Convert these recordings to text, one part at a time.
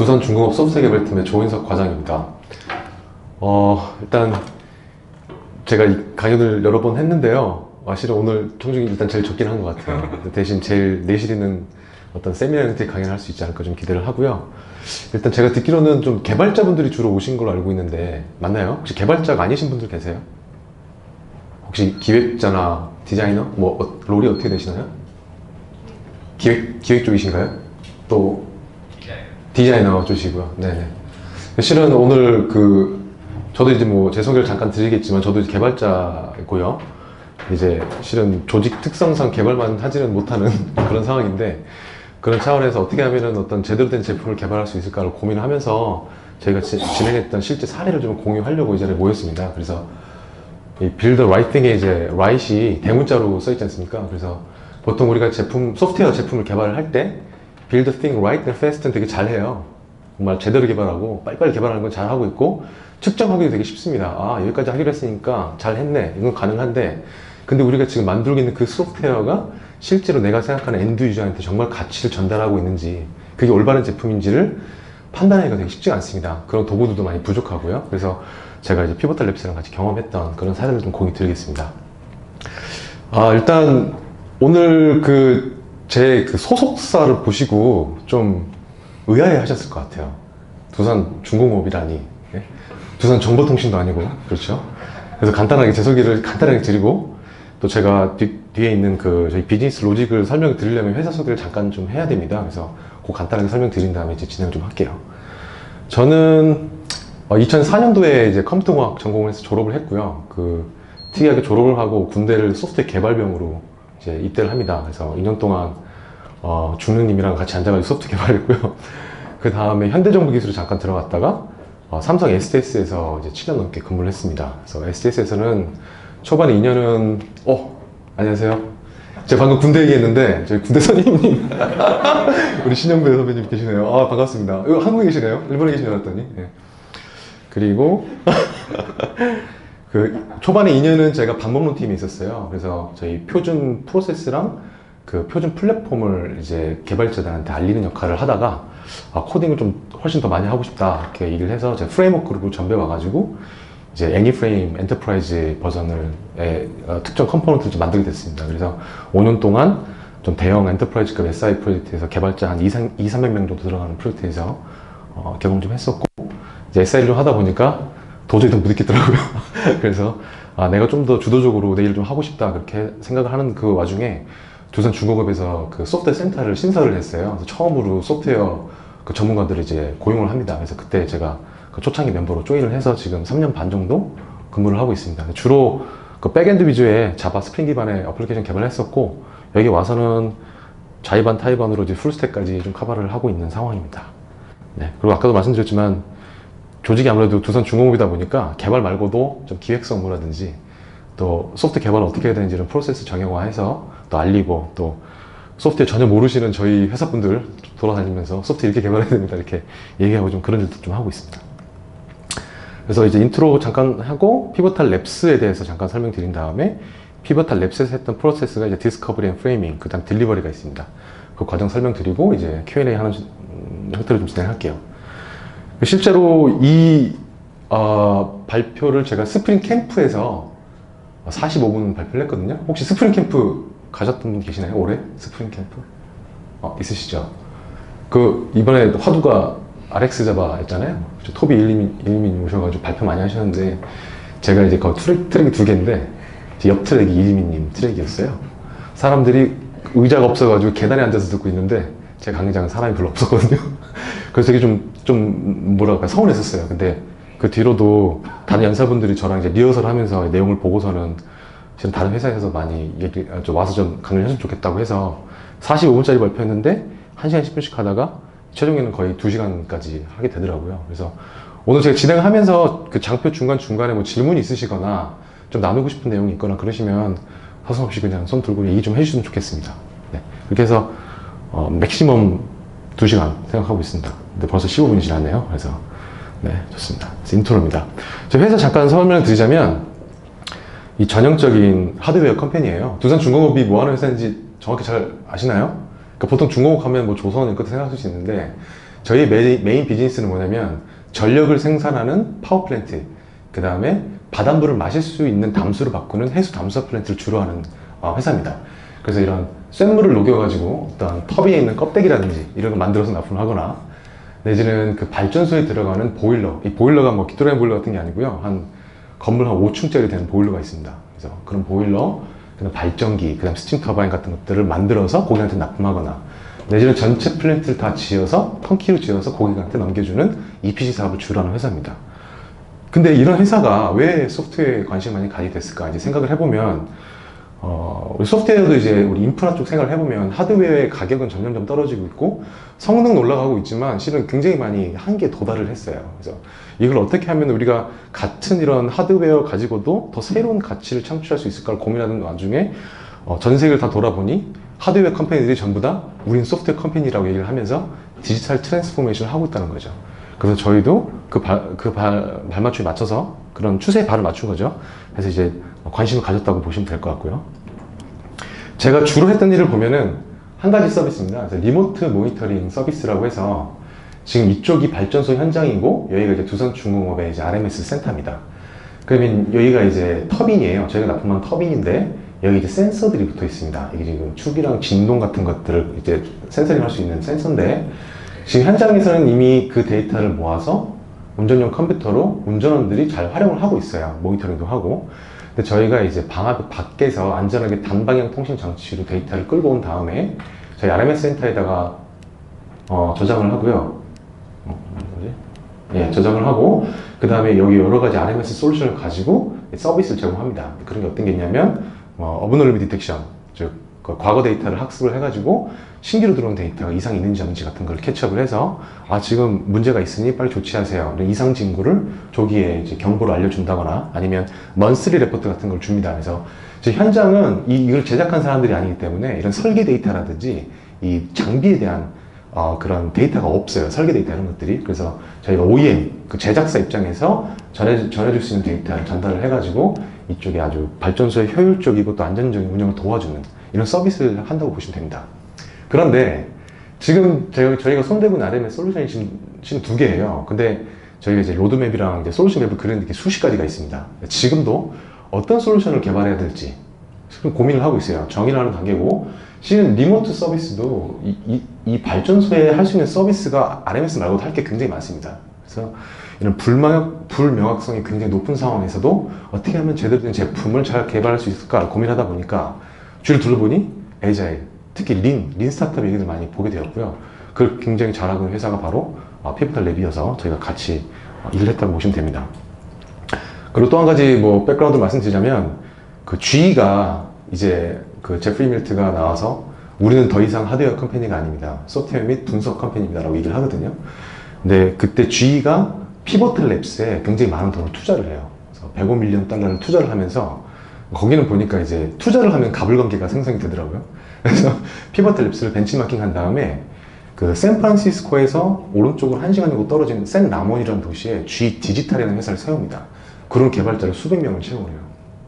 두산중공업 소프트웨어 개발팀의 조인석 과장입니다. 일단 제가 이 강연을 여러 번 했는데요. 실은 오늘 총중이 일단 제일 적긴 한 것 같아요. 대신 제일 내실 있는 어떤 세미나 형태의 강연을 할 수 있지 않을까 좀 기대를 하고요. 일단 제가 듣기로는 좀 개발자분들이 주로 오신 걸로 알고 있는데 맞나요? 혹시 개발자가 아니신 분들 계세요? 혹시 기획자나 디자이너? 롤이 어떻게 되시나요? 기획 쪽이신가요? 또 디자이너 쪽이시고요. 네네. 실은 오늘 저도 이제 제 소개를 잠깐 드리겠지만 저도 이제 개발자고요. 이제 실은 조직 특성상 개발만 하지는 못하는 그런 상황인데, 그런 차원에서 어떻게 하면은 어떤 제대로 된 제품을 개발할 수 있을까를 고민을 하면서 저희가 진행했던 실제 사례를 좀 공유하려고 이 자리에 모였습니다. 그래서 이 build the right thing에 이제 right이 대문자로 써있지 않습니까? 그래서 보통 우리가 소프트웨어 제품을 개발을 할 때 build the thing right and fast는 되게 잘해요. 정말 제대로 개발하고 빨리빨리 개발하는 건 잘하고 있고 측정하기도 되게 쉽습니다. 여기까지 하기로 했으니까 잘했네, 이건 가능한데, 근데 우리가 지금 만들고 있는 그 소프트웨어가 실제로 내가 생각하는 엔드 유저한테 정말 가치를 전달하고 있는지, 그게 올바른 제품인지를 판단하기가 되게 쉽지가 않습니다. 그런 도구들도 많이 부족하고요. 그래서 제가 이제 피보탈 랩스랑 같이 경험했던 그런 사례를 좀 공유 드리겠습니다. 일단 오늘 제 소속사를 보시고 좀 의아해 하셨을 것 같아요. 두산중공업이라니. 예? 두산정보통신도 아니고, 그렇죠? 그래서 간단하게 제 소개를 간단하게 드리고, 또 제가 뒤에 있는 저희 비즈니스 로직을 설명을 드리려면 회사 소개를 잠깐 좀 해야 됩니다. 그래서 간단하게 설명드린 다음에 이제 진행을 좀 할게요. 저는 2004년도에 이제 컴퓨터공학 전공을 해서 졸업을 했고요. 특이하게 졸업을 하고 군대를 소프트웨어 개발병으로 이제 입대를 합니다. 그래서 2년 동안 중령님이랑 같이 앉아가지고 소프트웨어 개발했고요. 그 다음에 현대정보기술에 잠깐 들어갔다가 삼성 SDS에서 이제 7년 넘게 근무를 했습니다. 그래서 SDS에서는 초반에 2년은 안녕하세요. 제가 방금 군대 얘기했는데 저희 군대 선임님 우리 신영배 선배님 계시네요. 반갑습니다. 이거 한국에 계시네요. 일본에 계신 줄 알았더니. 예. 그리고 초반에 2년은 제가 방법론 팀에 있었어요. 그래서 저희 표준 프로세스랑 표준 플랫폼을 이제 개발자들한테 알리는 역할을 하다가 코딩을 좀 훨씬 더 많이 하고 싶다 이렇게 얘기를 해서 제가 프레임워크 그룹으로 전배 와가지고 이제 애니프레임 엔터프라이즈 버전을 특정 컴포넌트를 좀 만들게 됐습니다. 그래서 5년 동안 좀 대형 엔터프라이즈급 SI 프로젝트에서 개발자 한 200~300명 정도 들어가는 프로젝트에서 경험 좀 했었고, 이제 SI를 좀 하다 보니까 도저히 더 못 있겠더라고요. 그래서 내가 좀 더 주도적으로 내 일을 좀 하고 싶다 그렇게 생각을 하는 그 와중에 두산중공업에서 소프트웨어 센터를 신설을 했어요. 그래서 처음으로 소프트웨어 전문가들을 이제 고용을 합니다. 그래서 그때 제가 초창기 멤버로 조인을 해서 지금 3년 반 정도 근무를 하고 있습니다. 주로 백엔드 위주의 자바 스프링 기반의 어플리케이션 개발을 했었고, 여기 와서는 좌이반 타이반으로 이제 풀스택까지 좀 커버를 하고 있는 상황입니다. 네. 그리고 아까도 말씀드렸지만 조직이 아무래도 두산중공업이다 보니까 개발 말고도 좀 기획서 업무라든지 또 소프트 개발을 어떻게 해야 되는지 이런 프로세스 정형화해서 또 알리고, 또 소프트웨어 전혀 모르시는 저희 회사분들 돌아다니면서 소프트웨어 이렇게 개발해야 됩니다 이렇게 얘기하고 좀 그런 일도 좀 하고 있습니다. 그래서 이제 인트로 잠깐 하고 피보탈 랩스에 대해서 잠깐 설명드린 다음에 피보탈 랩스에서 했던 프로세스가 이제 디스커버리 앤 프레이밍, 그 다음 딜리버리가 있습니다. 그 과정 설명드리고 이제 Q&A 하는 형태로 좀 진행할게요. 실제로 이 발표를 제가 스프링 캠프에서 45분 발표를 했거든요. 혹시 스프링 캠프 가셨던 분 계시나요? 올해? 스프링 캠프? 있으시죠? 이번에 화두가 RX 자바 했잖아요. 토비 일리민 오셔가지고 발표 많이 하셨는데, 제가 이제 트랙이 2개인데, 옆 트랙이 일리민님 트랙이었어요. 사람들이 의자가 없어가지고 계단에 앉아서 듣고 있는데, 제 강의장은 사람이 별로 없었거든요. 그래서 되게 뭐랄까, 서운했었어요. 근데 그 뒤로도 다른 연사분들이 저랑 이제 리허설 하면서 내용을 보고서는 지금 다른 회사에서 많이 와서 좀 강의를 했으면 좋겠다고 해서 45분짜리 발표했는데 1시간 10분씩 하다가 최종에는 거의 2시간까지 하게 되더라고요. 그래서 오늘 제가 진행을 하면서 장표 중간중간에 질문이 있으시거나 좀 나누고 싶은 내용이 있거나 그러시면 서슴없이 그냥 손 들고 얘기 좀 해주시면 좋겠습니다. 네. 그렇게 해서 맥시멈 2시간 생각하고 있습니다. 근데 벌써 15분이 지났네요. 그래서 네, 좋습니다. 그래서 인트로입니다. 저희 회사 잠깐 설명을 드리자면 이 전형적인 하드웨어 컴퍼니예요. 두산중공업이 뭐 하는 회사인지 정확히 잘 아시나요? 보통 중공업 하면 조선 이런 것도 생각할 수 있는데, 저희 메인 비즈니스는 뭐냐면 전력을 생산하는 파워플랜트, 그 다음에 바닷물을 마실 수 있는 담수로 바꾸는 해수 담수화 플랜트를 주로 하는 회사입니다. 그래서 이런 쇳물을 녹여가지고 어떤 터빈에 있는 껍데기라든지 이런 걸 만들어서 납품을 하거나, 내지는 그 발전소에 들어가는 보일러, 이 보일러가 뭐 기토라인 보일러 같은 게 아니고요, 한 건물 한 5층짜리 되는 보일러가 있습니다. 그래서 그런 보일러, 그다음 발전기, 그다음 스팀 터바인 같은 것들을 만들어서 고객한테 납품하거나, 내지는 전체 플랜트를 다 지어서 턴키로 지어서 고객한테 넘겨주는 EPC 사업을 주로 하는 회사입니다. 근데 이런 회사가 왜 소프트웨어에 관심을 많이 가지게 됐을까 이제 생각을 해보면, 우리 소프트웨어도 이제 우리 인프라 쪽 생각을 해보면 하드웨어의 가격은 점점점 떨어지고 있고 성능은 올라가고 있지만 실은 굉장히 많이 한계에 도달을 했어요. 그래서 이걸 어떻게 하면 우리가 같은 이런 하드웨어 가지고도 더 새로운 가치를 창출할 수 있을까를 고민하는 와중에 전 세계를 다 돌아보니 하드웨어 컴퍼니들이 전부 다 우린 소프트웨어 컴퍼니라고 얘기를 하면서 디지털 트랜스포메이션을 하고 있다는 거죠. 그래서 저희도 발맞춤에 맞춰서 그런 추세에 발을 맞춘 거죠. 그래서 이제 관심을 가졌다고 보시면 될 것 같고요. 제가 주로 했던 일을 보면은 한 가지 서비스입니다. 그래서 리모트 모니터링 서비스라고 해서, 지금 이쪽이 발전소 현장이고 여기가 이제 두산중공업의 이제 RMS 센터입니다. 그러면 여기가 이제 터빈이에요. 저희가 납품한 터빈인데 여기 이제 센서들이 붙어 있습니다. 이게 지금 축이랑 진동 같은 것들을 이제 센서링 할 수 있는 센서인데, 지금 현장에서는 이미 그 데이터를 모아서 운전용 컴퓨터로 운전원들이 잘 활용을 하고 있어요. 모니터링도 하고. 근데 저희가 이제 방 밖에서 안전하게 단방향 통신 장치로 데이터를 끌고 온 다음에 저희 RMS 센터에다가 저장을 하고요. 예, 저장을 하고, 그 다음에 여기 여러 가지 RMS 솔루션을 가지고 서비스를 제공합니다. 그런 게 어떤 게 있냐면, 어브놀리비 디텍션, 즉 과거 데이터를 학습을 해가지고 신규로 들어온 데이터가 이상이 있는지 없는지 같은 걸 캐치업을 해서, 지금 문제가 있으니 빨리 조치하세요. 이상 징후를 조기에 이제 경보를 알려준다거나, 아니면 먼스리 레포트 같은 걸 줍니다. 그래서 현장은 이걸 제작한 사람들이 아니기 때문에 이런 설계 데이터라든지 이 장비에 대한 그런 데이터가 없어요. 설계 데이터 이런 것들이. 그래서 저희가 OEM, 그 제작사 입장에서 전해줄 수 있는 데이터를 전달을 해가지고 이쪽에 아주 발전소의 효율적이고 또 안전적인 운영을 도와주는 이런 서비스를 한다고 보시면 됩니다. 그런데 지금 저희가 손대고 있는 RMS 솔루션이 지금 두 개예요. 근데 저희가 이제 로드맵이랑 이제 솔루션 맵을 그리는 게 수십 가지가 있습니다. 지금도 어떤 솔루션을 개발해야 될지 고민을 하고 있어요. 정의를 하는 단계고, 실은 리모트 서비스도 이 발전소에 할 수 있는 서비스가 RMS 말고도 할 게 굉장히 많습니다. 그래서 이런 불명확성이 굉장히 높은 상황에서도 어떻게 하면 제대로 된 제품을 잘 개발할 수 있을까 고민하다 보니까 주위를 둘러보니 에이자일, 특히 린 스타트업 얘기를 많이 보게 되었고요. 그걸 굉장히 잘하고 있는 회사가 바로 피보탈 랩이어서 저희가 같이 일을 했다고 보시면 됩니다. 그리고 또 한 가지 뭐 백그라운드 말씀드리자면, 그 GE가 이제 그 제프리 밀트가 나와서 우리는 더 이상 하드웨어 컴퍼니가 아닙니다. 소프트웨어 및 분석 컴퍼니입니다 라고 얘기를 하거든요. 근데 그때 GE가 피보탈 랩스에 굉장히 많은 돈을 투자를 해요. 그래서 105밀리언 달러를 투자를 하면서, 거기는 보니까 이제 투자를 하면 가불관계가 생성이 되더라고요. 그래서 피보탈 랩스를 벤치마킹 한 다음에 그 샌프란시스코에서 오른쪽으로 1시간 정도 떨어진 샌 라몬이라는 도시에 G 디지털이라는 회사를 세웁니다. 그런 개발자를 수백 명을 채용을 해요.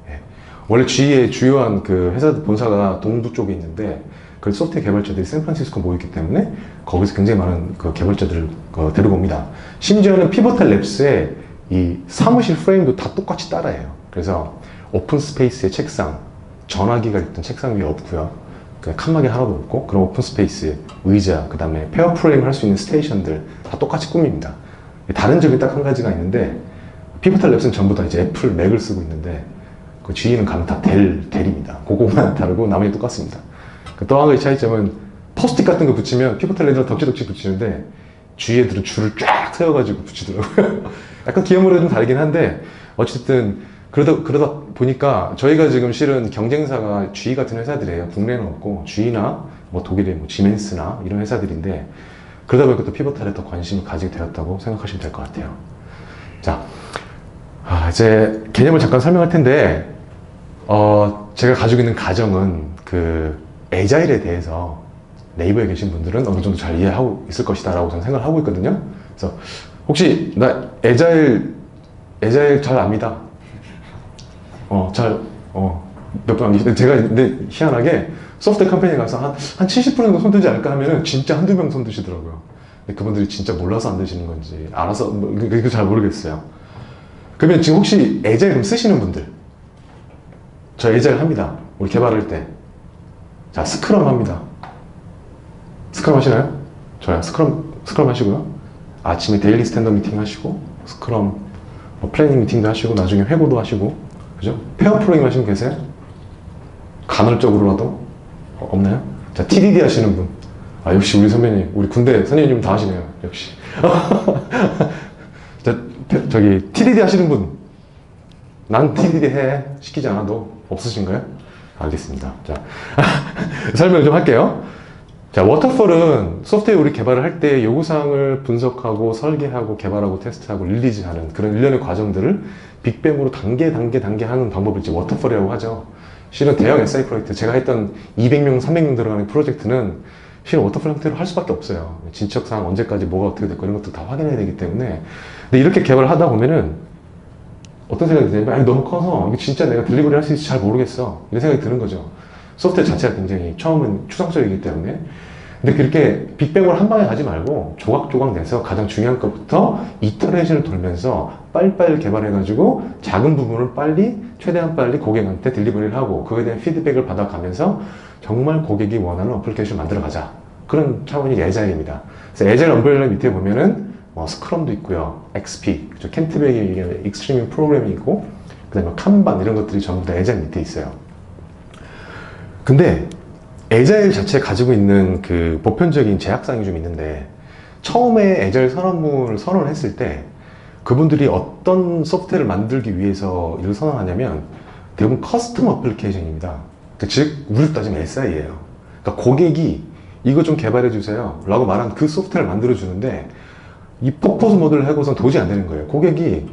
예. 원래 G의 주요한 그 회사 본사가 동부 쪽에 있는데, 그 소프트웨어 개발자들이 샌프란시스코 모였기 때문에 거기서 굉장히 많은 그 개발자들을 데리고 옵니다. 심지어는 피보탈 랩스의 이 사무실 프레임도 다 똑같이 따라해요. 그래서 오픈 스페이스의 책상, 전화기가 있던 책상 위에 없고요. 칸막이 하나도 없고, 그런 오픈 스페이스, 의자, 그 다음에 페어 프레임을 할 수 있는 스테이션들 다 똑같이 꾸밉니다. 다른 점이 딱 한 가지가 있는데, 피보탈 랩스는 전부 다 이제 애플 맥을 쓰고 있는데, 그 G는 가면 다 델입니다. 그거만 다르고 나머지 똑같습니다. 또 한 가지 차이점은 포스트잇 같은 거 붙이면 피보탈 랩스는 덕지덕지 붙이는데 G 애들은 줄을 쫙 세워가지고 붙이더라고요. 약간 기업물이 좀 다르긴 한데, 어쨌든 그러다 보니까 저희가 지금 실은 경쟁사가 G 같은 회사들이에요. 국내는 없고 G나 뭐 독일의 뭐 지멘스나 이런 회사들인데, 그러다 보니까 또 피보탈에 더 관심을 가지게 되었다고 생각하시면 될 것 같아요. 자, 이제 개념을 잠깐 설명할 텐데, 제가 가지고 있는 가정은 그 에자일에 대해서 네이버에 계신 분들은 어느 정도 잘 이해하고 있을 것이다 라고 저는 생각을 하고 있거든요. 그래서 혹시 나 에자일 잘 압니다. 몇 분 안 계시는데, 제가 근데 희한하게 소프트웨어 컴퍼니에 가서 한 70% 정도 손들지 않을까 하면은 진짜 한두 명 손드시더라고요. 근데 그분들이 진짜 몰라서 안 되시는 건지 알아서 그게 잘 모르겠어요. 그러면 지금 혹시 에자일 쓰시는 분들, 저 에자일 합니다. 우리 개발할 때. 자, 스크럼 합니다. 스크럼 하시나요? 저요. 스크럼 하시고요. 아침에 데일리 스탠더 미팅 하시고, 스크럼, 플래닝 미팅도 하시고, 나중에 회고도 하시고, 그죠? 페어 프로그램 하시는 분 계세요? 간헐적으로라도? 없나요? 자, TDD 하시는 분. 아, 역시 우리 선배님, 우리 군대 선생님 다 하시네요. 역시. 자, 저기, TDD 하시는 분. 난 TDD 해. 시키지 않아도 없으신가요? 알겠습니다. 자, 설명 좀 할게요. 자, 워터폴은 소프트웨어 우리 개발을 할 때 요구사항을 분석하고 설계하고 개발하고 테스트하고 릴리즈하는 그런 일련의 과정들을 빅뱅으로 단계 하는 방법을 이제 워터폴이라고 하죠. 실은 대형 SI 프로젝트, 제가 했던 200명, 300명 들어가는 프로젝트는 실은 워터폴 형태로 할 수밖에 없어요. 진척사항 언제까지 뭐가 어떻게 됐고 이런 것도 다 확인해야 되기 때문에. 근데 이렇게 개발을 하다 보면은 어떤 생각이 드냐면, 아니, 너무 커서 이게 진짜 내가 딜리버리 할 수 있을지 잘 모르겠어. 이런 생각이 드는 거죠. 소프트웨어 자체가 굉장히 처음은 추상적이기 때문에. 근데 그렇게 빅뱅으로 한 방에 가지 말고 조각조각 내서 가장 중요한 것부터 이터레이션을 돌면서 빨리빨리 개발해가지고 작은 부분을 최대한 빨리 고객한테 딜리버리를 하고 그거에 대한 피드백을 받아가면서 정말 고객이 원하는 어플리케이션을 만들어가자. 그런 차원이 에자일입니다. 그래서 에자일 엄브렐라 밑에 보면은 스크럼도 있고요. XP, 켄트백이 익스트림 프로그램이 있고, 그 다음에 칸반 이런 것들이 전부 다 에자일 밑에 있어요. 근데 에자일 자체가 가지고 있는 그 보편적인 제약사항이 좀 있는데, 처음에 에자일 선언문을 선언을 했을 때 그분들이 어떤 소프트웨어를 만들기 위해서 이를 선언하냐면 대부분 커스텀 어플리케이션입니다. 즉 우리로 따지면 SI예요. 그러니까 고객이 이거 좀 개발해 주세요 라고 말한 그 소프트웨어를 만들어 주는데, 이 퍼포즈 모델을 하고선 도저히 안 되는 거예요. 고객이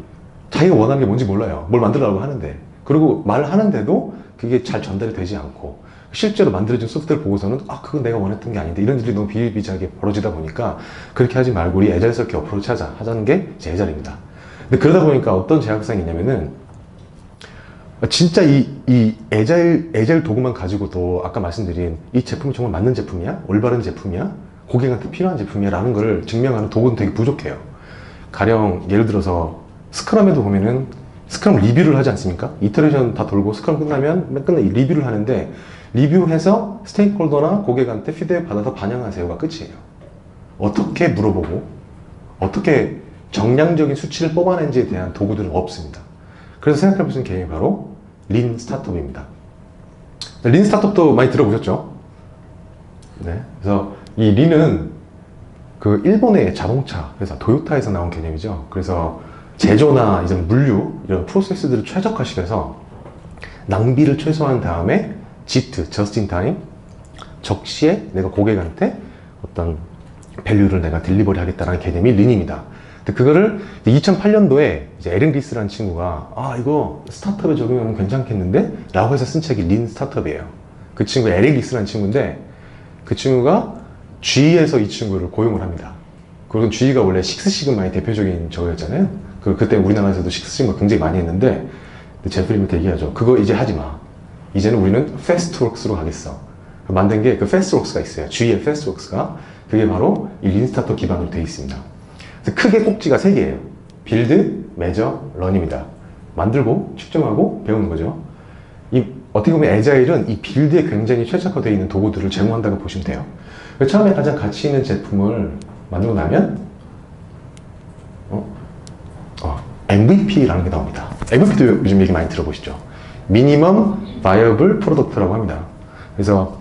자기가 원하는 게 뭔지 몰라요. 뭘 만들라고 하는데. 그리고 말을 하는데도 그게 잘 전달이 되지 않고, 실제로 만들어진 소프트웨어를 보고서는 그건 내가 원했던 게 아닌데, 이런 일이 너무 비일비재하게 벌어지다 보니까 그렇게 하지 말고 우리 에자일스럽게 어프로치 하자는 게 제 에자일입니다. 근데 그러다 보니까 어떤 제약사항이 있냐면은, 진짜 이 에자일 도구만 가지고도 아까 말씀드린 이 제품이 정말 맞는 제품이야? 올바른 제품이야? 고객한테 필요한 제품이야? 라는 걸 증명하는 도구는 되게 부족해요. 가령 예를 들어서 스크럼에도 보면은 스크럼 리뷰를 하지 않습니까? 이터레이션 다 돌고 스크럼 끝나면 끝내 리뷰를 하는데, 리뷰해서 스테이크홀더나 고객한테 피드백 받아서 반영하세요가 끝이에요. 어떻게 물어보고 어떻게 정량적인 수치를 뽑아낸지에 대한 도구들은 없습니다. 그래서 생각해 볼 수 있는 개념이 바로 린 스타트업입니다. 린 스타트업도 많이 들어보셨죠? 네. 그래서 이 린은 그 일본의 자동차 회사 도요타에서 나온 개념이죠. 그래서 제조나 이런 물류 이런 프로세스들을 최적화시켜서 낭비를 최소화한 다음에 JIT, Just in Time, 적시에 내가 고객한테 어떤 밸류를 내가 딜리버리 하겠다는 개념이 린입니다. 근데 그거를 2008년도에 이제 에린 리스라는 친구가 이거 스타트업에 적용하면 괜찮겠는데? 라고 해서 쓴 책이 린 스타트업이에요. 그 친구가 에린 리스라는 친구인데, 그 친구가 G에서 이 친구를 고용을 합니다. 그리고 G가 원래 식스시그마의 대표적인 저거였잖아요. 그때 우리나라에서도 식스시그마 굉장히 많이 했는데, 제프리한테 얘기하죠. 그거 이제 하지 마. 이제는 우리는 패스트웍스로 가겠어. 만든 게 그 패스트웍스가 있어요. G의 패스트웍스가. 그게 바로 이 린스타터 기반으로 되어 있습니다. 그래서 크게 꼭지가 3개예요. 빌드, 메저, 런입니다. 만들고, 측정하고, 배우는 거죠. 어떻게 보면 에자일은 이 빌드에 굉장히 최적화되어 있는 도구들을 제공한다고 보시면 돼요. 처음에 가장 가치 있는 제품을 만들고 나면 MVP라는 게 나옵니다. MVP도 요즘 얘기 많이 들어보시죠. 미니멈 바이어블 프로덕트라고 합니다. 그래서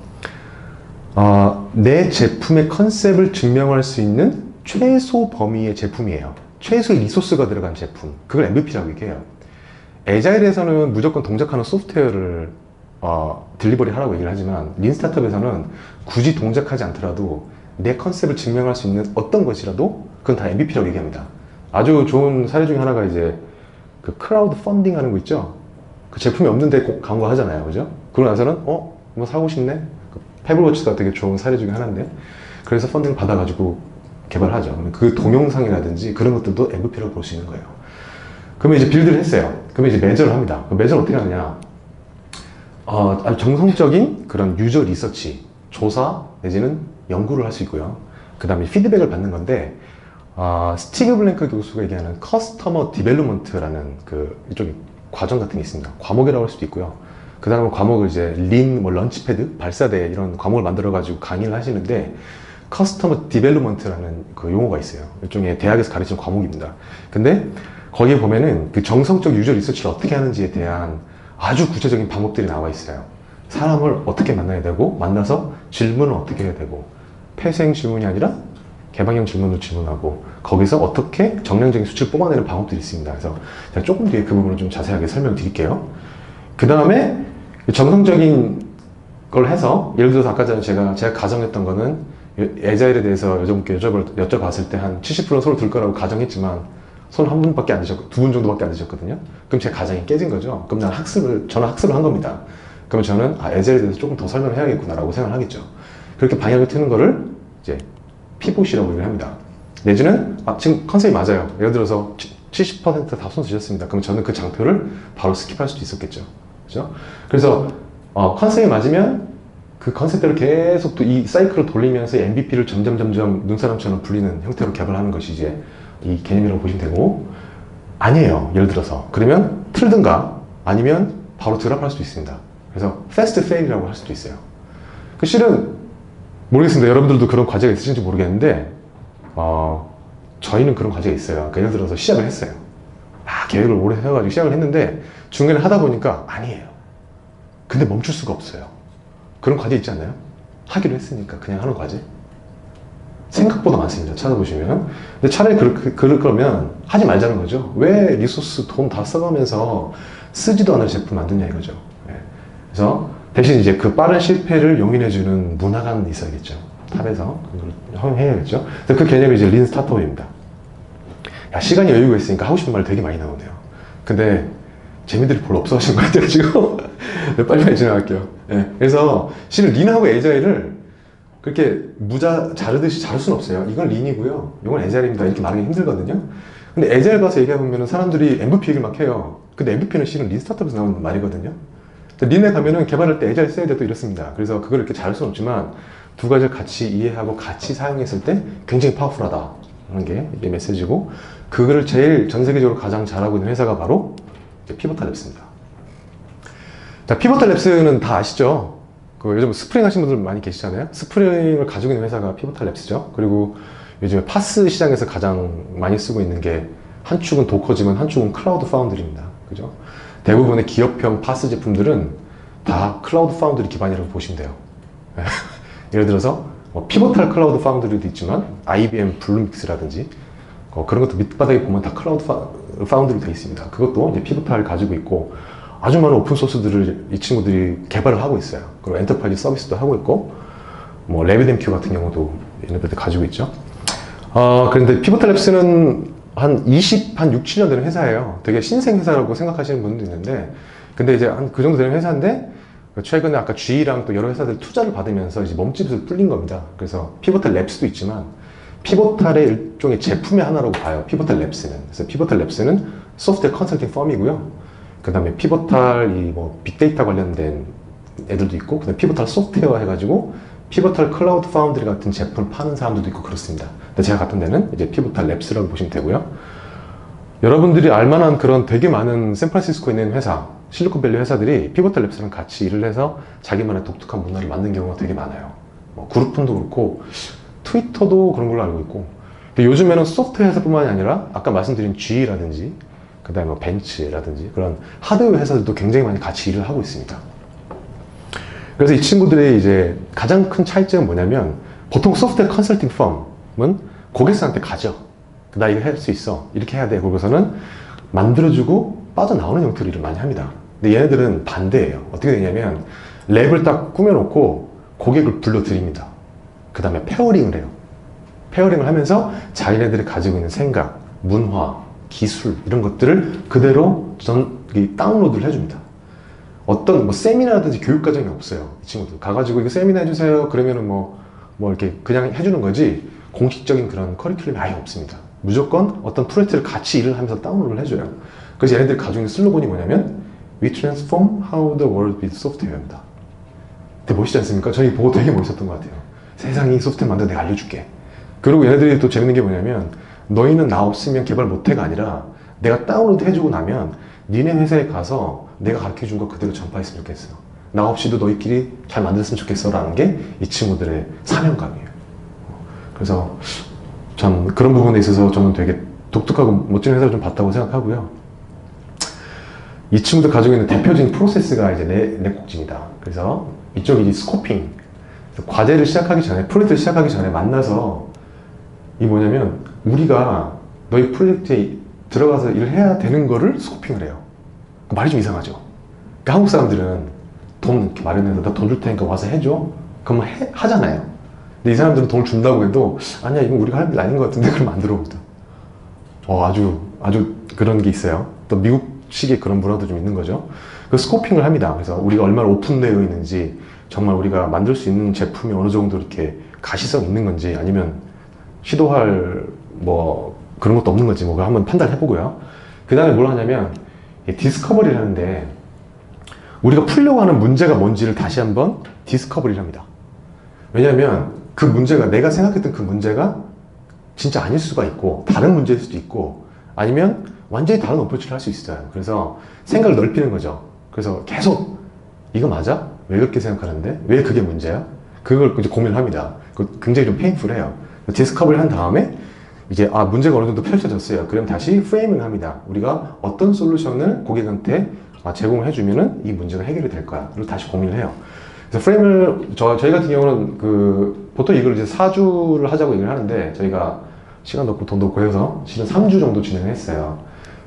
내 제품의 컨셉을 증명할 수 있는 최소 범위의 제품이에요. 최소의 리소스가 들어간 제품, 그걸 MVP라고 얘기해요. 에자일에서는 무조건 동작하는 소프트웨어를 딜리버리 하라고 얘기를 하지만, 린 스타트업에서는 굳이 동작하지 않더라도 내 컨셉을 증명할 수 있는 어떤 것이라도 그건 다 MVP라고 얘기합니다. 아주 좋은 사례 중에 하나가 이제 그 크라우드 펀딩 하는 거 있죠? 그 제품이 없는데 꼭 광고 하잖아요. 그죠? 그러고 나서는 뭐 사고 싶네? 그 페블워치가 되게 좋은 사례 중에 하나인데, 그래서 펀딩을 받아가지고 개발하죠. 그 동영상이라든지 그런 것들도 MVP라고 볼 수 있는 거예요. 그러면 이제 빌드를 했어요. 그러면 이제 매저를 합니다. 매저를 어떻게 하느냐? 아주 정성적인 그런 유저 리서치, 조사 내지는 연구를 할 수 있고요. 그 다음에 피드백을 받는 건데, 스티브 블랭크 교수가 얘기하는 커스터머 디벨롭먼트라는 그 이쪽에 과정 같은 게 있습니다. 과목이라고 할 수도 있고요. 그 다음에 과목을 이제 린, 뭐 런치패드, 발사대 이런 과목을 만들어가지고 강의를 하시는데, 커스터머 디벨롭먼트라는 그 용어가 있어요. 일종의 대학에서 가르치는 과목입니다. 근데 거기에 보면은 그 정성적 유저 리서치를 어떻게 하는지에 대한 아주 구체적인 방법들이 나와 있어요. 사람을 어떻게 만나야 되고, 만나서 질문을 어떻게 해야 되고, 폐쇄형 질문이 아니라 개방형 질문으로 질문하고, 거기서 어떻게 정량적인 수치를 뽑아내는 방법들이 있습니다. 그래서 제가 조금 뒤에 그 부분을 좀 자세하게 설명드릴게요. 그 다음에 정성적인 걸 해서, 예를 들어서 아까 전에 제가 가정했던 거는 에자일에 대해서 여러분께 여쭤봤을 때 한 70%는 서로 들 거라고 가정했지만 손 한 분밖에 안 드셨고, 두 분 정도밖에 안 드셨거든요. 그럼 제 가정이 깨진 거죠. 그럼 저는 학습을 한 겁니다. 그러면 저는 에자일에 대해서 조금 더 설명을 해야겠구나라고 생각을 하겠죠. 그렇게 방향을 트는 거를 이제 피봇이라고 얘기를 합니다. 내지는 지금 컨셉이 맞아요. 예를 들어서 70% 다 손 드셨습니다. 그럼 저는 그 장표를 바로 스킵할 수도 있었겠죠. 그죠? 그래서 컨셉이 맞으면 그 컨셉대로 계속 또 이 사이클을 돌리면서 MVP를 점점 눈사람처럼 불리는 형태로 개발하는 것이 이제 이 개념이라고 보시면 되고, 아니에요. 예를 들어서 그러면 틀든가 아니면 바로 드랍할 수도 있습니다. 그래서 fast fail이라고 할 수도 있어요. 그 실은 모르겠습니다. 여러분들도 그런 과제가 있으신지 모르겠는데 저희는 그런 과제가 있어요. 그러니까 예를 들어서 시작을 했어요. 계획을 오래 해가지고 시작을 했는데 중간에 하다 보니까 아니에요. 근데 멈출 수가 없어요. 그런 과제 있지 않나요? 하기로 했으니까 그냥 하는 과제? 생각보다 많습니다. 찾아보시면. 근데 차라리 그럴 거면 하지 말자는 거죠. 왜 리소스 돈 다 써가면서 쓰지도 않을 제품 만드냐 이거죠. 그래서 대신 이제 그 빠른 실패를 용인해주는 문화가 있어야겠죠. 탑에서 그걸 허용해야겠죠. 그래서 그 개념이 이제 린 스타트업입니다. 시간이 여유가 있으니까 하고 싶은 말 되게 많이 나오네요. 근데 재미들이 별로 없어 하시는 것 같아요, 지금. 빨리 지나갈게요. 그래서 실은 린하고 에자일을 그렇게 자르듯이 자를 수는 없어요. 이건 린이고요. 이건 에자일입니다. 이렇게 말하기 힘들거든요. 근데 에자일 가서 얘기해보면 사람들이 MVP 얘기를 막 해요. 근데 MVP는 실은 린 스타트업에서 나오는 말이거든요. 린에 가면은 개발할 때 에자일 써야 돼 또 이렇습니다. 그래서 그걸 이렇게 자를 수는 없지만 두 가지를 같이 이해하고 같이 사용했을 때 굉장히 파워풀하다 하는 게 이게 메시지고, 그거를 제일 전 세계적으로 가장 잘하고 있는 회사가 바로 피보탈 랩스입니다. 자, 피보탈 랩스는 다 아시죠? 요즘 스프링 하신 분들 많이 계시잖아요. 스프링을 가지고 있는 회사가 피보탈 랩스죠. 그리고 요즘에 파스 시장에서 가장 많이 쓰고 있는 게 한 축은 도커지만 한 축은 클라우드 파운드리입니다. 그죠? 대부분의 기업형 파스 제품들은 다 클라우드 파운드리 기반이라고 보시면 돼요. 예를 들어서 피보탈 클라우드 파운드리도 있지만 IBM 블루믹스라든지 그런 것도 밑바닥에 보면 다 클라우드 파운드리 되어 있습니다. 그것도 이제 피보탈을 가지고 있고, 아주 많은 오픈소스들을 이 친구들이 개발을 하고 있어요. 그리고 엔터프라이즈 서비스도 하고 있고, 뭐 레비뎀큐 같은 경우도 얘네들 가지고 있죠. 그런데 피보탈 랩스는 한 6, 7년 되는 회사예요. 되게 신생 회사라고 생각하시는 분도 있는데, 근데 이제 한 그 정도 되는 회사인데 최근에 아까 G랑 또 여러 회사들 투자를 받으면서 이제 몸집을 불린 겁니다. 그래서 피보탈 랩스도 있지만 피보탈의 일종의 제품의 하나라고 봐요. 피보탈 랩스는. 그래서 피보탈 랩스는 소프트웨어 컨설팅 펌이고요. 그 다음에 피보탈 빅데이터 관련된 애들도 있고, 그 다음에 피보탈 소프트웨어 해가지고 피보탈 클라우드 파운드리 같은 제품을 파는 사람들도 있고 그렇습니다. 근데 제가 갔던 데는 이제 피보탈 랩스라고 보시면 되고요. 여러분들이 알만한 그런 되게 많은 샌프란시스코에 있는 회사, 실리콘밸리 회사들이 피보탈 랩스랑 같이 일을 해서 자기만의 독특한 문화를 만든 경우가 되게 많아요. 그룹폰도 그렇고 트위터도 그런 걸로 알고 있고, 근데 요즘에는 소프트웨어 회사뿐만이 아니라 아까 말씀드린 GE라든지 그 다음에 벤츠라든지 그런 하드웨어 회사들도 굉장히 많이 같이 일을 하고 있습니다. 그래서 이 친구들의 이제 가장 큰 차이점은 뭐냐면, 보통 소프트웨어 컨설팅 펌은 고객사한테 가죠. 나 이거 할 수 있어. 이렇게 해야 돼. 그러고서는 만들어주고 빠져나오는 형태로 일을 많이 합니다. 근데 얘네들은 반대예요. 어떻게 되냐면 랩을 딱 꾸며놓고 고객을 불러드립니다. 그 다음에 페어링을 해요. 페어링을 하면서 자기네들이 가지고 있는 생각, 문화, 기술 이런 것들을 그대로 다운로드를 해줍니다. 어떤 세미나라든지 교육 과정이 없어요. 이 친구들 가가지고 이거 세미나 해주세요. 그러면은 뭐 이렇게 그냥 해주는 거지 공식적인 그런 커리큘럼이 아예 없습니다. 무조건 어떤 프로젝트를 같이 일을 하면서 다운로드를 해줘요. 그래서 얘네들이 가지고 있는 슬로건이 뭐냐면 We transform how the world with software입니다. 되게 멋있지 않습니까? 저희 보고 되게 멋있었던 것 같아요. 세상이 소프트웨어 만들어 내가 알려줄게. 그리고 얘네들이 또 재밌는 게 뭐냐면 너희는 나 없으면 개발 못해가 아니라 내가 다운로드 해주고 나면 니네 회사에 가서 내가 가르쳐준 거 그대로 전파했으면 좋겠어. 나 없이도 너희끼리 잘 만들었으면 좋겠어 라는 게 이 친구들의 사명감이에요. 그래서 참 그런 부분에 있어서 저는 되게 독특하고 멋진 회사를 좀 봤다고 생각하고요. 이 친구들 가지고 있는 대표적인 프로세스가 이제 넷곡집니다. 그래서 이쪽이 스코핑. 과제를 시작하기 전에, 프로젝트를 시작하기 전에 만나서 이 뭐냐면 우리가 너희 프로젝트에 들어가서 일을 해야 되는 거를 스코핑을 해요. 말이 좀 이상하죠? 그러니까 한국 사람들은 돈 이렇게 마련해서 나 돈 줄 테니까 와서 해줘? 그러면 하잖아요. 근데 이 사람들은 돈을 준다고 해도 아니야 이건 우리가 할 일 아닌 것 같은데 그러면 안 들어옵니다. 아주 그런 게 있어요. 또 미국식의 그런 문화도 좀 있는 거죠. 그 스코핑을 합니다. 그래서 우리가 얼마나 오픈되어 있는지 정말 우리가 만들 수 있는 제품이 어느 정도 이렇게 가시성 있는 건지 아니면 시도할 뭐 그런 것도 없는 건지 뭐 그걸 한번 판단해 보고요. 그 다음에 뭘 하냐면 디스커버리를 하는데 우리가 풀려고 하는 문제가 뭔지를 다시 한번 디스커버리를 합니다. 왜냐하면 그 문제가 내가 생각했던 그 문제가 진짜 아닐 수가 있고 다른 문제일 수도 있고 아니면 완전히 다른 어프로치를 할 수 있어요. 그래서 생각을 넓히는 거죠. 그래서 계속 이거 맞아? 왜 그렇게 생각하는데? 왜 그게 문제야? 그걸 이제 고민을 합니다. 굉장히 좀 페인풀해요. 디스커버리를 한 다음에 이제 문제가 어느 정도 펼쳐졌어요. 그럼 다시 프레이밍을 합니다. 우리가 어떤 솔루션을 고객한테 제공을 해주면은 이 문제가 해결이 될 거야. 그리고 다시 고민을 해요. 그래서 프레임을 저희 같은 경우는 보통 이걸 이제 4주를 하자고 얘기를 하는데 저희가 시간도 없고 돈도 없고 해서 실은 3주 정도 진행을 했어요.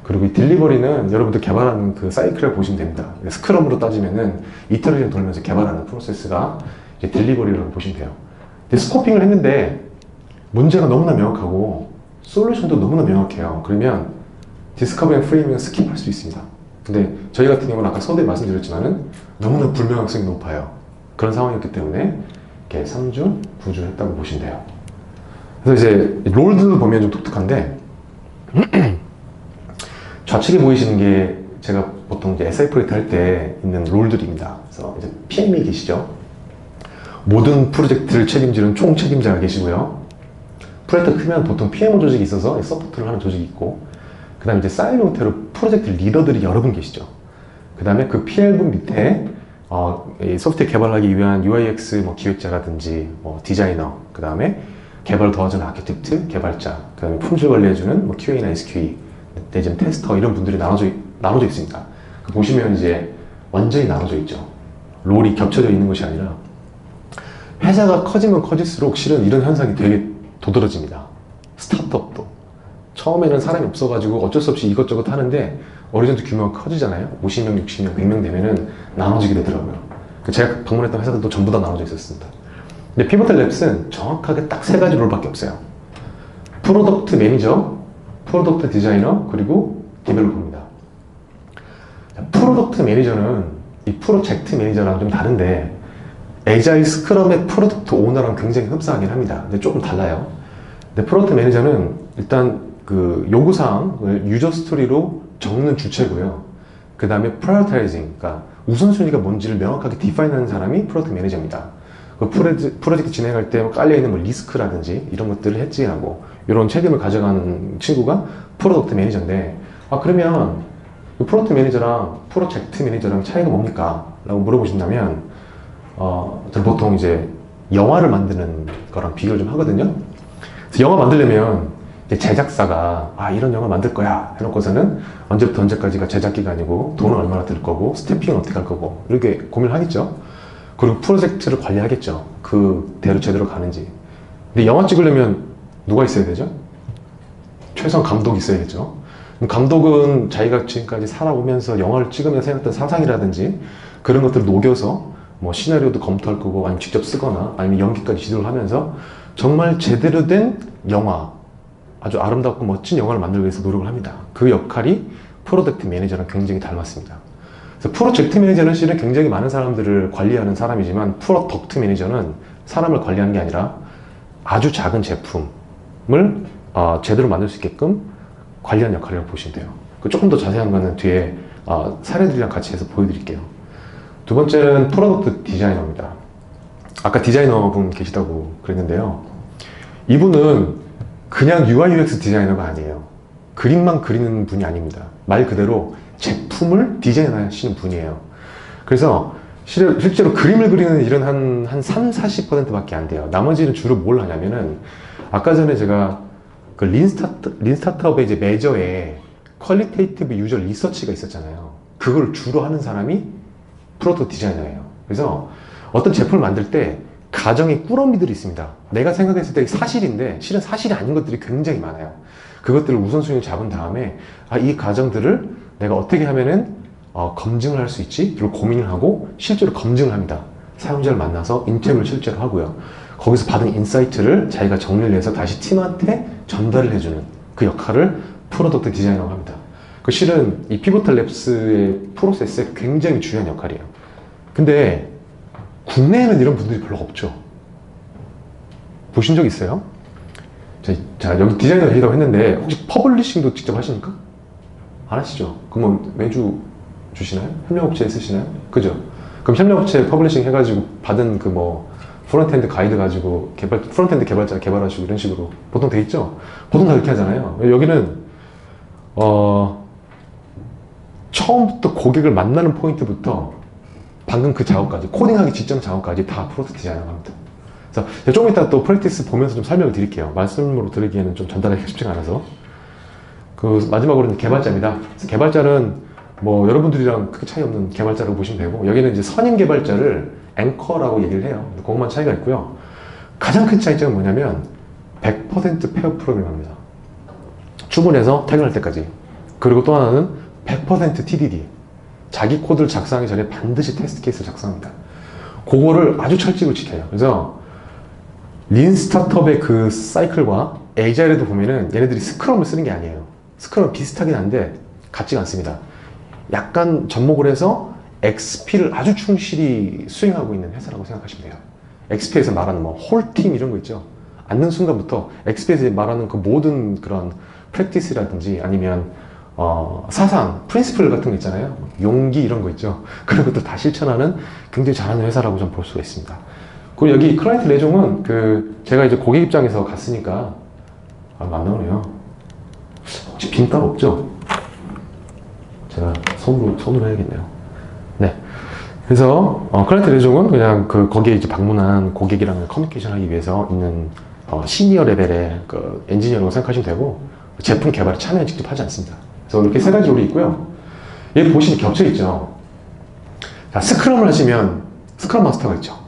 그리고 이 딜리버리는 여러분들 개발하는 그 사이클을 보시면 됩니다. 스크럼으로 따지면은 이터레이션 돌면서 개발하는 프로세스가 이제 딜리버리라고 보시면 돼요. 근데 스코핑을 했는데 문제가 너무나 명확하고 솔루션도 너무나 명확해요. 그러면 디스커버리 앤 프레이밍은 스킵할 수 있습니다. 근데 저희 같은 경우는 아까 서두에 말씀드렸지만은 너무나 불명확성이 높아요. 그런 상황이었기 때문에 이렇게 3주, 9주 했다고 보시면 돼요. 그래서 이제 롤도 보면 좀 독특한데 좌측에 보이시는 게 제가 보통 이제 SI 프로젝트 할 때 있는 롤들입니다. 그래서 이제 PM이 계시죠. 모든 프로젝트를 책임지는 총 책임자가 계시고요. 프로젝트가 크면 보통 PMO 조직이 있어서 서포트를 하는 조직이 있고 그 다음에 이제 사일 형태로 프로젝트 리더들이 여러 분 계시죠. 그 다음에 그 PL분 밑에 이 소프트웨어 개발하기 위한 UIX 뭐 기획자라든지 뭐 디자이너, 그 다음에 개발을 도와주는 아키텍트, 개발자, 그 다음에 품질 관리해주는 뭐 QA나 SQE, 내지는 테스터 이런 분들이 나눠져 있습니다. 보시면 이제 완전히 나눠져 있죠. 롤이 겹쳐져 있는 것이 아니라 회사가 커지면 커질수록 실은 이런 현상이 되게 도드라집니다. 스타트업도 처음에는 사람이 없어가지고 어쩔 수 없이 이것저것 하는데 어느 정도 규모가 커지잖아요. 50명, 60명, 100명 되면은 나눠지게 되더라고요. 제가 방문했던 회사들도 전부 다 나눠져 있었습니다. 근데 피보탈 랩스는 정확하게 딱 세 가지 롤밖에 없어요. 프로덕트 매니저, 프로덕트 디자이너, 그리고 디벨로퍼입니다. 프로덕트 매니저는 이 프로젝트 매니저랑 좀 다른데 에자일 스크럼의 프로덕트 오너랑 굉장히 흡사하긴 합니다. 근데 조금 달라요. 근데 프로덕트 매니저는 일단 그 요구사항을 유저 스토리로 적는 주체고요. 그 다음에 프라이어타이징, 그러니까 우선순위가 뭔지를 명확하게 디파인하는 사람이 프로덕트 매니저입니다. 그 프로젝트 진행할 때 깔려있는 뭐 리스크라든지 이런 것들을 해지하고 이런 책임을 가져가는 친구가 프로덕트 매니저인데 그러면 그 프로덕트 매니저랑 프로젝트 매니저랑 차이가 뭡니까? 라고 물어보신다면 저는 보통 이제 영화를 만드는 거랑 비교를 좀 하거든요. 그래서 영화 만들려면 제작사가 이런 영화 만들 거야 해놓고서는 언제부터 언제까지가 제작 기간이고 돈은 얼마나 들 거고 스태핑은 어떻게 할 거고 이렇게 고민을 하겠죠. 그리고 프로젝트를 관리하겠죠. 그대로 제대로 가는지. 근데 영화 찍으려면 누가 있어야 되죠? 최소한 감독이 있어야겠죠. 감독은 자기가 지금까지 살아오면서 영화를 찍으면서 생각했던 사상이라든지 그런 것들을 녹여서 뭐 시나리오도 검토할 거고 아니면 직접 쓰거나 아니면 연기까지 지도를 하면서 정말 제대로 된 영화, 아주 아름답고 멋진 영화를 만들기 위해서 노력을 합니다. 그 역할이 프로덕트 매니저랑 굉장히 닮았습니다. 그래서 프로젝트 매니저는 실은 굉장히 많은 사람들을 관리하는 사람이지만 프로덕트 매니저는 사람을 관리하는 게 아니라 아주 작은 제품을 제대로 만들 수 있게끔 관리하는 역할이라고 보시면 돼요. 조금 더 자세한 거는 뒤에 사례들이랑 같이 해서 보여드릴게요. 두 번째는 프로덕트 디자이너입니다. 아까 디자이너 분 계시다고 그랬는데요. 이분은 그냥 UI UX 디자이너가 아니에요. 그림만 그리는 분이 아닙니다. 말 그대로 제품을 디자인하시는 분이에요. 그래서 실제로 그림을 그리는 일은 한 3, 40%밖에 안 돼요. 나머지는 주로 뭘 하냐면은, 아까 전에 제가 그 린 스타트업의 이제 메저에 퀄리테이티브 유저 리서치가 있었잖아요. 그걸 주로 하는 사람이 프로덕트 디자이너예요. 그래서 어떤 제품을 만들 때 가정의 꾸러미들이 있습니다. 내가 생각했을 때 사실인데 실은 사실이 아닌 것들이 굉장히 많아요. 그것들을 우선순위를 잡은 다음에 이 가정들을 내가 어떻게 하면은 검증을 할 수 있지? 를 고민을 하고 실제로 검증을 합니다. 사용자를 만나서 인터뷰를 실제로 하고요. 거기서 받은 인사이트를 자기가 정리를 해서 다시 팀한테 전달을 해주는 그 역할을 프로덕트 디자이너라고 합니다. 그 실은 이 피보탈 랩스의 프로세스에 굉장히 중요한 역할이에요. 근데 국내에는 이런 분들이 별로 없죠. 보신 적 있어요? 자, 여기 디자이너이라고 했는데 혹시 퍼블리싱도 직접 하십니까? 안 하시죠? 그러면 매주 주시나요? 협력업체에 쓰시나요? 그죠? 그럼 협력업체 퍼블리싱 해가지고 받은 그 뭐 프론트엔드 가이드 가지고 프론트엔드 개발자 개발하시고 이런 식으로 보통 돼 있죠? 보통 다 그렇게 하잖아요. 여기는 처음부터 고객을 만나는 포인트부터 방금 그 작업까지, 코딩하기 직전 작업까지 다 프로덕트 디자이너가 합니다. 그래서 조금 이따 또 프랙티스 보면서 좀 설명을 드릴게요. 말씀으로 드리기에는 좀 전달하기가 쉽지가 않아서. 그 마지막으로는 개발자입니다. 개발자는 뭐 여러분들이랑 크게 차이 없는 개발자라고 보시면 되고, 여기는 이제 선임 개발자를 앵커라고 얘기를 해요. 그것만 차이가 있고요. 가장 큰 차이점은 뭐냐면 100% 페어 프로그램입니다. 출근해서 퇴근할 때까지. 그리고 또 하나는 100% TDD. 자기 코드를 작성하기 전에 반드시 테스트 케이스를 작성합니다. 그거를 아주 철칙을 지켜요. 그래서 린 스타트업의 그 사이클과 에이자일에도 보면은 얘네들이 스크럼을 쓰는 게 아니에요. 스크럼은 비슷하긴 한데 같지가 않습니다. 약간 접목을 해서 XP를 아주 충실히 수행하고 있는 회사라고 생각하시면 돼요. XP에서 말하는 뭐 홀팀 이런 거 있죠. 앉는 순간부터 XP에서 말하는 그 모든 그런 프랙티스라든지 아니면 사상, 프린시플 같은 거 있잖아요. 용기 이런 거 있죠. 그런 것도 다 실천하는 굉장히 잘하는 회사라고 좀 볼 수가 있습니다. 그리고 여기 클라이언트 레종은 제가 이제 고객 입장에서 갔으니까 안 나오네요. 혹시 빈 따로 없죠? 제가 손으로 해야겠네요. 네. 그래서 클라이언트 레종은 그냥 거기에 이제 방문한 고객이랑 커뮤니케이션 하기 위해서 있는 시니어 레벨의 그 엔지니어라고 생각하시면 되고, 제품 개발에 참여는 직접 하지 않습니다. 그래서 이렇게 세 가지 롤이 있고요. 얘 보시면 겹쳐 있죠. 자, 스크럼을 하시면 스크럼 마스터가 있죠.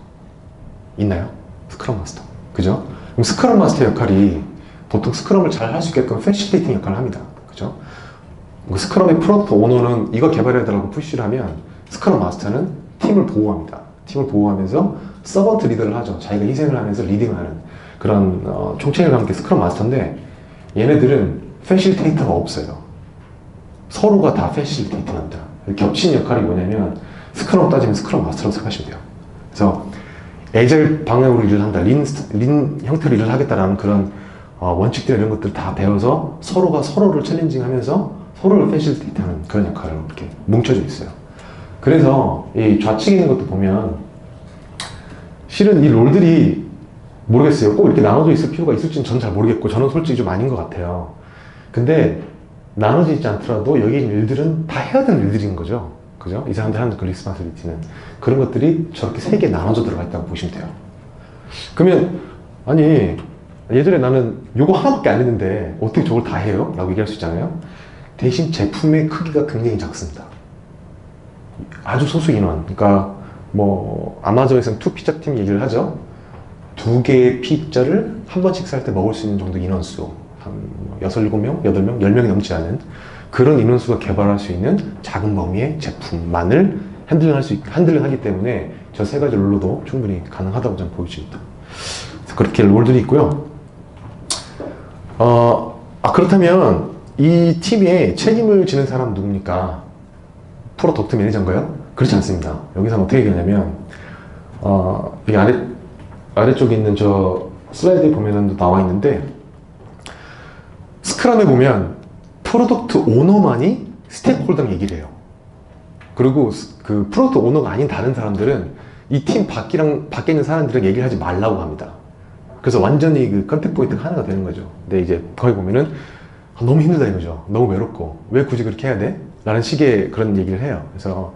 있나요? 스크럼 마스터. 그죠? 그럼 스크럼 마스터 역할이 보통 스크럼을 잘 할 수 있게끔 패시리테이팅 역할을 합니다. 그죠? 스크럼의 프로덕트 오너는 이거 개발해달라고 푸시를 하면 스크럼 마스터는 팀을 보호합니다. 팀을 보호하면서 서번트 리더를 하죠. 자기가 희생을 하면서 리딩을 하는 그런 총책을 함께 스크럼 마스터인데, 얘네들은 패시리테이터가 없어요. 서로가 다 패시리테이팅 합니다. 겹친 역할이 뭐냐면 스크럼 따지면 스크럼 마스터라고 생각하시면 돼요. 그래서 에이자일 방향으로 일을 한다, 린 형태로 일을 하겠다라는 그런 원칙들 이런 것들 다 배워서 서로가 서로를 챌린징하면서 서로를 패시리테이트하는 그런 역할을 이렇게 뭉쳐져 있어요. 그래서 이 좌측에 있는 것도 보면 실은 이 롤들이 모르겠어요. 꼭 이렇게 나눠져 있을 필요가 있을지는 저는 잘 모르겠고, 저는 솔직히 좀 아닌 것 같아요. 근데 나눠져 있지 않더라도 여기 있는 일들은 다 해야 되는 일들인 거죠. 그죠? 이 사람들 하는 그 리스폰시빌리티는 그런 것들이 저렇게 세 개 나눠져 들어가 있다고 보시면 돼요. 그러면 아니 예전에 나는 요거 하나밖에 안 했는데 어떻게 저걸 다 해요? 라고 얘기할 수 있잖아요. 대신 제품의 크기가 굉장히 작습니다. 아주 소수 인원. 그러니까 뭐 아마존에서는 2피자 팀 얘기를 하죠. 2개의 피자를 한 번씩 살 때 먹을 수 있는 정도 인원수, 한 6, 7명, 8명, 10명이 넘지 않은 그런 인원수가 개발할 수 있는 작은 범위의 제품만을 핸들링하기 때문에 저 세 가지 롤로도 충분히 가능하다고 저는 보여집니다. 그렇게 롤들이 있고요. 그렇다면 이 팀에 책임을 지는 사람 누굽니까? 프로덕트 매니저인가요? 그렇지 않습니다. 여기서는 어떻게 되냐면 여기 아래쪽에 있는 저 슬라이드에 보면은 나와 있는데, 스크럼에 보면 프로덕트 오너만이 스테이크홀더랑 얘기를 해요. 그리고 그 프로덕트 오너가 아닌 다른 사람들은 이 팀 밖에 있는 사람들이랑 얘기를 하지 말라고 합니다. 그래서 완전히 그 컨택 포인트가 하나가 되는 거죠. 근데 이제 거기 보면은 너무 힘들다 이거죠. 너무 외롭고 왜 굳이 그렇게 해야 돼? 라는 식의 그런 얘기를 해요. 그래서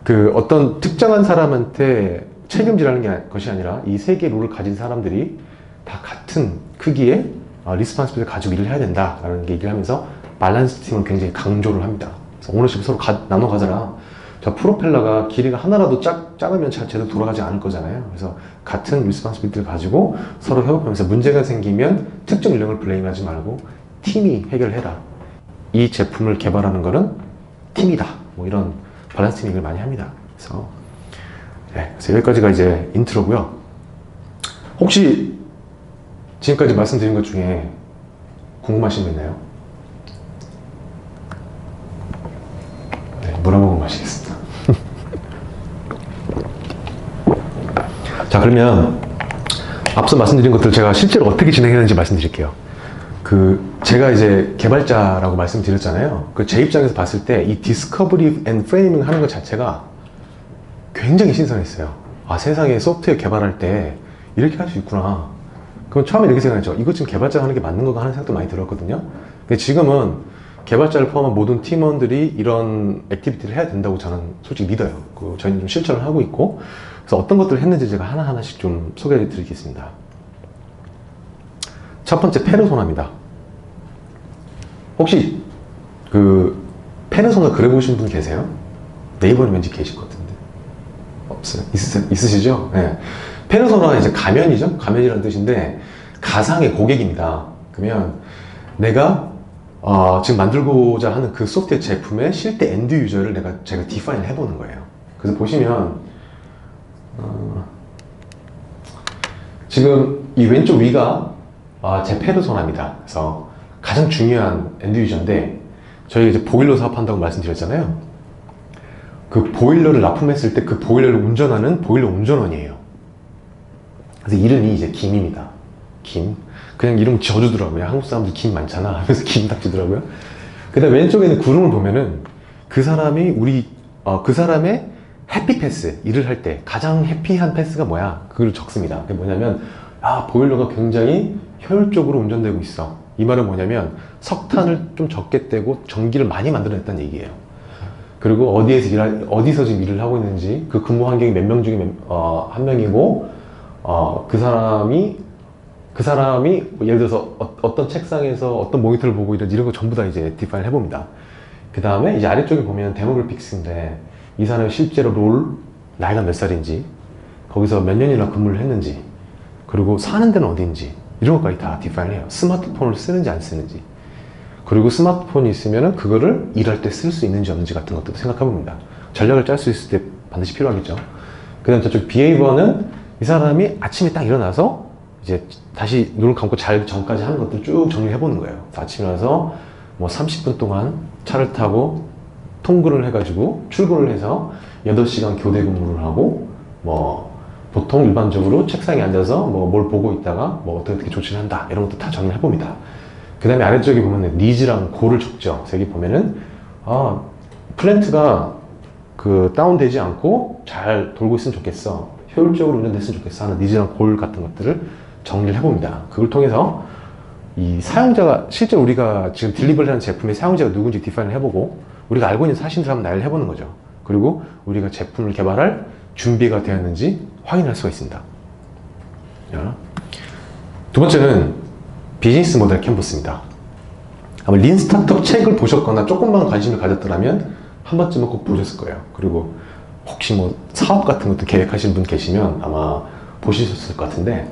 그 어떤 특정한 사람한테 책임지라는 것이 아니라 이 세 개의 롤을 가진 사람들이 다 같은 크기의 리스폰시빌리티를 가지고 일을 해야 된다라는 얘기를 하면서 밸런스 팀을 굉장히 강조를 합니다. 그래서 오너십을 서로 나눠 가져라. 저 프로펠러가 길이가 하나라도 작으면 제대로 돌아가지 않을 거잖아요. 그래서 같은 리스폰시빌리티를 가지고 서로 협업하면서 문제가 생기면 특정 인력을 블레임하지 말고 팀이 해결해라. 이 제품을 개발하는 거는 팀이다. 뭐 이런 밸런스 팀 얘기를 많이 합니다. 그래서, 네, 그래서 여기까지가 이제 인트로고요. 혹시 지금까지 말씀드린 것 중에 궁금하신 거 있나요? 네, 물 한 모금 마시겠습니다. 자, 그러면 앞서 말씀드린 것들 제가 실제로 어떻게 진행했는지 말씀드릴게요. 제가 이제 개발자라고 말씀드렸잖아요. 제 입장에서 봤을 때 이 디스커버리 앤 프레이밍 하는 것 자체가 굉장히 신선했어요. 아, 세상에 소프트웨어 개발할 때 이렇게 할 수 있구나. 그럼 처음에 이렇게 생각했죠. 이거 지금 개발자가 하는 게 맞는 건가 하는 생각도 많이 들었거든요. 근데 지금은 개발자를 포함한 모든 팀원들이 이런 액티비티를 해야 된다고 저는 솔직히 믿어요. 저희는 좀 실천을 하고 있고, 그래서 어떤 것들을 했는지 제가 하나하나씩 좀 소개해 드리겠습니다. 첫 번째, 페르소나입니다. 혹시 페르소나 그려보신 분 계세요? 네이버에 왠지 계실 것 같은데. 없어요? 있으시죠? 네. 페르소나가 이제 가면이죠? 가면이라는 뜻인데, 가상의 고객입니다. 그러면 내가 지금 만들고자 하는 그 소프트웨어 제품의 실제 엔드 유저를 제가 디파인을 해보는 거예요. 그래서 보시면 지금 이 왼쪽 위가 제 페르소나입니다. 그래서 가장 중요한 엔드 유저인데, 저희가 이제 보일러 사업한다고 말씀드렸잖아요. 그 보일러를 납품했을 때 그 보일러를 운전하는 보일러 운전원이에요. 그래서 이름이 이제 김입니다. 김. 그냥 이름 지어주더라고요. 한국 사람들 김 많잖아. 그래서 김 딱 주더라고요. 그 다음 왼쪽에 있는 구름을 보면은 그 사람이 그 사람의 해피 패스, 일을 할 때 가장 해피한 패스가 뭐야? 그걸 적습니다. 그게 뭐냐면, 보일러가 굉장히 효율적으로 운전되고 있어. 이 말은 뭐냐면, 석탄을 좀 적게 떼고 전기를 많이 만들어냈다는 얘기예요. 그리고 어디서 지금 일을 하고 있는지, 그 근무 환경이 몇 명 중에 한 명이고, 그 사람이 예를 들어서 어떤 책상에서 어떤 모니터를 보고 이런 거 전부 다 이제 디파인 해봅니다. 그 다음에 이제 아래쪽에 보면 데모그래픽스인데, 이 사람이 실제로 나이가 몇 살인지, 거기서 몇 년이나 근무를 했는지, 그리고 사는 데는 어디인지, 이런 것까지 다 디파인 해요. 스마트폰을 쓰는지 안 쓰는지, 그리고 스마트폰이 있으면 그거를 일할 때 쓸 수 있는지 없는지 같은 것도 생각해 봅니다. 전략을 짤 수 있을 때 반드시 필요하겠죠. 그 다음 저쪽 비헤이버는 이 사람이 아침에 딱 일어나서 이제 다시 눈을 감고 잘 전까지 하는 것들 쭉 정리해 보는 거예요. 아침에 일어나서 뭐 30분 동안 차를 타고 통근을 해가지고 출근을 해서 8시간 교대 근무를 하고, 뭐 보통 일반적으로 책상에 앉아서 뭐 뭘 보고 있다가 뭐 어떻게 조치를 한다, 이런 것도 다 정리를 해봅니다. 그 다음에 아래쪽에 보면 니즈랑 고를 적죠. 여기 보면은 플랜트가 다운되지 않고 잘 돌고 있으면 좋겠어, 효율적으로 운전됐으면 좋겠어 하는 니즈랑 골 같은 것들을 정리를 해봅니다. 그걸 통해서 이 사용자가, 실제 우리가 지금 딜리버리 하는 제품의 사용자가 누군지 디파인을 해보고, 우리가 알고 있는 사실들 한번 나열을 해보는 거죠. 그리고 우리가 제품을 개발할 준비가 되었는지 확인할 수가 있습니다. 두 번째는 비즈니스 모델 캔버스입니다. 아마 린 스타트업 책을 보셨거나 조금만 관심을 가졌더라면 한 번쯤은 꼭 보셨을 거예요. 그리고 혹시 뭐 사업 같은 것도 계획하시는 분 계시면 아마 보셨을 것 같은데,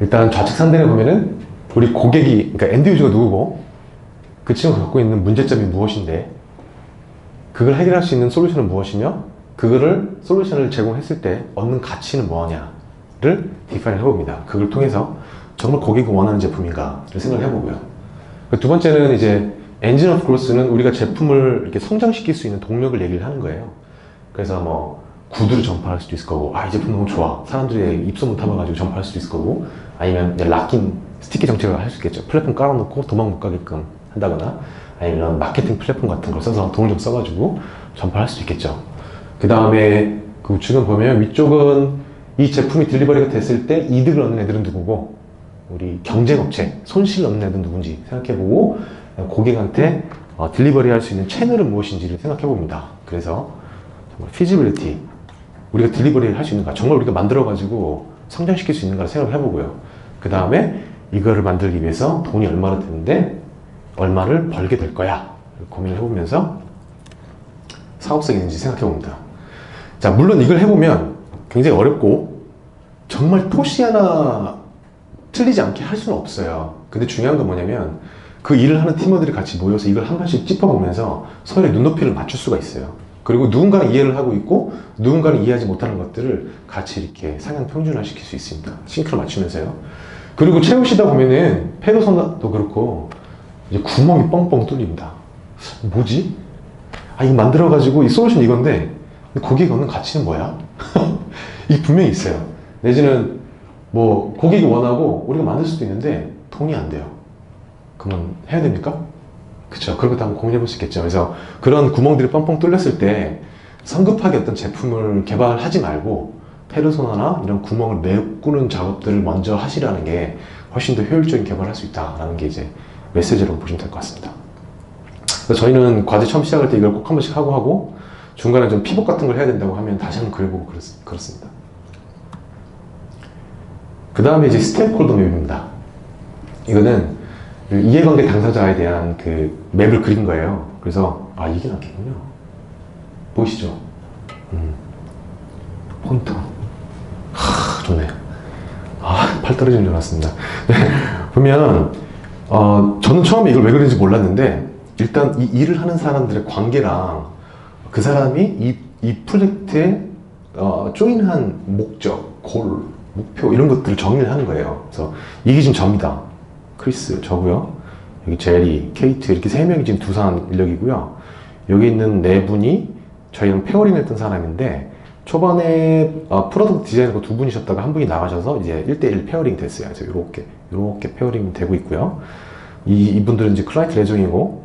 일단 좌측 상단에 보면은 우리 고객이, 그러니까 엔드 유저가 누구고 그 친구가 갖고 있는 문제점이 무엇인데, 그걸 해결할 수 있는 솔루션은 무엇이며, 솔루션을 제공했을 때 얻는 가치는 뭐냐를 디파인 해봅니다. 그걸 통해서 정말 고객이 원하는 제품인가를 생각을 해보고요. 두 번째는 이제 엔진 오브 그로스는 우리가 제품을 이렇게 성장시킬 수 있는 동력을 얘기를 하는 거예요. 그래서 뭐 구두를 전파할 수도 있을 거고, 이 제품 너무 좋아, 사람들이 입소문 타봐가지고 전파할 수도 있을 거고, 아니면 락인 스티키 정책을 할 수 있겠죠. 플랫폼 깔아놓고 도망 못 가게끔 한다거나, 아니면 마케팅 플랫폼 같은 걸 써서 돈을 좀 써가지고 전파할 수도 있겠죠. 그 다음에 지금 보면 위쪽은 이 제품이 딜리버리가 됐을 때 이득을 얻는 애들은 누구고, 우리 경쟁업체, 손실을 얻는 애들은 누군지 생각해보고, 고객한테 딜리버리 할 수 있는 채널은 무엇인지를 생각해봅니다. 그래서 정말 피지빌리티, 우리가 딜리버리 할 수 있는가, 정말 우리가 만들어가지고 성장시킬 수 있는가를 생각을 해보고요. 그 다음에 이거를 만들기 위해서 돈이 얼마나 드는데 얼마를 벌게 될 거야 고민을 해보면서 사업성이 있는지 생각해봅니다. 자, 물론 이걸 해보면 굉장히 어렵고 정말 토시 하나 틀리지 않게 할 수는 없어요. 근데 중요한 건 뭐냐면 그 일을 하는 팀원들이 같이 모여서 이걸 한 번씩 짚어보면서 서로의 눈높이를 맞출 수가 있어요. 그리고 누군가는 이해를 하고 있고 누군가는 이해하지 못하는 것들을 같이 이렇게 상향 평준화 시킬 수 있습니다. 싱크를 맞추면서요. 그리고 채우시다 보면은 페르소나도 그렇고 이제 구멍이 뻥뻥 뚫립니다. 뭐지? 아, 이거 만들어가지고 이 솔루션 이건데 고객이 얻는 가치는 뭐야? 이게 분명히 있어요. 내지는 뭐 고객이 원하고 우리가 만들 수도 있는데 돈이 안 돼요. 그러면 해야 됩니까? 그쵸. 그런 것도 한번 고민해 볼 수 있겠죠. 그래서 그런 구멍들이 뻥뻥 뚫렸을 때 성급하게 어떤 제품을 개발하지 말고 페르소나나 이런 구멍을 메꾸는 작업들을 먼저 하시라는 게 훨씬 더 효율적인 개발을 할 수 있다라는 게 이제 메시지라고 보시면 될 것 같습니다. 그래서 저희는 과제 처음 시작할 때 이걸 꼭 한 번씩 하고 중간에 좀 피벗 같은 걸 해야 된다고 하면 다시 한번 그려보고 그렇습니다. 그 다음에 이제 스테이크홀더 맵입니다. 이거는 이해관계 당사자에 대한 그 맵을 그린 거예요. 그래서 아, 이게 낫겠군요. 보이시죠? 폰트. 좋네요. 아, 팔 떨어지는 줄 알았습니다. 네, 보면 저는 처음에 이걸 왜 그런지 몰랐는데 일단 이 일을 하는 사람들의 관계랑 그 사람이 이 프로젝트에 조인한 목적, 골, 목표 이런 것들을 정리를 하는 거예요. 그래서 이게 지금 저입니다. 크리스, 저고요. 여기 제리, 케이트 이렇게 세 명이 지금 두산 인력이고요. 여기 있는 네 분이 저희랑 페어링 했던 사람인데 초반에 프로덕트 디자이너가 두 분이셨다가 한 분이 나가셔서 이제 1대1 페어링 됐어요. 그래서 이렇게 페어링 되고 있고요. 이분들은 이제 클라이언트 레종이고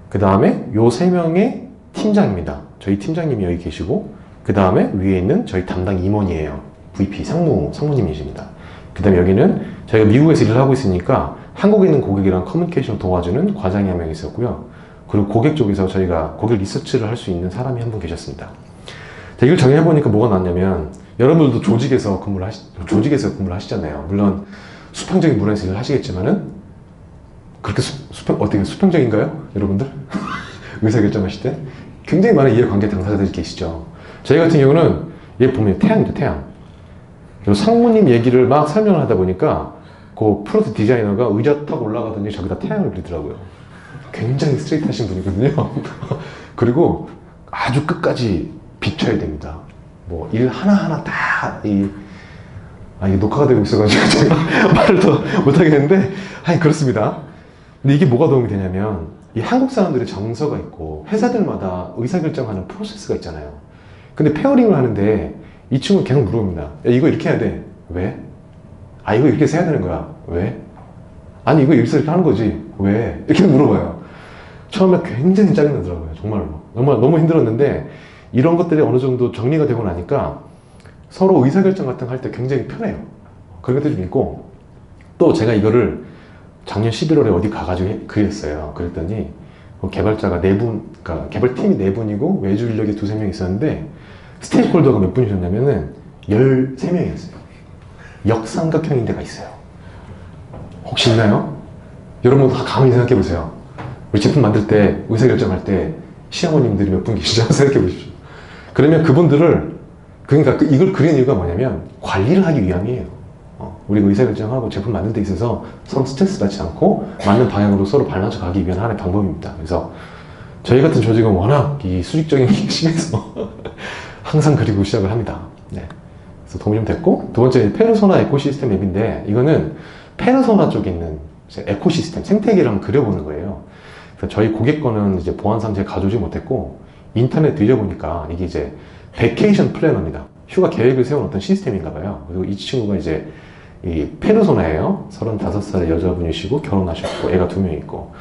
그 다음에 요 세 명의 팀장입니다. 저희 팀장님이 여기 계시고 그 다음에 위에 있는 저희 담당 임원이에요. VP 상무님이십니다. 그 다음에 여기는 저희가 미국에서 일을 하고 있으니까 한국에 있는 고객이랑 커뮤니케이션을 도와주는 과장이 한 명 있었고요. 그리고 고객 쪽에서 저희가 고객 리서치를 할 수 있는 사람이 한 분 계셨습니다. 자, 이걸 정해보니까 뭐가 나왔냐면 여러분들도 조직에서 근무를 하시잖아요. 물론 수평적인 문화에서 일을 하시겠지만은 그렇게 수평적인가요? 여러분들? 의사결정하실 때? 굉장히 많은 이해관계 당사자들이 계시죠. 저희 같은 경우는 얘 보면 태양이죠, 태양. 상무님 얘기를 막 설명을 하다 보니까 그 프로덕트 디자이너가 의자 타고 올라가더니 저기다 태양을 그리더라고요. 굉장히 스트레이트 하신 분이거든요. 그리고 아주 끝까지 비춰야 됩니다. 뭐 일 하나하나 다 이게 녹화가 되고 있어가지고 제가 말을 더 못하겠는데 하여튼 그렇습니다. 근데 이게 뭐가 도움이 되냐면 이 한국 사람들의 정서가 있고 회사들마다 의사결정하는 프로세스가 있잖아요. 근데 페어링을 하는데 이 친구는 계속 물어봅니다. 야, 이거 이렇게 해야 돼. 왜? 아, 이거 이렇게 해야 되는 거야. 왜? 아니, 이거 여기서 이렇게 하는 거지. 왜? 이렇게 물어봐요. 처음에 굉장히 짜증나더라고요. 정말로. 정말 너무 힘들었는데 이런 것들이 어느 정도 정리가 되고 나니까 서로 의사결정 같은 거 할 때 굉장히 편해요. 그런 것들이 좀 있고 또 제가 이거를 작년 11월에 어디 가가지고 그렸어요. 그랬더니 개발자가 4분, 그러니까 개발팀이 4분이고 외주 인력이 2-3명 있었는데 스테이크홀더가 몇 분이셨냐면은 13명이었어요. 역삼각형인 데가 있어요. 혹시 있나요? 여러분도 다 가만히 생각해 보세요. 우리 제품 만들 때 의사결정할 때 시어머님들이 몇 분 계시죠? 생각해 보십시오. 그러면 그분들을 그러니까 이걸 그린 이유가 뭐냐면 관리를 하기 위함이에요. 우리가 의사결정하고 제품 만들 데 있어서 서로 스트레스 받지 않고 맞는 방향으로 서로 발맞춰 가기 위한 하나의 방법입니다. 그래서 저희 같은 조직은 워낙 이 수직적인 게 심해서 항상 그리고 시작을 합니다. 네. 그래서 도움이 좀 됐고 두 번째 페르소나 에코시스템 앱인데 이거는 페르소나 쪽에 있는 에코시스템 생태계를 한번 그려보는 거예요. 그래서 저희 고객 거는 이제 보안상 제가 가져오지 못했고 인터넷 뒤져보니까 이게 이제 베케이션 플래너입니다. 휴가 계획을 세운 어떤 시스템인가 봐요. 그리고 이 친구가 이제 이 페르소나예요. 35살의 여자분이시고 결혼하셨고 애가 2명 있고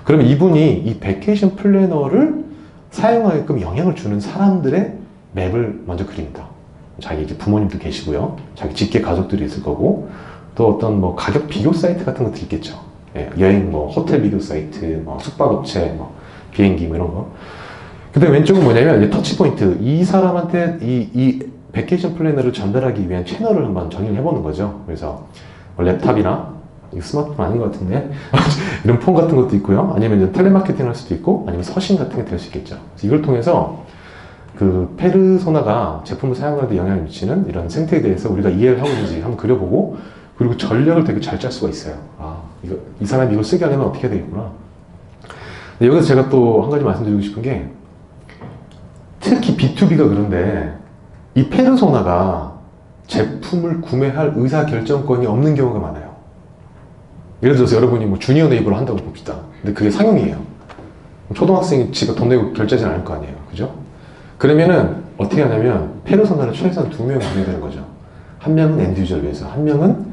그러면 이분이 이 베케이션 플래너를 사용하게끔 영향을 주는 사람들의 맵을 먼저 그립니다. 자기 이제 부모님도 계시고요. 자기 직계 가족들이 있을 거고, 또 어떤 뭐 가격 비교 사이트 같은 것도 있겠죠. 예, 여행 뭐 호텔 비교 사이트, 뭐 숙박업체, 뭐 비행기 뭐 이런 거. 근데 왼쪽은 뭐냐면 이제 터치포인트. 이 사람한테 이 베케이션 플래너를 전달하기 위한 채널을 한번 정의를 해보는 거죠. 그래서 뭐 랩탑이나 이거 스마트폰 아닌 것 같은데 이런 폰 같은 것도 있고요. 아니면 이제 텔레마케팅 할 수도 있고, 아니면 서신 같은 게 될 수 있겠죠. 그래서 이걸 통해서 그 페르소나가 제품을 사용하는 데 영향을 미치는 이런 생태에 대해서 우리가 이해를 하고 있는지 한번 그려보고, 그리고 전략을 되게 잘 짤 수가 있어요. 아, 이 사람이 이걸 쓰게 하려면 어떻게 해야 되겠구나. 근데 여기서 제가 또 한 가지 말씀드리고 싶은 게, 특히 B2B가 그런데 이 페르소나가 제품을 구매할 의사결정권이 없는 경우가 많아요. 예를 들어서 여러분이 뭐 주니어 네이버를 한다고 봅시다. 근데 그게 상용이에요. 초등학생이 지가 돈 내고 결제하지 않을 거 아니에요. 그죠? 그러면은 어떻게 하냐면 페르소나를 최소한 2명이 구해야 되는 거죠. 한 명은 엔드유저를 위해서, 한 명은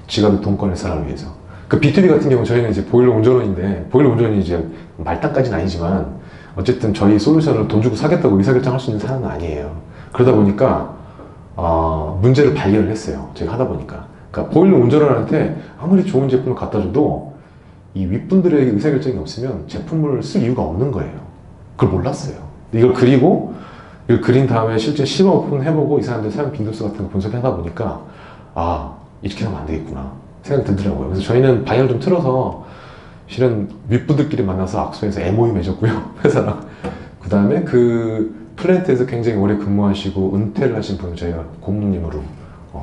지갑에 돈 꺼낼 사람을 위해서. 그 B2B 같은 경우 저희는 이제 보일러 운전원인데, 보일러 운전이 이제 말단까지는 아니지만 어쨌든 저희 솔루션을 돈 주고 사겠다고 의사결정할 수 있는 사람은 아니에요. 그러다 보니까 문제를 발견을 했어요. 제가 하다 보니까. 그러니까 보일러 운전원한테 아무리 좋은 제품을 갖다 줘도 이 윗분들의 의사결정이 없으면 제품을 쓸 이유가 없는 거예요. 그걸 몰랐어요. 이걸 그린 다음에 실제 시범 오픈 해보고 이 사람들 사용 빈도수 같은 거 분석하다 보니까 이렇게 하면 안 되겠구나 생각이 들더라고요. 그래서 저희는 방향을 좀 틀어서 실은 윗분들끼리 만나서 악수해서 MOU 맺었고요. 회사랑. 그 다음에 그 플랜트에서 굉장히 오래 근무하시고 은퇴를 하신 분을 저희가 고문님으로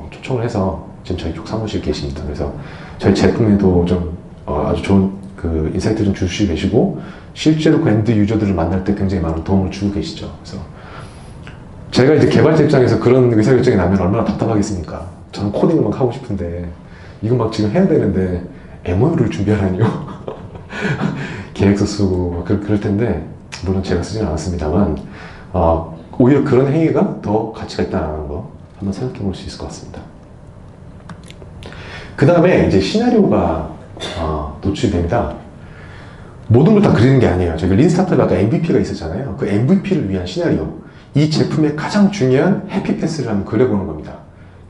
초청을 해서 지금 저희 쪽 사무실에 계십니다. 그래서 저희 제품에도 좀 아주 좋은 그 인사이트 좀 주시고 계시고, 실제로 그 엔드 유저들을 만날 때 굉장히 많은 도움을 주고 계시죠. 그래서 제가 이제 개발자 입장에서 그런 의사결정이 나면 얼마나 답답하겠습니까? 저는 코딩을 막 하고 싶은데 이거 막 지금 해야 되는데 MOU를 준비하라니요. 계획서 쓰고 그럴 텐데, 물론 제가 쓰지는 않았습니다만 오히려 그런 행위가 더 가치가 있다는 거 한번 생각해 볼 수 있을 것 같습니다. 그 다음에 이제 시나리오가 노출이 됩니다. 모든 걸 다 그리는 게 아니에요. 저희가 린 스타트업에 아까 MVP가 있었잖아요. 그 MVP를 위한 시나리오, 이 제품의 가장 중요한 해피패스를 한번 그려보는 겁니다.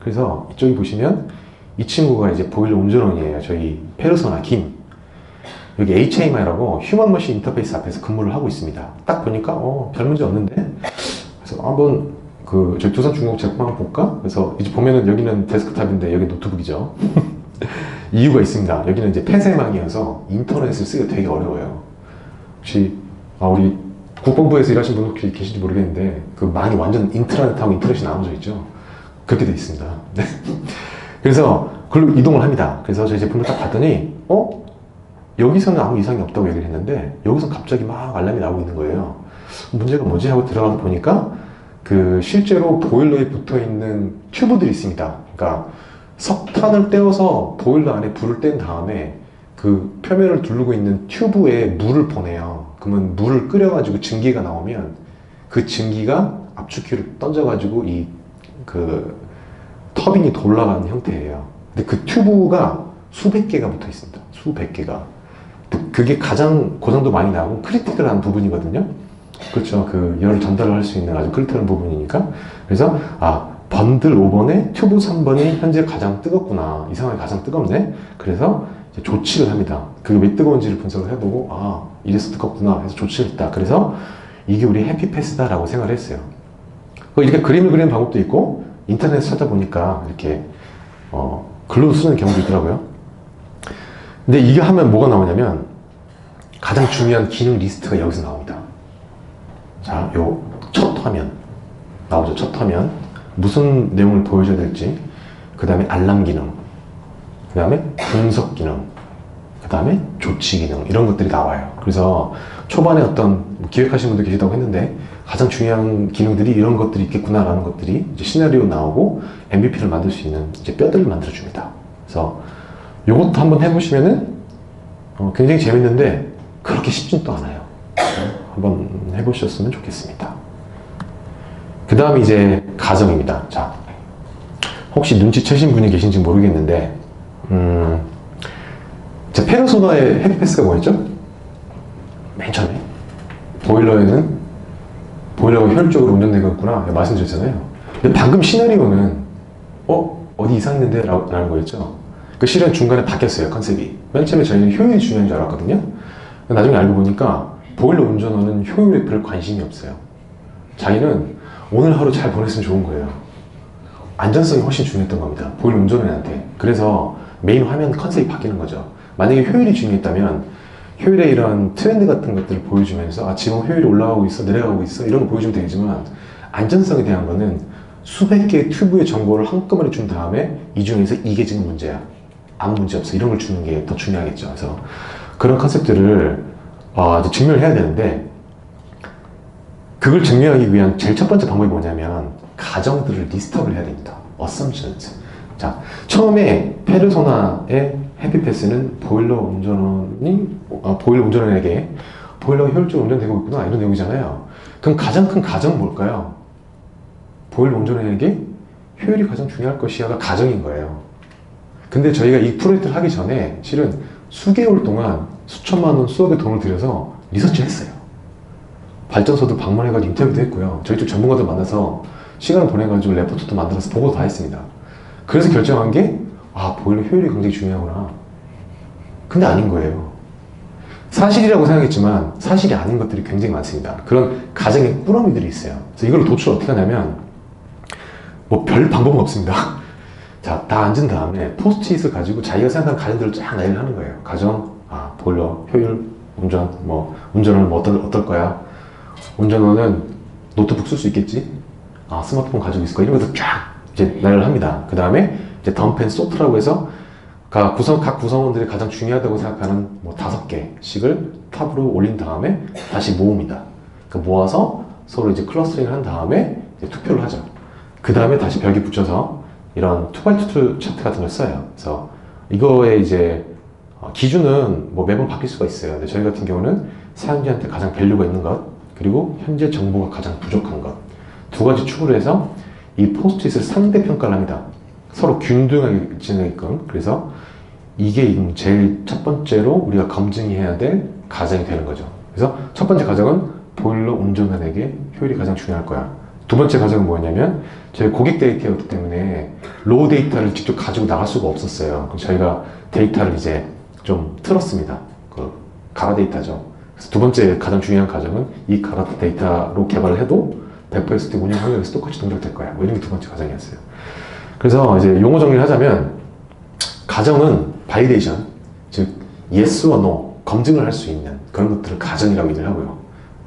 그래서 이쪽에 보시면 이 친구가 이제 보일러 운전원이에요. 저희 페르소나 김. 여기 HMI라고 휴먼 머신 인터페이스 앞에서 근무를 하고 있습니다. 딱 보니까 별 문제 없는데, 그래서 한번 저희 두산중공업 제품 한번 볼까? 그래서 이제 보면은 여기는 데스크탑인데 여기 노트북이죠. 이유가 있습니다. 여기는 이제 폐쇄망이어서 인터넷을 쓰기가 되게 어려워요. 혹시 우리 국방부에서 일하신 분 혹시 계신지 모르겠는데 그 망이 완전 인트라넷하고 인터넷이 나눠져 있죠. 그렇게 돼 있습니다. 네. 그래서 글로 이동을 합니다. 그래서 저희 제품을 딱 봤더니 여기서는 아무 이상이 없다고 얘기를 했는데 여기서 갑자기 막 알람이 나오고 있는 거예요. 문제가 뭐지? 하고 들어가서 보니까 그 실제로 보일러에 붙어 있는 튜브들이 있습니다. 그러니까 석탄을 떼어서 보일러 안에 불을 뗀 다음에 그 표면을 두르고 있는 튜브에 물을 보내요. 그러면 물을 끓여가지고 증기가 나오면 그 증기가 압축기로 던져가지고 이 그 터빈이 돌아가는 형태예요. 근데 그 튜브가 수백 개가 붙어 있습니다. 수백 개가. 그게 가장 고장도 많이 나고 크리티컬한 부분이거든요. 그렇죠. 그 열을 전달을 할 수 있는 아주 크리티컬한 부분이니까. 그래서 번들 5번에 튜브 3번이 현재 가장 뜨겁구나. 이 상황이 가장 뜨겁네. 그래서 이제 조치를 합니다. 그게 왜 뜨거운지를 분석을 해보고 이래서 뜨겁구나 해서 조치를 했다. 그래서 이게 우리 해피패스다라고 생각을 했어요. 이렇게 그림을 그리는 방법도 있고, 인터넷에 찾아보니까 이렇게 글로 쓰는 경우도 있더라고요. 근데 이게 하면 뭐가 나오냐면 가장 중요한 기능 리스트가 여기서 나옵니다. 자, 요 첫 화면 나오죠. 첫 화면 무슨 내용을 보여줘야 될지, 그 다음에 알람 기능, 그 다음에 분석 기능, 그 다음에 조치 기능, 이런 것들이 나와요. 그래서 초반에 어떤 기획하신 분도 계시다고 했는데 가장 중요한 기능들이 이런 것들이 있겠구나라는 것들이 이제 시나리오 나오고 MVP를 만들 수 있는 이제 뼈대를 만들어 줍니다. 그래서 요것도 한번 해보시면은 굉장히 재밌는데 그렇게 쉽진 또 않아요. 한번 해보셨으면 좋겠습니다. 그 다음에 이제 가정입니다. 자, 혹시 눈치채신 분이 계신지 모르겠는데 자, 페르소나의 해피패스가 뭐였죠? 맨 처음에 보일러가 효율적으로 운전되고 있구나 말씀드렸잖아요. 근데 방금 시나리오는 어디 이상했는데? 라는 거였죠. 그 실은 중간에 바뀌었어요, 컨셉이. 맨 처음에 저희는 효율이 중요한 줄 알았거든요. 나중에 알고 보니까 보일러 운전원은 효율에 별 관심이 없어요. 자기는 오늘 하루 잘 보냈으면 좋은 거예요. 안전성이 훨씬 중요했던 겁니다, 보일러 운전원한테. 그래서 메인 화면 컨셉이 바뀌는 거죠. 만약에 효율이 중요했다면 효율의 이런 트렌드 같은 것들을 보여주면서 지금 효율이 올라가고 있어, 내려가고 있어, 이런 거 보여주면 되겠지만, 안전성에 대한 거는 수백 개의 튜브의 정보를 한꺼번에 준 다음에 이 중에서 이게 지금 문제야, 아무 문제 없어, 이런 걸 주는 게 더 중요하겠죠. 그래서 그런 컨셉들을 이제 증명을 해야 되는데, 그걸 증명하기 위한 제일 첫 번째 방법이 뭐냐면 가정들을 리스트업을 해야 됩니다. assumptions. 자, 처음에 페르소나의 해피패스는 보일러 운전원에게 보일러가 효율적으로 운전되고 있구나, 이런 내용이잖아요. 그럼 가장 큰 가정은 뭘까요? 보일러 운전원에게 효율이 가장 중요할 것이야가 가정인 거예요. 근데 저희가 이 프로젝트를 하기 전에 실은 수개월 동안 수천만 원, 수억의 돈을 들여서 리서치를 했어요. 발전소도 방문해가지고 인터뷰도 했고요. 저희 쪽 전문가들 만나서 시간을 보내가지고 레포트도 만들어서 보고도 다 했습니다. 그래서 결정한 게 보일러 효율이 굉장히 중요하구나. 근데 아닌 거예요. 사실이라고 생각했지만 사실이 아닌 것들이 굉장히 많습니다. 그런 가정의 꾸러미들이 있어요. 그래서 이걸 도출을 어떻게 하냐면 별 방법은 없습니다. 자, 다 앉은 다음에 포스트잇을 가지고 자기가 생각하는 가정들을 쫙 나열을 하는 거예요. 가정, 보일러, 효율, 운전, 운전은 어떨 거야? 운전원은 노트북 쓸 수 있겠지? 스마트폰 가지고 있을 거야? 이런 것들 쫙 이제 나열을 합니다. 그 다음에 이제 덤프 앤 소트라고 해서 각 구성원들이 가장 중요하다고 생각하는 5개씩을 탑으로 올린 다음에 다시 모읍니다. 모아서 서로 이제 클러스터링을 한 다음에 이제 투표를 하죠. 그 다음에 다시 벽에 붙여서 이런 2x2 차트 같은 걸 써요. 그래서 이거의 이제 기준은 매번 바뀔 수가 있어요. 근데 저희 같은 경우는 사용자한테 가장 밸류가 있는 것, 그리고 현재 정보가 가장 부족한 것, 두 가지 축으로 해서 이 포스트잇을 상대평가를 합니다. 서로 균등하게 진행하게끔. 그래서 이게 제일 첫 번째로 우리가 검증해야 될 가정이 되는 거죠. 그래서 첫 번째 가정은 보일러 운전원에게 효율이 가장 중요할 거야. 두 번째 가정은 뭐냐면 저희 고객 데이터였기 때문에 로우 데이터를 직접 가지고 나갈 수가 없었어요. 그럼 저희가 데이터를 이제 좀 틀었습니다. 가라 데이터죠. 그래서 두 번째 가장 중요한 가정은 이 가라 데이터로 개발을 해도 100% 운영 환경에서 똑같이 동작될 거야. 이런 게 두 번째 가정이었어요. 그래서 이제 용어 정리를 하자면 가정은 바이데이션, 즉 yes or no 검증을 할 수 있는 그런 것들을 가정이라고 얘기를 하고요.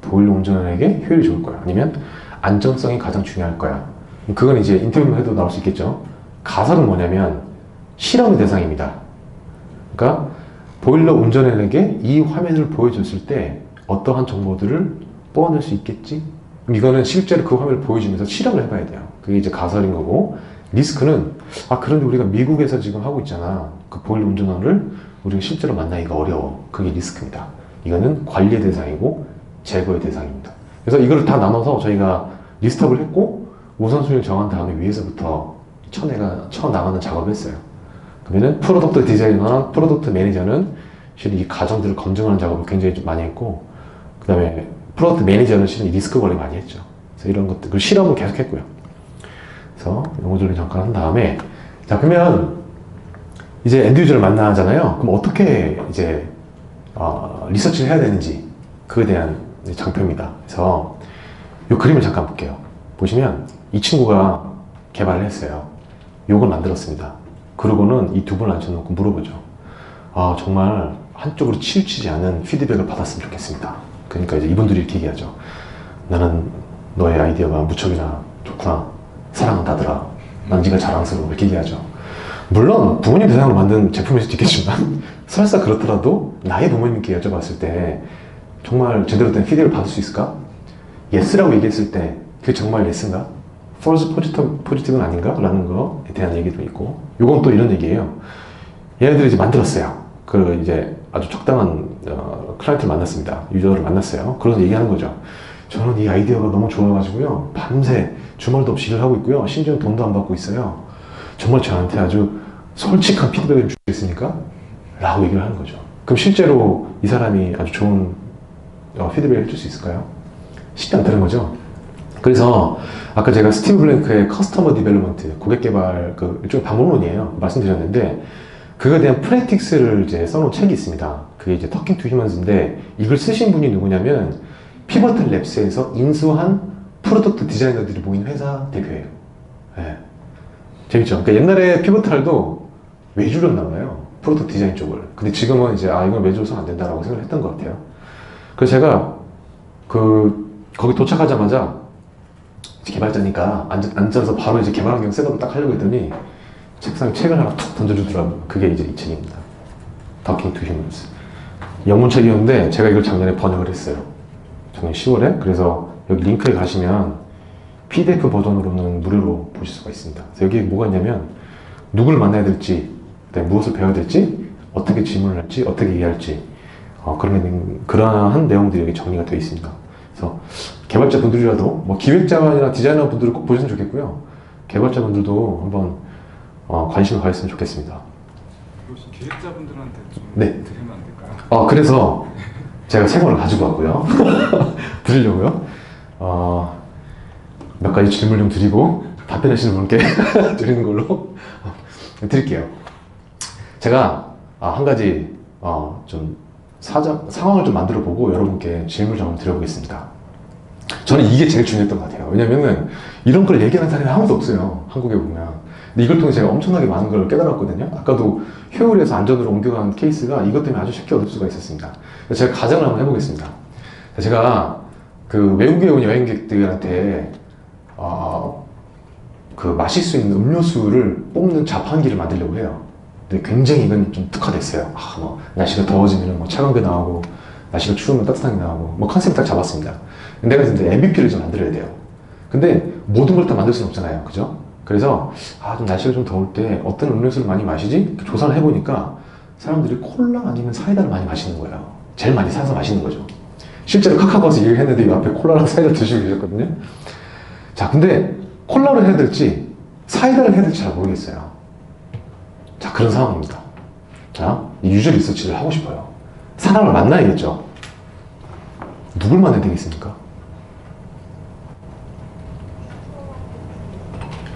보일러 운전원에게 효율이 좋을 거야, 아니면 안전성이 가장 중요할 거야. 그건 이제 인터뷰만 해도 나올 수 있겠죠. 가설은 뭐냐면 실험의 대상입니다. 그러니까 보일러 운전원에게 이 화면을 보여줬을 때 어떠한 정보들을 뽑아낼 수 있겠지? 이거는 실제로 그 화면을 보여주면서 실험을 해봐야 돼요. 그게 이제 가설인 거고, 리스크는 그런데 우리가 미국에서 지금 하고 있잖아. 그 보일러 운전원을 우리가 실제로 만나기가 어려워. 그게 리스크입니다. 이거는 관리의 대상이고 제거의 대상입니다. 그래서 이걸 다 나눠서 저희가 리스트업을 했고 우선순위를 정한 다음에 위에서부터 쳐나가는 작업을 했어요. 그러면은 프로덕트 디자이너나 프로덕트 매니저는 실은 이 가정들을 검증하는 작업을 굉장히 좀 많이 했고, 그 다음에 프로덕트 매니저는 실은 이 리스크 관리 많이 했죠. 그래서 이런 것들, 그 실험을 계속 했고요. 그래서 용어들을 잠깐 한 다음에, 자, 그러면 이제 엔드 유저를 만나잖아요. 그럼 어떻게 이제 리서치를 해야 되는지, 그에 대한 장표입니다. 그래서 이 그림을 잠깐 볼게요. 보시면 이 친구가 개발을 했어요. 요걸 만들었습니다. 그러고는 이 두 분을 앉혀놓고 물어보죠. 정말 한쪽으로 치우치지 않은 피드백을 받았으면 좋겠습니다. 그러니까 이제 이분들이 이렇게 얘기하죠. 나는 너의 아이디어가 무척이나 좋구나. 사랑한다더라. 난 네가 자랑스러워. 이렇게 얘기하죠. 물론 부모님 대상으로 만든 제품일 수도 있겠지만 설사 그렇더라도 나의 부모님께 여쭤봤을 때 정말 제대로 된 피드백을 받을 수 있을까? 예스라고 얘기했을 때 그게 정말 예스인가? false positive는 아닌가? 라는 거에 대한 얘기도 있고, 요건 또 이런 얘기예요. 얘네들이 이제 만들었어요. 이제 아주 적당한 클라이언트를 만났습니다. 유저를 만났어요. 그래서 얘기하는 거죠. 저는 이 아이디어가 너무 좋아가지고요. 밤새 주말도 없이 일을 하고 있고요. 심지어 돈도 안 받고 있어요. 정말 저한테 아주 솔직한 피드백을 주겠습니까? 라고 얘기를 하는 거죠. 그럼 실제로 이 사람이 아주 좋은 피드백을 해줄 수 있을까요? 쉽지 않다는 거죠. 그래서 아까 제가 스티브 블랭크의 커스터머 디벨롭먼트, 고객 개발, 그 일종의 방법론이에요. 말씀드렸는데, 그거에 대한 프랙틱스를 이제 써놓은 책이 있습니다. 그게 이제 터킹 투 휴먼스인데, 이걸 쓰신 분이 누구냐면, 피버틀 랩스에서 인수한 프로덕트 디자이너들이 모인 회사 대표예요. 네. 재밌죠? 그러니까 옛날에 피버탈도 외주였나 봐요. 프로덕트 디자인 쪽을. 근데 지금은 이제, 이건 외주로서 안 된다라고 생각을 했던 것 같아요. 그래서 제가, 거기 도착하자마자, 개발자니까 앉아서 바로 이제 개발 환경 셋업을 딱 하려고 했더니, 책상에 책을 하나 툭 던져주더라고요. 그게 이제 이 책입니다. Talking to Humans. 영문책이었는데, 제가 이걸 작년에 번역을 했어요. 작년 10월에. 그래서 여기 링크에 가시면, PDF 버전으로는 무료로 보실 수가 있습니다. 그래서 여기에 뭐가 있냐면, 누구를 만나야 될지, 그다음에 무엇을 배워야 될지, 어떻게 질문을 할지, 어떻게 이해할지, 그러한 내용들이 여기 정리가 되어 있습니다. 그래서 개발자 분들이라도, 뭐 기획자나 디자이너 분들을 꼭 보시면 좋겠고요. 개발자 분들도 한번 관심을 가졌으면 좋겠습니다. 혹시 기획자분들한테 좀 네. 드리면 안 될까요? 그래서 제가 새 거를 가지고 왔고요. 드리려고요. 몇 가지 질문 좀 드리고 답변하시는 분께 드리는 걸로 드릴게요. 제가 한 가지 좀 상황을 좀 만들어 보고 여러분께 질문을 좀 드려보겠습니다. 저는 이게 제일 중요했던 것 같아요. 왜냐면은 이런 걸 얘기하는 사람이 아무도 없어요. 한국에 보면. 근데 이걸 통해 제가 엄청나게 많은 걸 깨달았거든요. 아까도 효율에서 안전으로 옮겨간 케이스가 이것 때문에 아주 쉽게 얻을 수가 있었습니다. 그래서 제가 가정을 한번 해보겠습니다. 제가 그 외국에 온 여행객들한테 마실 수 있는 음료수를 뽑는 자판기를 만들려고 해요. 근데 굉장히 이건 좀 특화됐어요. 날씨가 더워지면 뭐 차가운 게 나오고, 날씨가 추우면 따뜻한 게 나오고, 뭐 컨셉을 딱 잡았습니다. 내가 이제 MVP를 좀 만들어야 돼요. 근데 모든 걸 다 만들 수는 없잖아요. 그죠? 그래서, 좀 날씨가 좀 더울 때 어떤 음료수를 많이 마시지? 조사를 해보니까 사람들이 콜라 아니면 사이다를 많이 마시는 거예요. 제일 많이 사서 마시는 거죠. 실제로 카카오에서 얘기를 했는데 이 앞에 콜라랑 사이다 드시고 계셨거든요. 자, 근데 콜라를 해야 될지 사이다를 해야 될지 잘 모르겠어요. 자, 그런 상황입니다. 자, 이 유저 리서치를 하고 싶어요. 사람을 만나야겠죠. 누굴 만나야 되겠습니까?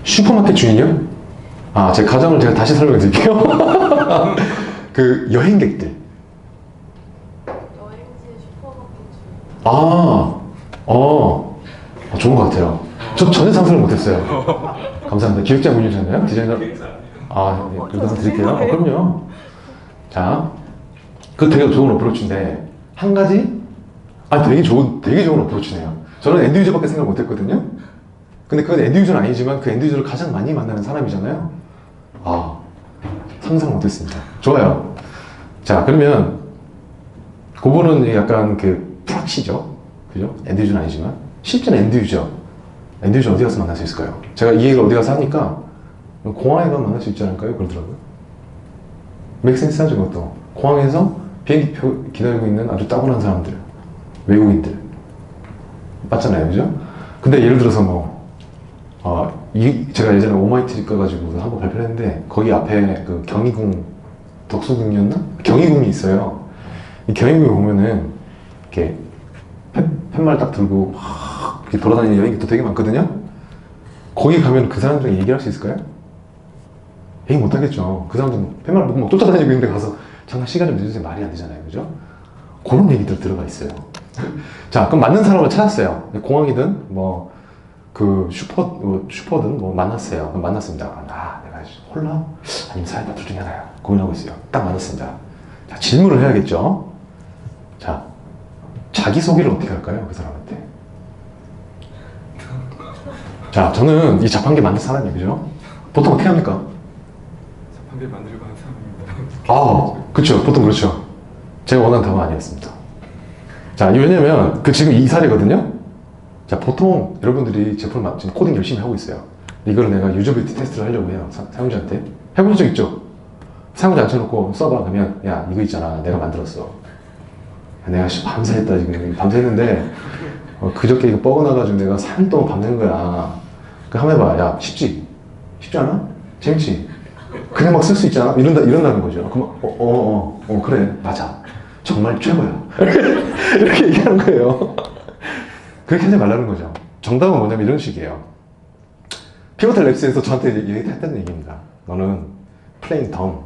슈퍼마켓 주인이요? 제 가정을 제가 다시 설명해 드릴게요. 그 여행객들. 여행지 슈퍼마켓 주인. 좋은 것 같아요. 저 전혀 상상을 못했어요. 감사합니다. 기획자분이셨나요? 디자이너? 네, 그래도 한번 드릴게요. 그럼요. 자, 그 되게 좋은 어프로치인데, 한 가지? 되게 좋은 어프로치네요. 저는 엔드유저밖에 생각 못했거든요. 근데 그건 엔드유저는 아니지만 그 엔드유저를 가장 많이 만나는 사람이잖아요. 상상 못했습니다. 좋아요. 자, 그러면, 그거는 약간 프락시죠. 그죠? 엔드유저는 아니지만. 실제는 엔드유저 어디 가서 만날 수 있을까요? 제가 이 얘기를 어디 가서 하니까, 공항에 가면 만날 수 있지 않을까요? 그러더라고요. 맥센스 하죠, 그것도. 공항에서 비행기표 기다리고 있는 아주 따분한 사람들, 외국인들. 맞잖아요, 그죠? 근데 예를 들어서 제가 예전에 오마이트립 가가지고 한번 발표를 했는데, 거기 앞에 그 경희궁, 덕수궁이었나? 경희궁이 있어요. 이 경희궁에 보면은, 이렇게, 팻말 딱 들고, 이렇게 돌아다니는 여행객도 되게 많거든요? 거기 가면 그 사람들이랑 얘기할 수 있을까요? 얘기 못하겠죠. 그 사람들은 팻말 보고 막 쫓아다니고 있는데 가서 잠깐 시간 좀 늦으세요. 말이 안 되잖아요. 그죠? 그런 얘기들 들어가 있어요. 자, 그럼 맞는 사람을 찾았어요. 공항이든, 슈퍼든 만났어요. 그럼 만났습니다. 내가 콜라? 아니면 사이다 둘 중에 하나야. 고민하고 있어요. 딱 만났습니다. 자, 질문을 해야겠죠. 자, 자기소개를 어떻게 할까요? 그 사람한테. 자, 저는 이 자판기 만든 사람이에요. 그죠? 보통 어떻게 합니까? 자판기 만들고 하는 사람입니다. 그쵸. 보통 그렇죠. 제가 원하는 답은 아니었습니다. 자, 왜냐면, 지금 이 사례거든요? 자, 보통 여러분들이 제품을 지금 코딩 열심히 하고 있어요. 이거를 내가 유저빌리티 테스트를 하려고 해요. 사용자한테. 해본 적 있죠? 사용자 앉혀놓고 써봐. 그러면, 야, 이거 있잖아. 내가 만들었어. 내가 밤새 했다, 지금. 밤새 했는데, 그저께 이거 뻐근해가지고 내가 3일 동안 밤샌 거야. 한번 해봐. 야, 쉽지? 쉽지 않아? 재밌지? 그냥 막 쓸 수 있잖아? 이런다는 거죠. 그럼, 그래. 맞아. 정말 최고야. 이렇게 얘기하는 거예요. 그렇게 하지 말라는 거죠. 정답은 뭐냐면 이런 식이에요. 피보탈 랩스에서 저한테 얘기했다는 얘기입니다. 너는 플레잉 덤,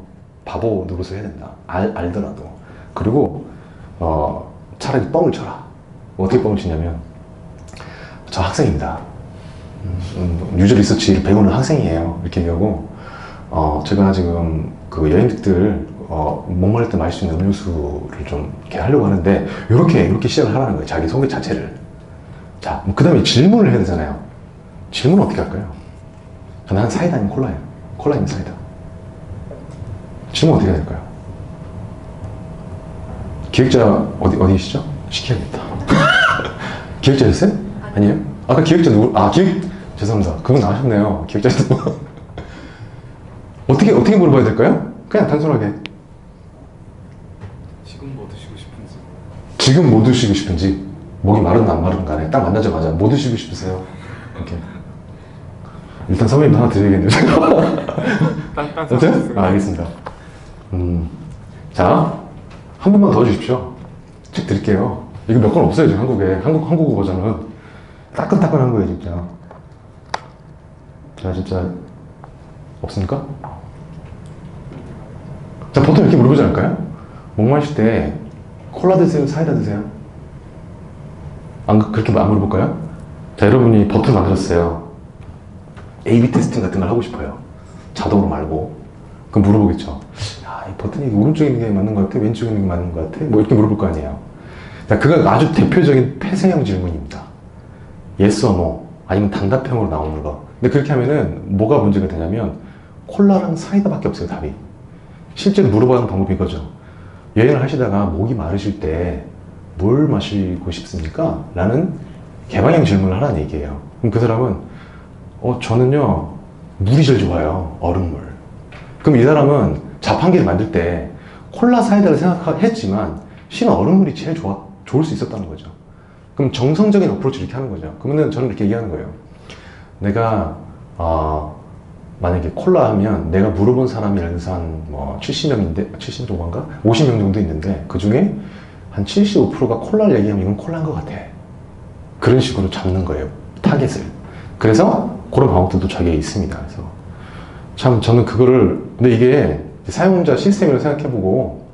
바보 노릇을 해야 된다. 알더라도. 그리고 차라리 뻥을 쳐라. 어떻게 뻥을 치냐면 저 학생입니다. 유저 리서치 배우는 학생이에요. 이렇게 얘기하고 제가 지금 그 여행객들 목마를 때 마실 수 있는 음료수를 좀 이렇게 하려고 하는데 이렇게 시작을 하라는 거예요. 자기 소개 자체를. 자, 그 다음에 질문을 해야 되잖아요. 질문은 어떻게 할까요? 난 사이다 아니면 콜라예요. 콜라 아니면 사이다. 질문 어떻게 해야 될까요? 기획자 어디시죠? 시켜야겠다. 기획자였어요? 아니에요? 아까 기획자 누구? 죄송합니다. 그분 나가셨네요. 기획자였던 어떻게 물어봐야 될까요? 그냥 단순하게 지금 뭐 드시고 싶은지. 지금 뭐 드시고 싶은지, 목이 마르든 안 마르든 간에 딱 만나자마자 뭐 드시고 싶으세요? 이렇게. 일단 선배님도 하나 드려야겠네요. 딴 어때요? 알겠습니다. 자, 한 번만 더 주십시오. 책 드릴게요. 이거 몇 권 없어요, 지금 한국에. 한국어 버전은. 따끈따끈한 거예요, 진짜. 자, 진짜. 없습니까? 자, 보통 이렇게 물어보지 않을까요? 목 마실 때 콜라 드세요? 사이다 드세요? 그렇게 안 물어볼까요? 자, 여러분이 버튼 만들었어요. A/B 테스팅 같은 걸 하고 싶어요. 자동으로 말고. 그럼 물어보겠죠. 야, 이 버튼이 오른쪽에 있는 게 맞는 것 같아? 왼쪽에 있는 게 맞는 것 같아? 뭐 이렇게 물어볼 거 아니에요. 자, 그건 아주 대표적인 폐쇄형 질문입니다. Yes or no. 아니면 단답형으로 나오는 거. 근데 그렇게 하면은 뭐가 문제가 되냐면 콜라랑 사이다밖에 없어요, 답이. 실제로 물어보는 방법이 이거죠. 여행을 하시다가 목이 마르실 때 뭘 마시고 싶습니까? 라는 개방형 질문을 하라는 얘기예요. 그럼 그 사람은 저는요 물이 제일 좋아요. 얼음물. 그럼 이 사람은 자판기를 만들 때 콜라 사이다를 생각했지만 실은 얼음물이 제일 좋을 수 있었다는 거죠. 그럼 정성적인 어프로치를 이렇게 하는 거죠. 그러면 저는 이렇게 얘기하는 거예요. 내가 만약에 콜라 하면 내가 물어본 사람이 예를 들어서 한 70명인데 70 정도인가? 50명 정도 있는데 그 중에 한 75%가 콜라를 얘기하면 이건 콜라인 것 같아. 그런 식으로 잡는 거예요. 타겟을. 그래서 그런 방법들도 자기에 있습니다. 그래서 참 저는 그거를, 근데 이게 사용자 시스템이라고 생각해보고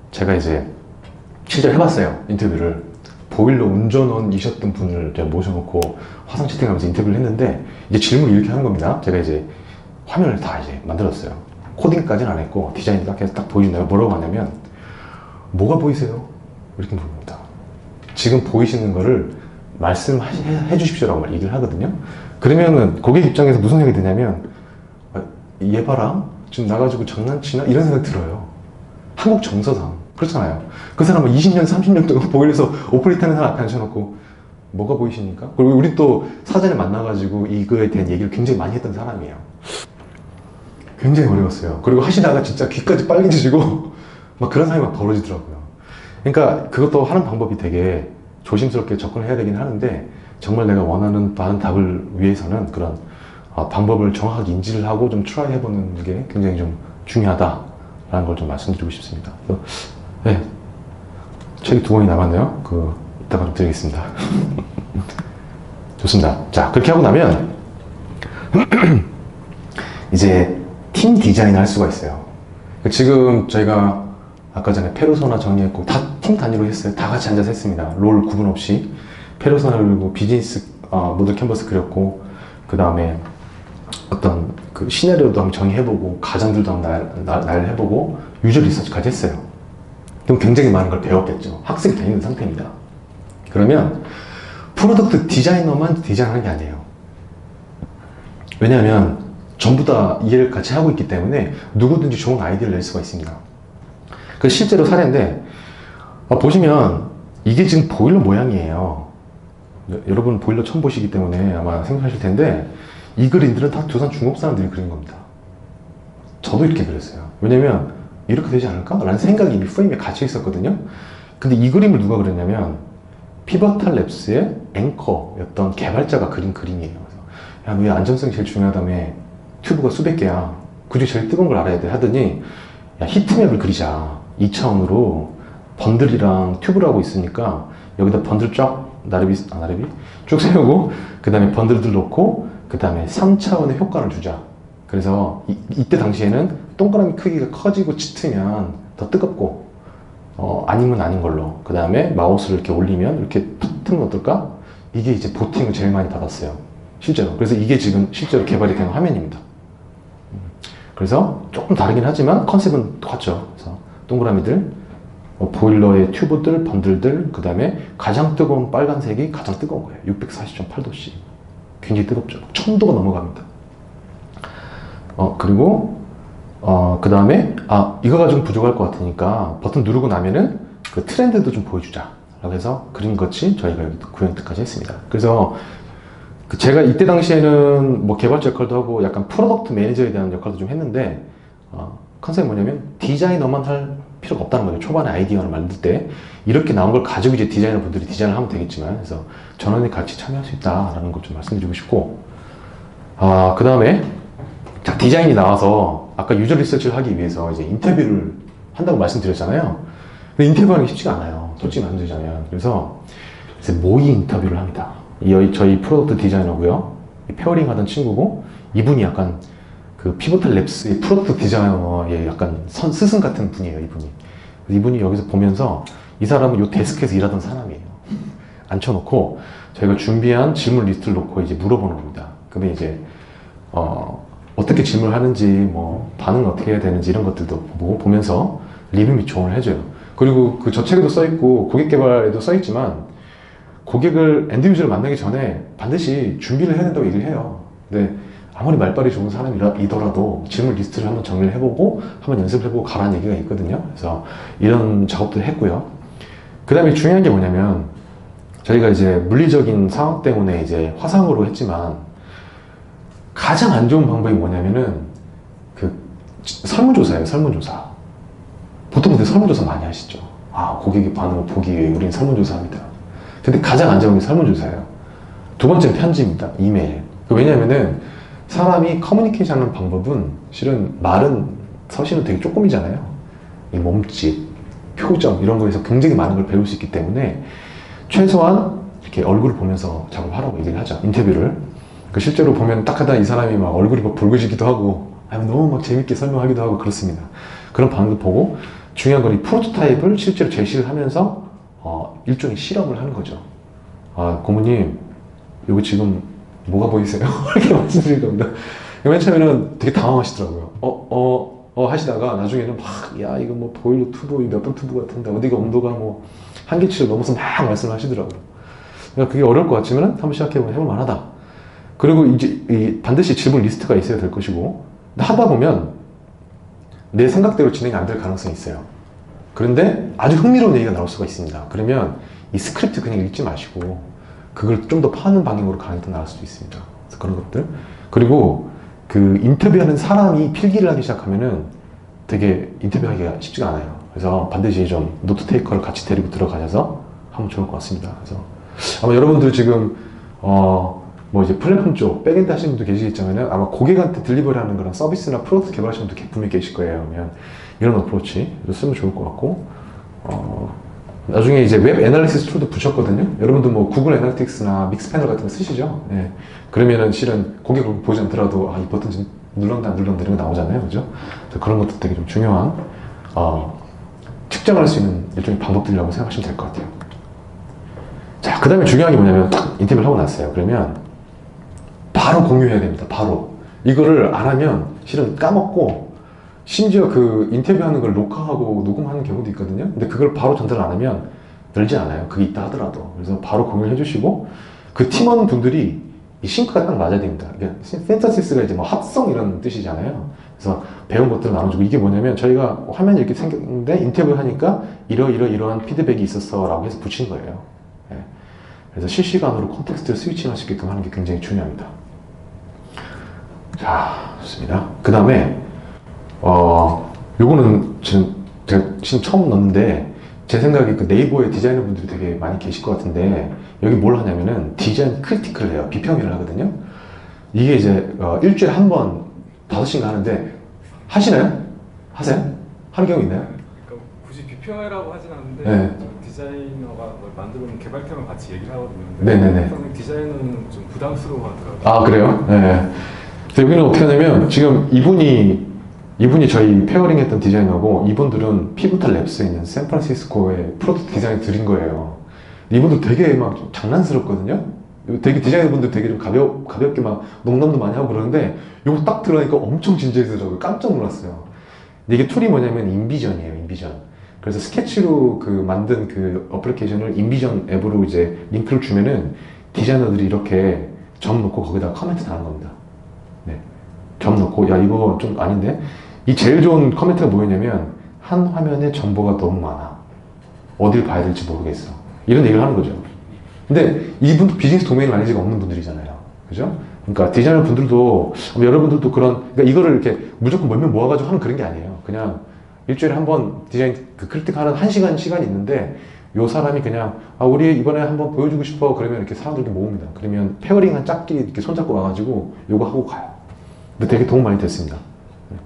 제가 이제 실제로 해봤어요. 인터뷰를. 보일러 운전원이셨던 분을 제가 모셔놓고 화상 채팅하면서 인터뷰를 했는데 이제 질문을 이렇게 하는 겁니다. 제가 이제 화면을 다 이제 만들었어요. 코딩까지는 안 했고 디자인 딱 보여준다고 뭐라고 하냐면 뭐가 보이세요? 이렇게 물어봅니다. 지금 보이시는 거를 말씀해 주십시오라고 얘기를 하거든요. 그러면은 고객 입장에서 무슨 생각이 드냐면 얘 봐라 지금 나가지고 장난치나? 이런 생각이 들어요. 한국 정서상 그렇잖아요. 그 사람은 20년 30년 동안 보일러에서 오퍼레이터하는 사람 앞에 앉혀놓고 뭐가 보이십니까? 그리고 우리 또 사전에 만나가지고 이거에 대한 얘기를 굉장히 많이 했던 사람이에요. 굉장히 어려웠어요. 그리고 하시다가 진짜 귀까지 빨개지시고 막 그런 상황이 막 벌어지더라고요. 그러니까 그것도 하는 방법이 되게 조심스럽게 접근해야 되긴 하는데 정말 내가 원하는 다른 답을 위해서는 그런 방법을 정확하게 인지를 하고 좀 트라이 해보는 게 굉장히 좀 중요하다라는 걸 좀 말씀드리고 싶습니다. 그래서, 네, 책이 2권이 남았네요. 이따가 좀 드리겠습니다. 좋습니다. 자, 그렇게 하고 나면 이제 팀 디자인을 할 수가 있어요. 지금 저희가 아까 전에 페르소나 정리했고 다 팀 단위로 했어요. 다 같이 앉아서 했습니다. 롤 구분 없이 페르소나를 그리고 비즈니스 모델 캔버스 그렸고 그 다음에 어떤 그 시나리오도 한번 정의해보고 가정들도 한번 날 해보고 유저 리서치까지 했어요. 그럼 굉장히 많은 걸 배웠겠죠. 학생이 돼 있는 상태입니다. 그러면 프로덕트 디자이너만 디자인하는 게 아니에요. 왜냐하면 전부 다 이해를 같이 하고 있기 때문에 누구든지 좋은 아이디어를 낼 수가 있습니다. 그 실제로 사례인데 보시면 이게 지금 보일러 모양이에요. 여러분 보일러 처음 보시기 때문에 아마 생각하실 텐데 이 그림들은 다 두산 중국 사람들이 그린 겁니다. 저도 이렇게 그렸어요. 왜냐면 이렇게 되지 않을까? 라는 생각이 이미 프레임에 갇혀 있었거든요. 근데 이 그림을 누가 그렸냐면 피버탈 랩스의 앵커였던 개발자가 그린 그림이에요. 그래서 야, 너 왜 안전성이 제일 중요하다며 튜브가 수백 개야. 그중에 제일 뜨거운 걸 알아야 돼 하더니 야, 히트맵을 그리자. 2차원으로 번들이랑 튜브라고 있으니까 여기다 번들 쫙 나래비 쭉 세우고 그 다음에 번들들 놓고 그 다음에 3차원의 효과를 주자. 그래서 이때 당시에는 동그라미 크기가 커지고 짙으면 더 뜨겁고 아니면 아닌 걸로 그 다음에 마우스를 이렇게 올리면 이렇게 툭 트는 거 어떨까? 이게 이제 보팅을 제일 많이 받았어요. 실제로. 그래서 이게 지금 실제로 개발이 된 화면입니다. 그래서 조금 다르긴 하지만 컨셉은 똑같죠. 그래서 동그라미들, 보일러의 튜브들, 번들들, 그 다음에 가장 뜨거운 빨간색이 가장 뜨거운 거예요. 640.8도씨. 굉장히 뜨겁죠. 1000도가 넘어갑니다. 그리고 그 다음에 이거 가지고 부족할 것 같으니까 버튼 누르고 나면은 그 트렌드도 좀 보여주자 라고 해서 그림같이 저희가 여기 구현까지 했습니다. 그래서 제가 이때 당시에는 뭐 개발자 역할도 하고 약간 프로덕트 매니저에 대한 역할도 좀 했는데 컨셉이 뭐냐면 디자이너만 할 필요가 없다는 거죠. 초반에 아이디어를 만들 때 이렇게 나온 걸 가지고 이제 디자이너 분들이 디자인을 하면 되겠지만 그래서 전원이 같이 참여할 수 있다라는 걸 좀 말씀드리고 싶고 그 다음에 자, 디자인이 나와서 아까 유저 리서치를 하기 위해서 이제 인터뷰를 한다고 말씀드렸잖아요. 근데 인터뷰하는 게 쉽지가 않아요. 솔직히 말씀드리자면. 그래서 이제 모의 인터뷰를 합니다. 저희 프로덕트 디자이너고요. 페어링 하던 친구고 이분이 약간 그 피보탈 랩스의 프로덕트 디자이너의 약간 스승 같은 분이에요. 이분이 여기서 보면서 이 사람은 이 데스크에서 일하던 사람이에요. 앉혀놓고 저희가 준비한 질문 리스트를 놓고 이제 물어보는 겁니다. 그러면 이제 어떻게 질문을 하는지, 뭐, 반응을 어떻게 해야 되는지 이런 것들도 보면서 리뷰 및 조언을 해줘요. 그리고 그 저 책에도 써있고, 고객 개발에도 써있지만, 고객을, 엔드 유저를 만나기 전에 반드시 준비를 해야 된다고 얘기를 해요. 근데 아무리 말빨이 좋은 사람이더라도 질문 리스트를 한번 정리를 해보고, 한번 연습을 해보고 가라는 얘기가 있거든요. 그래서 이런 작업도 했고요. 그 다음에 중요한 게 뭐냐면, 저희가 이제 물리적인 상황 때문에 이제 화상으로 했지만, 가장 안 좋은 방법이 뭐냐면은 그 설문조사예요. 설문조사. 보통 근데 설문조사 많이 하시죠. 고객의 반응을 보기 위해 우리는 설문조사합니다. 근데 가장 안 좋은 게 설문조사예요. 두 번째는 편지입니다. 이메일. 왜냐면은 사람이 커뮤니케이션 하는 방법은 실은 말은 서신은 되게 조금이잖아요. 이 몸짓, 표정 이런 거에서 굉장히 많은 걸 배울 수 있기 때문에 최소한 이렇게 얼굴을 보면서 작업하라고 얘기를 하죠. 인터뷰를. 실제로 보면 딱 하다 이 사람이 막 얼굴이 막 붉으시기도 하고 너무 막 재밌게 설명하기도 하고 그렇습니다. 그런 반응도 보고 중요한 건 이 프로토타입을 실제로 제시를 하면서 일종의 실험을 하는 거죠. 고모님 여기 지금 뭐가 보이세요? 이렇게 말씀드릴 겁니다. 맨 처음에는 되게 당황하시더라고요. 하시다가 나중에는 야 이거 뭐 보일러 튜브 몇 번 튜브 같은데 어디가 온도가 뭐 한계치를 넘어서 막 말씀을 하시더라고요. 그러니까 그게 어려울 것 같지만 한번 시작해보면 해볼 만하다. 그리고 이제 반드시 질문 리스트가 있어야 될 것이고 하다 보면 내 생각대로 진행이 안 될 가능성이 있어요. 그런데 아주 흥미로운 얘기가 나올 수가 있습니다. 그러면 이 스크립트 그냥 읽지 마시고 그걸 좀 더 파는 방향으로 가는 게 더 나을 수도 있습니다. 그래서 그런 것들. 그리고 그 인터뷰하는 사람이 필기를 하기 시작하면은 되게 인터뷰하기가 쉽지가 않아요. 그래서 반드시 좀 노트 테이커를 같이 데리고 들어가셔서 하면 좋을 것 같습니다. 그래서 아마 여러분들 지금 뭐 이제 플랫폼 쪽 백엔드 하시는 분도 계시겠지만 아마 고객한테 딜리버리 하는 거랑 서비스나 프로덕트 개발하시는 분도 분명히 계실 거예요. 그러면 이런 어프로치 쓰면 좋을 것 같고 나중에 이제 웹 애널리시스 툴도 붙였거든요. 여러분도 뭐 구글 애널리틱스나 믹스 패널 같은 거 쓰시죠? 네. 그러면은 실은 고객을 보지 않더라도 이 버튼 좀 눌렀다 안 눌렀다 이런 거 나오잖아요. 그죠? 그런 것도 되게 좀 중요한 측정할 수 있는 일종의 방법들이라고 생각하시면 될 것 같아요. 자, 그 다음에 중요한 게 뭐냐면 딱 인터뷰를 하고 났어요. 그러면 바로 공유해야 됩니다. 바로. 이거를 안 하면 실은 까먹고 심지어 그 인터뷰하는 걸 녹화하고 녹음하는 경우도 있거든요. 근데 그걸 바로 전달 안 하면 늘지 않아요. 그게 있다 하더라도. 그래서 바로 공유를 해주시고 그 팀원 분들이 이 싱크가 딱 맞아야 됩니다. 그러니까 신터시스가 이제 뭐 합성 이런 뜻이잖아요. 그래서 배운 것들을 나눠주고 이게 뭐냐면 저희가 화면이 이렇게 생겼는데 인터뷰를 하니까 이러한 피드백이 있었어 라고 해서 붙인 거예요. 네. 그래서 실시간으로 콘텍스트를 스위칭할 수 있게끔 하는 게 굉장히 중요합니다. 자, 좋습니다. 그 다음에 요거는 제가 지금 처음 넣었는데 제 생각에 그 네이버에 디자이너 분들이 되게 많이 계실 것 같은데 여기 뭘 하냐면은 디자인 크리티크를 해요. 비평을 하거든요. 이게 이제 일주일에 한 번 5시간 하는데 하시나요? 하세요? 하는 경우 있나요? 그러니까 굳이 목표라고 하진 않는데 네. 좀 디자이너가 뭘 만들면 개발팀을 같이 얘기를 하거든요. 네네네. 근데 디자이너는 좀 부담스러워하더라고요. 아, 그래요? 네. 그래서 여기는 어떻게 하냐면, 지금 이분이 저희 페어링 했던 디자이너고, 이분들은 피부탈 랩스에 있는 샌프란시스코의 프로젝트 디자인 드린 거예요. 이분들 되게 막 좀 장난스럽거든요? 되게 디자이너분들 되게 좀 가볍게 막 농담도 많이 하고 그러는데, 요거 딱 들어가니까 엄청 진지해지더라고요. 깜짝 놀랐어요. 근데 이게 툴이 뭐냐면 인비전이에요, 인비전. 그래서 스케치로 그 만든 그 어플리케이션을 인비전 앱으로 이제 링크를 주면은 디자이너들이 이렇게 점 넣고 거기다 커멘트 다는 겁니다. 네. 점 넣고, 야, 이거 좀 아닌데? 이 제일 좋은 커멘트가 뭐였냐면, 한 화면에 정보가 너무 많아. 어딜 봐야 될지 모르겠어. 이런 얘기를 하는 거죠. 근데 이분도 비즈니스 도메인 알리지가 없는 분들이잖아요. 그죠? 그러니까 디자이너 분들도, 여러분들도 그러니까 이거를 이렇게 무조건 몇명 모아가지고 하는 그런 게 아니에요. 그냥 일주일에 한 번 디자인 그 크리틱 하는 1시간 시간이 있는데, 요 사람이 그냥, 우리 이번에 한번 보여주고 싶어. 그러면 이렇게 사람들 이렇게 모읍니다. 그러면 페어링 한 짝끼리 이렇게 손잡고 와가지고 요거 하고 가요. 근데 되게 도움 많이 됐습니다. 네.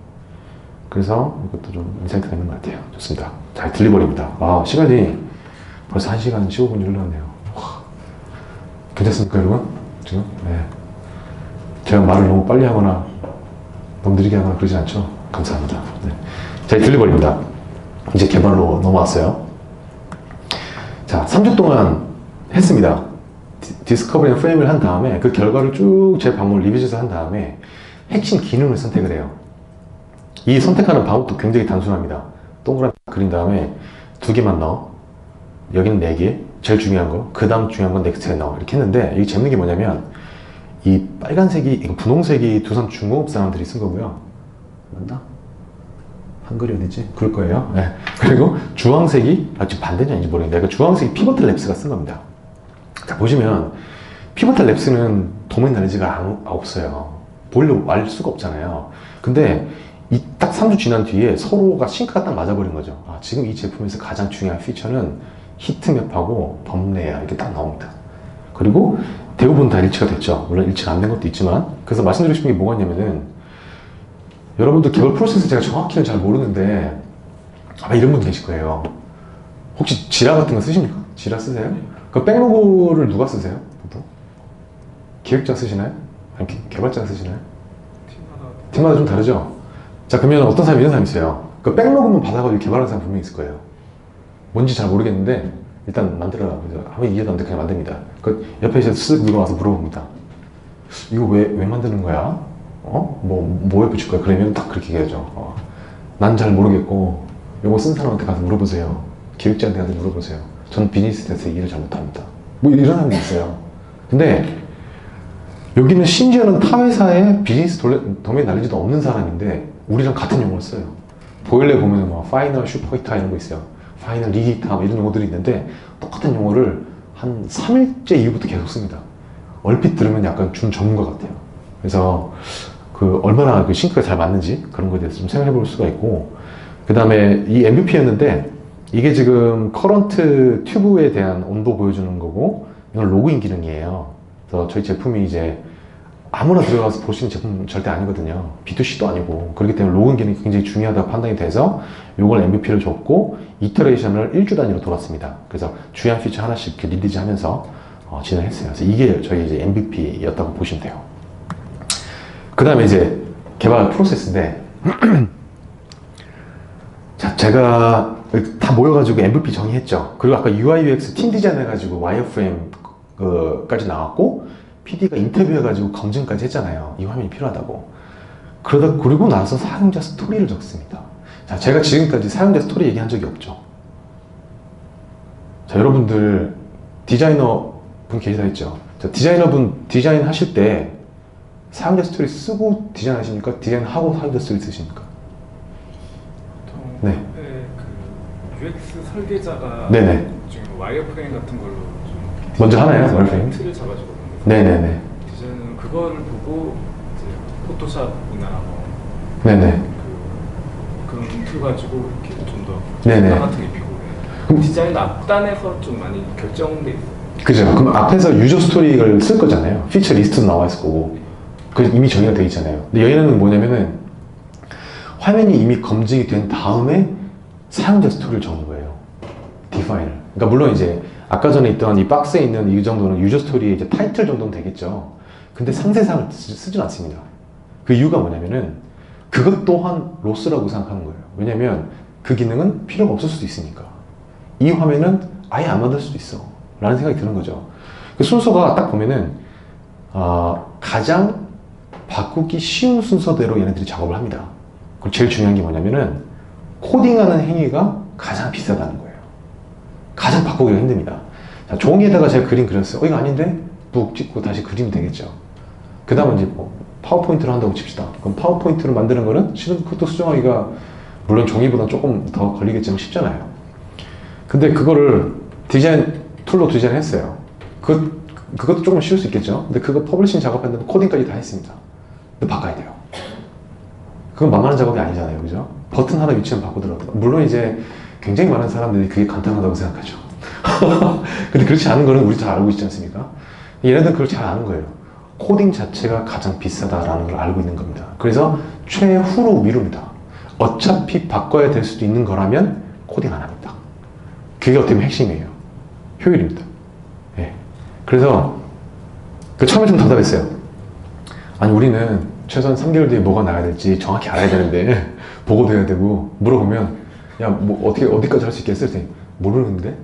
그래서 이것도 좀 인사이트가 있는 것 같아요. 좋습니다. 잘 들려버립니다. 시간이 벌써 1시간 15분이 흘렀네요. 와. 괜찮습니까, 여러분? 지금? 네. 제가 말을 너무 빨리 하거나 너무 느리게 하거나 그러지 않죠? 감사합니다. 네. 잘 들려버립니다. 이제 개발로 넘어왔어요. 자, 3주 동안 했습니다. 디스커버리 프레임을 한 다음에 그 결과를 쭉 제 방법을 리뷰해서 한 다음에 핵심 기능을 선택을 해요. 이 선택하는 방법도 굉장히 단순합니다. 동그라미 그린 다음에 2개만 넣어. 여기는 4개. 제일 중요한 거. 그 다음 중요한 건 넥스트에 넣어. 이렇게 했는데, 이게 재밌는 게 뭐냐면, 이 빨간색이, 이거 분홍색이 두산 중공업 사람들이 쓴 거고요. 맞나? 한글이 어디지? 그럴 거예요. 네. 그리고 주황색이, 지금 반대냐 아닌지 모르겠는데, 주황색이 피버탈 랩스가 쓴 겁니다. 자, 보시면, 피버탈 랩스는 도메인 날리지가 없어요. 보려고 알 수가 없잖아요. 근데 이 딱 3주 지난 뒤에 서로가 싱크가 딱 맞아버린 거죠. 지금 이 제품에서 가장 중요한 피처는 히트맵하고 범레야. 이렇게 딱 나옵니다. 그리고 대부분 다 일치가 됐죠. 물론 일치가 안 된 것도 있지만. 그래서 말씀드리고 싶은 게 뭐가 있냐면은, 여러분들 개발 프로세스 제가 정확히는 잘 모르는데 아마 이런 분 계실 거예요. 혹시 지라 같은 거 쓰십니까? 지라 쓰세요? 그 백로그를 누가 쓰세요? 보통? 기획자 쓰시나요? 아니, 개발자 쓰시나요? 팀마다 좀 다르죠? 자, 그러면 어떤 사람이 이런 사람이 있어요. 그 백로그만 받아가지고 개발하는 사람 분명히 있을 거예요. 뭔지 잘 모르겠는데 일단 만들어라. 아무 이해도 안 돼. 그냥 만듭니다. 그 옆에 이제 쓱 누가 와서 물어봅니다. 이거 왜 만드는 거야? 뭐에 붙일 거야? 그러면 딱 그렇게 얘기하죠. 난 잘 모르겠고, 이거 쓴 사람한테 가서 물어보세요. 기획자한테 가서 물어보세요. 전 비즈니스 대해서 일을 잘 못합니다. 뭐 이런 사람이 있어요. 근데 여기는 심지어는 타 회사에 비즈니스 도메인 날리지도 없는 사람인데 우리랑 같은 용어를 써요. 보일러에 보면 뭐 파이널 슈퍼히터 이런 거 있어요. 파이널 리기타 뭐 이런 용어들이 있는데 똑같은 용어를 한 3일째 이후부터 계속 씁니다. 얼핏 들으면 약간 준 전문가 같아요. 그래서 그 얼마나 그 싱크가 잘 맞는지 그런 거에 대해서 좀 생각해 볼 수가 있고, 그 다음에 이 MVP였는데 이게 지금 커런트 튜브에 대한 온도 보여주는 거고, 이건 로그인 기능이에요. 그래서 저희 제품이 이제 아무나 들어가서 볼 수 있는 제품 절대 아니거든요. B2C도 아니고. 그렇기 때문에 로그인 기능이 굉장히 중요하다고 판단이 돼서 이걸 MVP를 줬고, 이터레이션을 1주 단위로 돌았습니다. 그래서 주요한 피처 하나씩 이렇게 릴리즈 하면서 진행했어요. 그래서 이게 저희 이제 MVP였다고 보시면 돼요. 그 다음에 이제 개발 프로세스인데, 자, 제가 다 모여가지고 MVP 정의했죠. 그리고 아까 UI UX 팀 디자인 해가지고 와이어프레임까지 나왔고, PD가 인터뷰해가지고 검증까지 했잖아요. 이 화면이 필요하다고. 그러고 나서 사용자 스토리를 적습니다. 자, 제가 지금까지 사용자 스토리 얘기한 적이 없죠. 자, 여러분들 디자이너 분 계시다 했죠. 자, 디자이너분 디자인 하실 때 사용자 스토리 쓰고 디자인 하십니까? 디자인하고 사용자 스토리 쓰십니까? 보통 네. 그 UX 설계자가 네네. 지금 와이어프레임 같은 걸로 좀 먼저 하나요? 와이어프레임? 틀을 잡아주거든요. 네네네. 디자인은 그거를 보고 이제 포토샵이나 뭐 네네. 그런 툴 가지고 이렇게 좀 더 네네. 같은 게 비교를 해요. 디자인 앞단에서 좀 많이 결정돼 있어요. 그죠. 그럼 앞에서 유저 스토리를 쓸 거잖아요. 피처 리스트도 나와 있을 거고. 그 이미 정의가 되어 있잖아요. 근데 여기는 뭐냐면은 화면이 이미 검증이 된 다음에 사용자 스토리를 적는 거예요. 디파인을. 그러니까 물론 이제 아까 전에 있던 이 박스에 있는 이 정도는 유저 스토리의 이제 타이틀 정도는 되겠죠. 근데 상세상을 쓰진 않습니다. 그 이유가 뭐냐면은 그것 또한 로스라고 생각하는 거예요. 왜냐면 그 기능은 필요가 없을 수도 있으니까. 이 화면은 아예 안 만들 수도 있어 라는 생각이 드는 거죠. 그 순서가 딱 보면은 가장 바꾸기 쉬운 순서대로 얘네들이 작업을 합니다. 그리고 제일 중요한 게 뭐냐면은 코딩하는 행위가 가장 비싸다는 거예요. 가장 바꾸기가 힘듭니다. 자, 종이에다가 제가 그림 그렸어요. 이거 아닌데? 묵 찍고 다시 그리면 되겠죠. 그 다음은 이제 뭐 파워포인트를 한다고 칩시다. 그럼 파워포인트를 만드는 거는 실은 그것도 수정하기가 물론 종이보다 조금 더 걸리겠지만 쉽잖아요. 근데 그거를 디자인 툴로 디자인했어요. 그것도 조금 쉬울 수 있겠죠. 근데 그거 퍼블리싱 작업했는데 코딩까지 다 했습니다. 근데 바꿔야 돼요. 그건 만만한 작업이 아니잖아요. 그죠? 버튼 하나 위치만 바꾸더라도. 물론 이제 굉장히 많은 사람들이 그게 간단하다고 생각하죠. 근데 그렇지 않은 거는 우리 다 알고 있지 않습니까? 얘네들은 그걸 잘 아는 거예요. 코딩 자체가 가장 비싸다라는 걸 알고 있는 겁니다. 그래서 최후로 미룹니다. 어차피 바꿔야 될 수도 있는 거라면 코딩 안 합니다. 그게 어떻게 보면 핵심이에요. 효율입니다. 예. 그래서 처음에 좀 답답했어요. 아니 우리는 최소한 3개월 뒤에 뭐가 나야 될지 정확히 알아야 되는데 보고도 해야 되고 물어보면 야 뭐 어디까지 할 수 있겠어? 그랬더니 모르는데?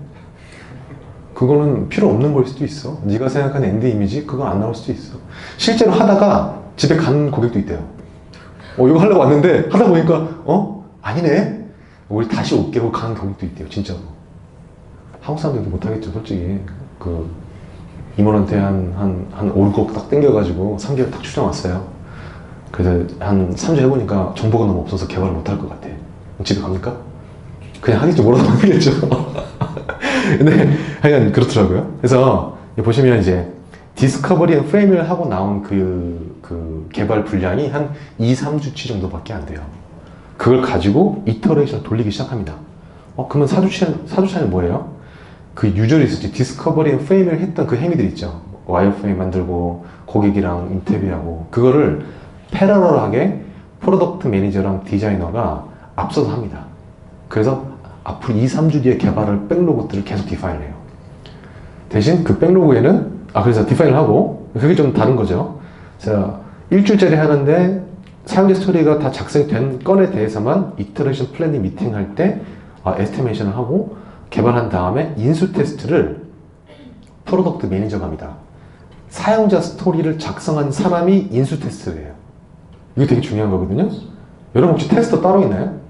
그거는 필요 없는 걸 수도 있어. 네가 생각하는 엔드 이미지 그거 안 나올 수도 있어. 실제로 하다가 집에 간 고객도 있대요. 이거 하려고 왔는데 하다 보니까 아니네? 우리 다시 올게 하고 가는 고객도 있대요. 진짜로. 한국 사람들도 못하겠죠 솔직히. 그 임원한테 한 5, 6억 딱 땡겨가지고 3개월 딱 출장 왔어요. 그래서 한 3주 해보니까 정보가 너무 없어서 개발을 못할 것 같아. 집에 갑니까? 그냥 하겠죠. 뭐라도 하겠죠. 근데 하여간 그렇더라고요. 그래서 보시면 이제 디스커버리 앤 프레임을 하고 나온 그 개발 분량이 한 2, 3주치 정도밖에 안 돼요. 그걸 가지고 이터레이션을 돌리기 시작합니다. 그러면 4주 차는 뭐예요? 그 유저 리서치, 디스커버리 앤 프레임을 했던 그 행위들 있죠. 와이어프레임 만들고 고객이랑 인터뷰하고 그거를 패러럴하게 프로덕트 매니저랑 디자이너가 앞서서 합니다. 그래서 앞으로 2, 3주 뒤에 개발할 백로그들을 계속 디파인을 해요. 대신 그 백로그에는 그래서 디파인을 하고 그게 좀 다른 거죠. 자, 일주일짜리 하는데 사용자 스토리가 다 작성된 건에 대해서만 이터레이션 플래닝 미팅할 때 에스티메이션을 하고 개발한 다음에 인수 테스트를 프로덕트 매니저가 합니다. 사용자 스토리를 작성한 사람이 인수 테스트예요. 이게 되게 중요한 거거든요. 여러분 혹시 테스터 따로 있나요?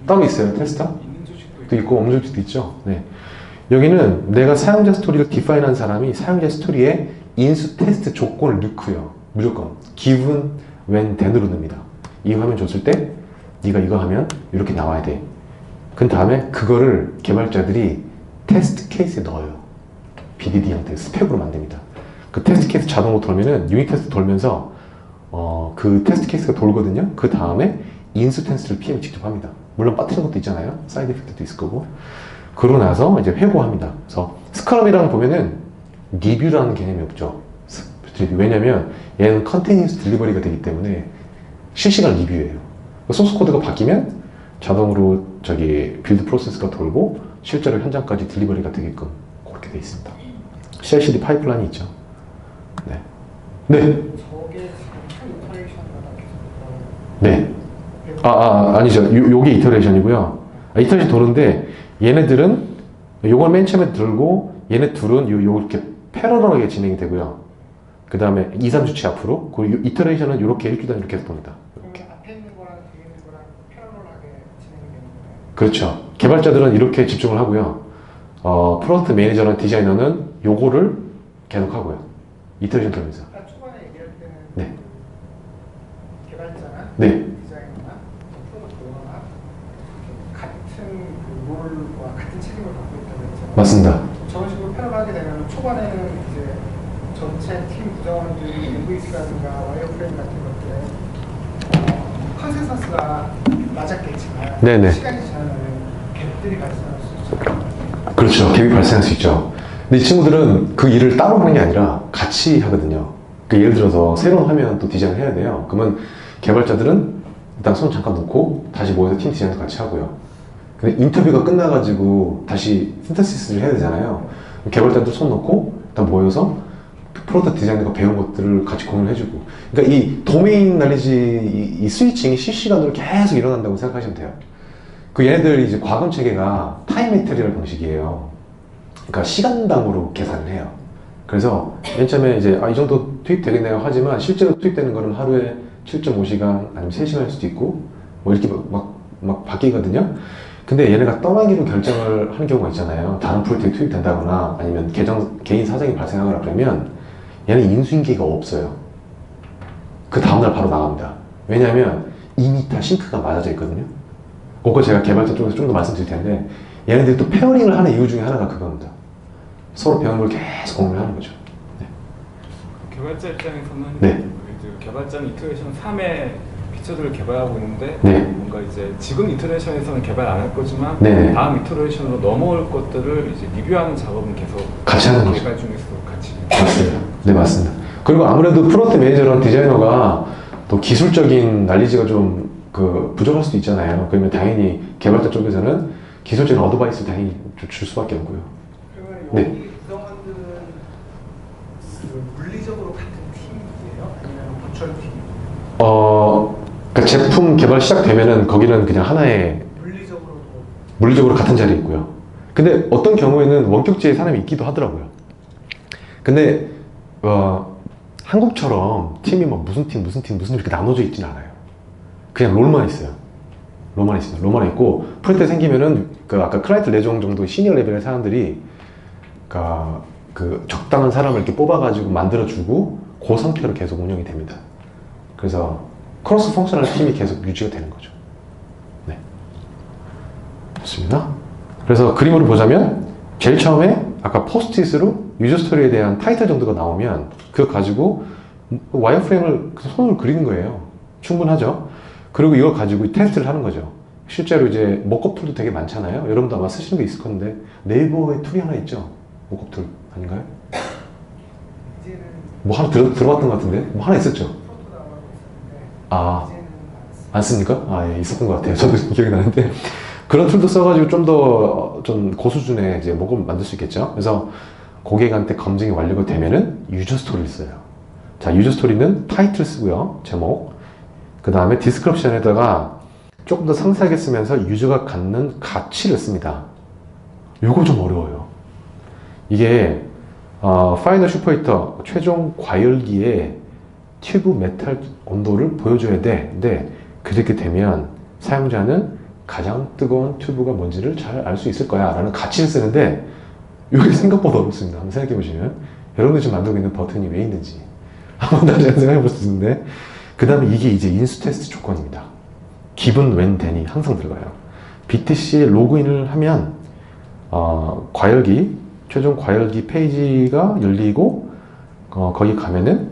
따로 있어요, 테스터? 있는 조직도 있고 없는 조직도 있죠. 네. 여기는 내가 사용자 스토리를 디파인한 사람이 사용자 스토리에 인수 테스트 조건을 넣고요. 무조건 given when then으로 넣습니다. 이 화면 줬을 때 네가 이거 하면 이렇게 나와야 돼. 그 다음에 그거를 개발자들이 테스트 케이스에 넣어요. BDD 형태 스펙으로 만듭니다. 그 테스트 케이스 자동으로 돌면은 유닛 테스트 돌면서 그 테스트 케이스가 돌거든요. 그 다음에 인수 테스트를 PM이 직접 합니다. 물론 빠뜨린 것도 있잖아요. 사이드 이펙트도 있을 거고. 그러고 나서 이제 회고합니다. 그래서 스크럼이랑 보면은 리뷰라는 개념이 없죠. 왜냐면 얘는 컨티뉴스 딜리버리가 되기 때문에 실시간 리뷰예요. 소스 코드가 바뀌면 자동으로 빌드 프로세스가 돌고 실제로 현장까지 딜리버리가 되게끔 그렇게 돼 있습니다. CI/CD 파이프라인이 있죠. 네. 네. 저게 지금 이터레이션마다 계속 네. 아니죠. 요게 이터레이션이고요. 이터레이션 도는데 얘네들은 요걸 맨 처음에 들고 얘네 둘은 이렇게 패러럴하게 진행이 되고요. 그 다음에 2, 3주치 앞으로 그리고 이터레이션은 이렇게 일주일단 이렇게 해서 돕니다. 이렇게. 앞에 있는 거랑 뒤에 있는 거랑 패러럴하게 진행이 되는 거예요. 그렇죠. 개발자들은 이렇게 집중을 하고요. 프로덕트 매니저나 디자이너는 요거를 계속 하고요. 이터레이션 돌면서. 아까 초반에 얘기할 때는 네. 개발자나 네. 디자이너나 프로덕트 오너나 같은 그 롤과 같은 책임을 갖고 있다고 했잖아요. 맞습니다. 저런 식으로 패러럴하게 되면 초반에는 이제 전체 팀 구성원들이 MVC라든가 와이어프레임 같은 것들에 컨센서스가 맞았겠지만 네네. 시간이 지나면 갭들이 발생할 수 있죠. 그렇죠. 갭이 발생할 수 있죠. 근데 이 친구들은 그 일을 따로 하는 게 아니라 같이 하거든요. 그러니까 예를 들어서 새로운 화면 또 디자인을 해야 돼요. 그러면 개발자들은 일단 손 잠깐 놓고 다시 모여서 팀 디자인도 같이 하고요. 근데 인터뷰가 끝나가지고 다시 신테시스를 해야 되잖아요. 개발자들 손 놓고 일단 모여서 프로덕트 디자이너가 배운 것들을 같이 공유를 해주고, 그러니까 이 도메인 날리지 이 스위칭이 실시간으로 계속 일어난다고 생각하시면 돼요. 그 얘네들이 이제 과금 체계가 타임 메테리얼 방식이에요. 그러니까 시간당으로 계산을 해요. 그래서 맨 처음에 이제 이 정도 투입되겠네요 하지만 실제로 투입되는 거는 하루에 7.5시간 아니면 3시간일 수도 있고 뭐 이렇게 막 바뀌거든요. 근데 얘네가 떠나기로 결정을 하는 경우가 있잖아요. 다른 프로젝트에 투입된다거나 아니면 개인 사정이 발생하거나 그러면 얘는 인수인계가 없어요. 그 다음날 바로 나갑니다. 왜냐하면 이미 다 싱크가 맞아져 있거든요. 그거 제가 개발자 쪽에서 좀 더 말씀드릴 텐데, 얘네들이 또 페어링을 하는 이유 중에 하나가 그겁니다. 서로 배운 걸 계속 공유하는 거죠. 네. 개발자 입장에서는 네. 개발자는 이터레이션 3의 피처들을 개발하고 있는데 네. 뭔가 이제 지금 이터레이션에서는 개발 안 할 거지만 네. 다음 이터레이션으로 넘어올 것들을 이제 리뷰하는 작업은 계속 같이 하는 거죠. 개발 중에서 같이. 맞습니다. 네, 맞습니다. 그리고 아무래도 프로덕트 매니저랑 디자이너가 또 기술적인 난리지가 좀 부족할 수도 있잖아요. 그러면 당연히 개발자 쪽에서는 기술적인 어드바이스를 당연히 줄 수밖에 없고요. 그러면 네. 여기 구성원들은 물리적으로 같은 팀이에요? 아니면 버추얼 팀? 그러니까 제품 개발 시작되면은 거기는 그냥 하나의 물리적으로 같은 자리에 있고요. 근데 어떤 경우에는 원격지에 사람이 있기도 하더라고요. 근데 한국처럼 팀이 뭐 무슨 팀 이렇게 나눠져 있지는 않아요. 그냥 롤만 있어요. 롤만 있습니다. 롤만 있고 프로젝트 생기면은 아까 클라이언트 내정 정도의 시니어 레벨의 사람들이 그 적당한 사람을 이렇게 뽑아가지고 만들어주고 그 상태로 계속 운영이 됩니다. 그래서 크로스 펑셔널 팀이 계속 유지가 되는 거죠. 네. 좋습니다. 그래서 그림으로 보자면 제일 처음에 아까 포스트잇으로 유저 스토리에 대한 타이틀 정도가 나오면 그거 가지고 와이어프레임을 손으로 그리는 거예요. 충분하죠. 그리고 이걸 가지고 테스트를 하는 거죠. 실제로 이제 모컵 툴도 되게 많잖아요. 여러분도 아마 쓰시는 게 있을 건데 네이버에 툴이 하나 있죠. 모컵 툴 아닌가요? 이제는 뭐 하나 들어봤던 것 같은데? 뭐 하나 있었죠? 프로토 나가고 있었는데 아, 이제는 안 씁니까? 예, 있었던 것 같아요. 저도 기억이 나는데 그런 툴도 써가지고 좀 고수준의 이제 모컵을 만들 수 있겠죠. 그래서 고객한테 검증이 완료가 되면은 유저 스토리를 써요. 자, 유저 스토리는 타이틀 쓰고요. 제목. 그 다음에 디스크립션에다가 조금 더 상세하게 쓰면서 유저가 갖는 가치를 씁니다. 요거 좀 어려워요. 이게 파이널 슈퍼히터 최종 과열기의 튜브 메탈 온도를 보여줘야 돼. 근데 그렇게 되면 사용자는 가장 뜨거운 튜브가 뭔지를 잘 알 수 있을 거야 라는 가치를 쓰는데 이게 생각보다 어렵습니다. 한번 생각해 보시면 여러분들 지금 만들고 있는 버튼이 왜 있는지 한번 다시 생각해 볼 수 있는데, 그 다음에 이게 이제 인수 테스트 조건입니다. 기본 when then이 항상 들어가요. BTC 로그인을 하면 최종 과열기 페이지가 열리고 거기 가면은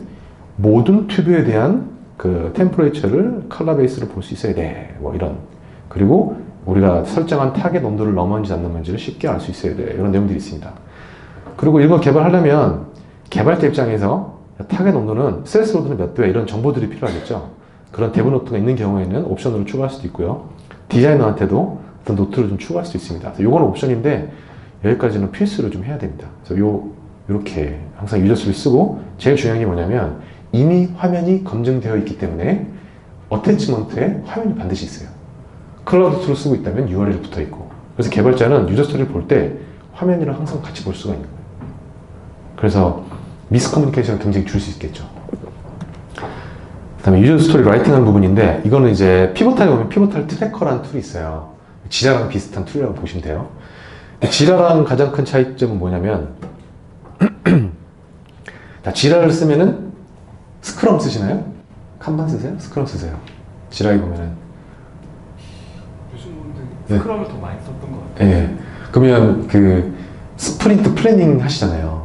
모든 튜브에 대한 그 템퍼레이처를 컬러 베이스로 볼 수 있어야 돼. 뭐 이런. 그리고 우리가 설정한 타겟 온도를 넘었는지 안 넘었는지를 쉽게 알 수 있어야 돼. 이런 내용들이 있습니다. 그리고 이걸 개발하려면 개발자 입장에서 타겟 온도는 스레스로드는 몇 도야 이런 정보들이 필요하겠죠. 그런 대부 노트가 있는 경우에는 옵션으로 추가할 수도 있고요. 디자이너한테도 어떤 노트를 좀 추가할 수도 있습니다. 그래서 요거는 옵션인데 여기까지는 필수로 좀 해야 됩니다. 그래서 요렇게 항상 유저수를 쓰고, 제일 중요한 게 뭐냐면 이미 화면이 검증되어 있기 때문에 어태치먼트에 화면이 반드시 있어요. 클라우드 툴을 쓰고 있다면 URL이 붙어 있고, 그래서 개발자는 유저 스토리를 볼 때 화면이랑 항상 같이 볼 수가 있는 거예요. 그래서 미스커뮤니케이션을 굉장히 줄 수 있겠죠. 그 다음에 유저 스토리 라이팅하는 부분인데, 이거는 이제 피보탈에 보면 피보탈 트래커라는 툴이 있어요. 지라랑 비슷한 툴이라고 보시면 돼요. 근데 지라랑 가장 큰 차이점은 뭐냐면 지라를 쓰면은 스크럼 쓰시나요? 칸반 쓰세요? 스크럼 쓰세요? 지라에 보면은 요즘 분들 네. 스크럼을 더 많이 썼던 것 같아요. 예. 그러면 스프린트 플래닝 하시잖아요.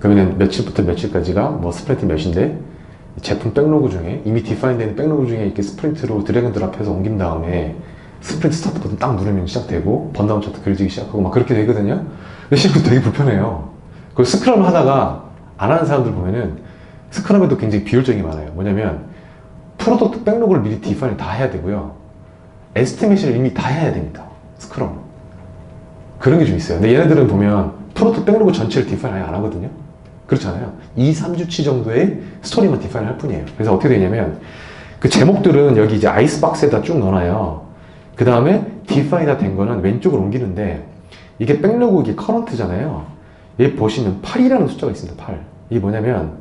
그러면 며칠부터 며칠까지가 뭐 스프린트 몇인데 제품 백로그 중에 이미 디파인 되는 백로그 중에 이렇게 스프린트로 드래그 앤 드랍해서 옮긴 다음에 스프린트 스타트 버튼 딱 누르면 시작되고 번다운 차트 그려지기 시작하고 막 그렇게 되거든요. 근데 실제로 되게 불편해요. 그 스크럼 하다가 안 하는 사람들 보면은 스크럼에도 굉장히 비효율적인 게 많아요. 뭐냐면 프로덕트 백로그를 미리 디파인을 다 해야 되고요. 에스티메이션을 이미 다 해야 됩니다. 스크럼. 그런 게 좀 있어요. 근데 얘네들은 보면 프로토 백로그 전체를 디파인 아예 안 하거든요. 그렇잖아요. 2, 3주치 정도의 스토리만 디파인 할 뿐이에요. 그래서 어떻게 되냐면 그 제목들은 여기 이제 아이스박스에다 쭉 넣어놔요. 그 다음에 디파인 다 된 거는 왼쪽으로 옮기는데 이게 백로그 이게 커런트잖아요. 얘 보시면 8이라는 숫자가 있습니다. 8. 이게 뭐냐면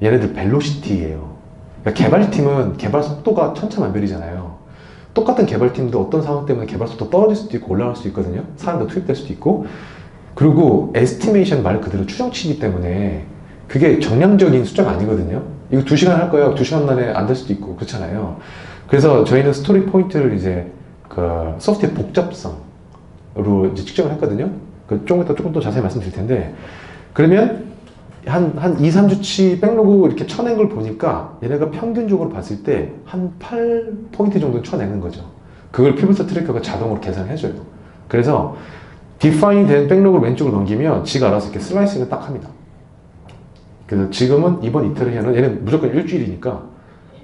얘네들 벨로시티예요. 그러니까 개발팀은 개발 속도가 천차만별이잖아요. 똑같은 개발팀도 어떤 상황 때문에 개발 속도 떨어질 수도 있고 올라갈 수도 있거든요. 사람도 투입될 수도 있고. 그리고 에스티메이션 말 그대로 추정치기 때문에 그게 정량적인 숫자가 아니거든요. 이거 2시간 할 거예요. 2시간 만에 안 될 수도 있고 그렇잖아요. 그래서 저희는 스토리 포인트를 이제 그 소프트웨어 복잡성으로 이제 측정을 했거든요. 조금 이따 조금 더 자세히 말씀드릴 텐데, 그러면 한 2, 3주치 백로그 이렇게 쳐낸 걸 보니까 얘네가 평균적으로 봤을 때 한 8포인트 정도 쳐내는 거죠. 그걸 피부터 트래커가 자동으로 계산해줘요. 그래서 디파인 된 백로그를 왼쪽으로 넘기면 지가 알아서 이렇게 슬라이싱을 딱 합니다. 그래서 지금은 이번 이터레이션은 얘는 무조건 일주일이니까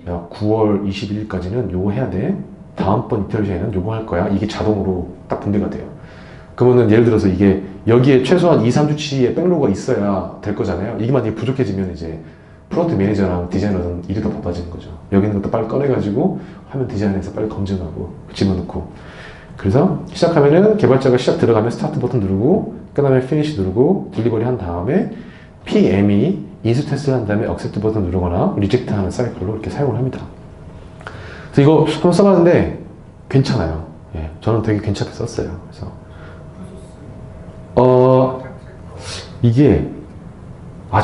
야, 9월 21일까지는 요거 해야 돼. 다음번 이터레이션은 요거 할 거야. 이게 자동으로 딱 분배가 돼요. 그러면은 예를 들어서 이게 여기에 최소한 2, 3주치의 백로그가 있어야 될 거잖아요. 이게 만약에 부족해지면 이제 프론트 매니저랑 디자이너는 일이 더 바빠지는 거죠. 여기 있는 것도 빨리 꺼내가지고 화면 디자인해서 빨리 검증하고 집어넣고. 그래서 시작하면은 개발자가 시작 들어가면 스타트 버튼 누르고 그 다음에 피니시 누르고 딜리버리 한 다음에 PM이 인수 테스트를 한 다음에 액셉트 버튼 누르거나 리젝트 하는 사이클로 이렇게 사용을 합니다. 그래서 이거 한번 써봤는데 괜찮아요. 예, 저는 되게 괜찮게 썼어요. 그래서 이게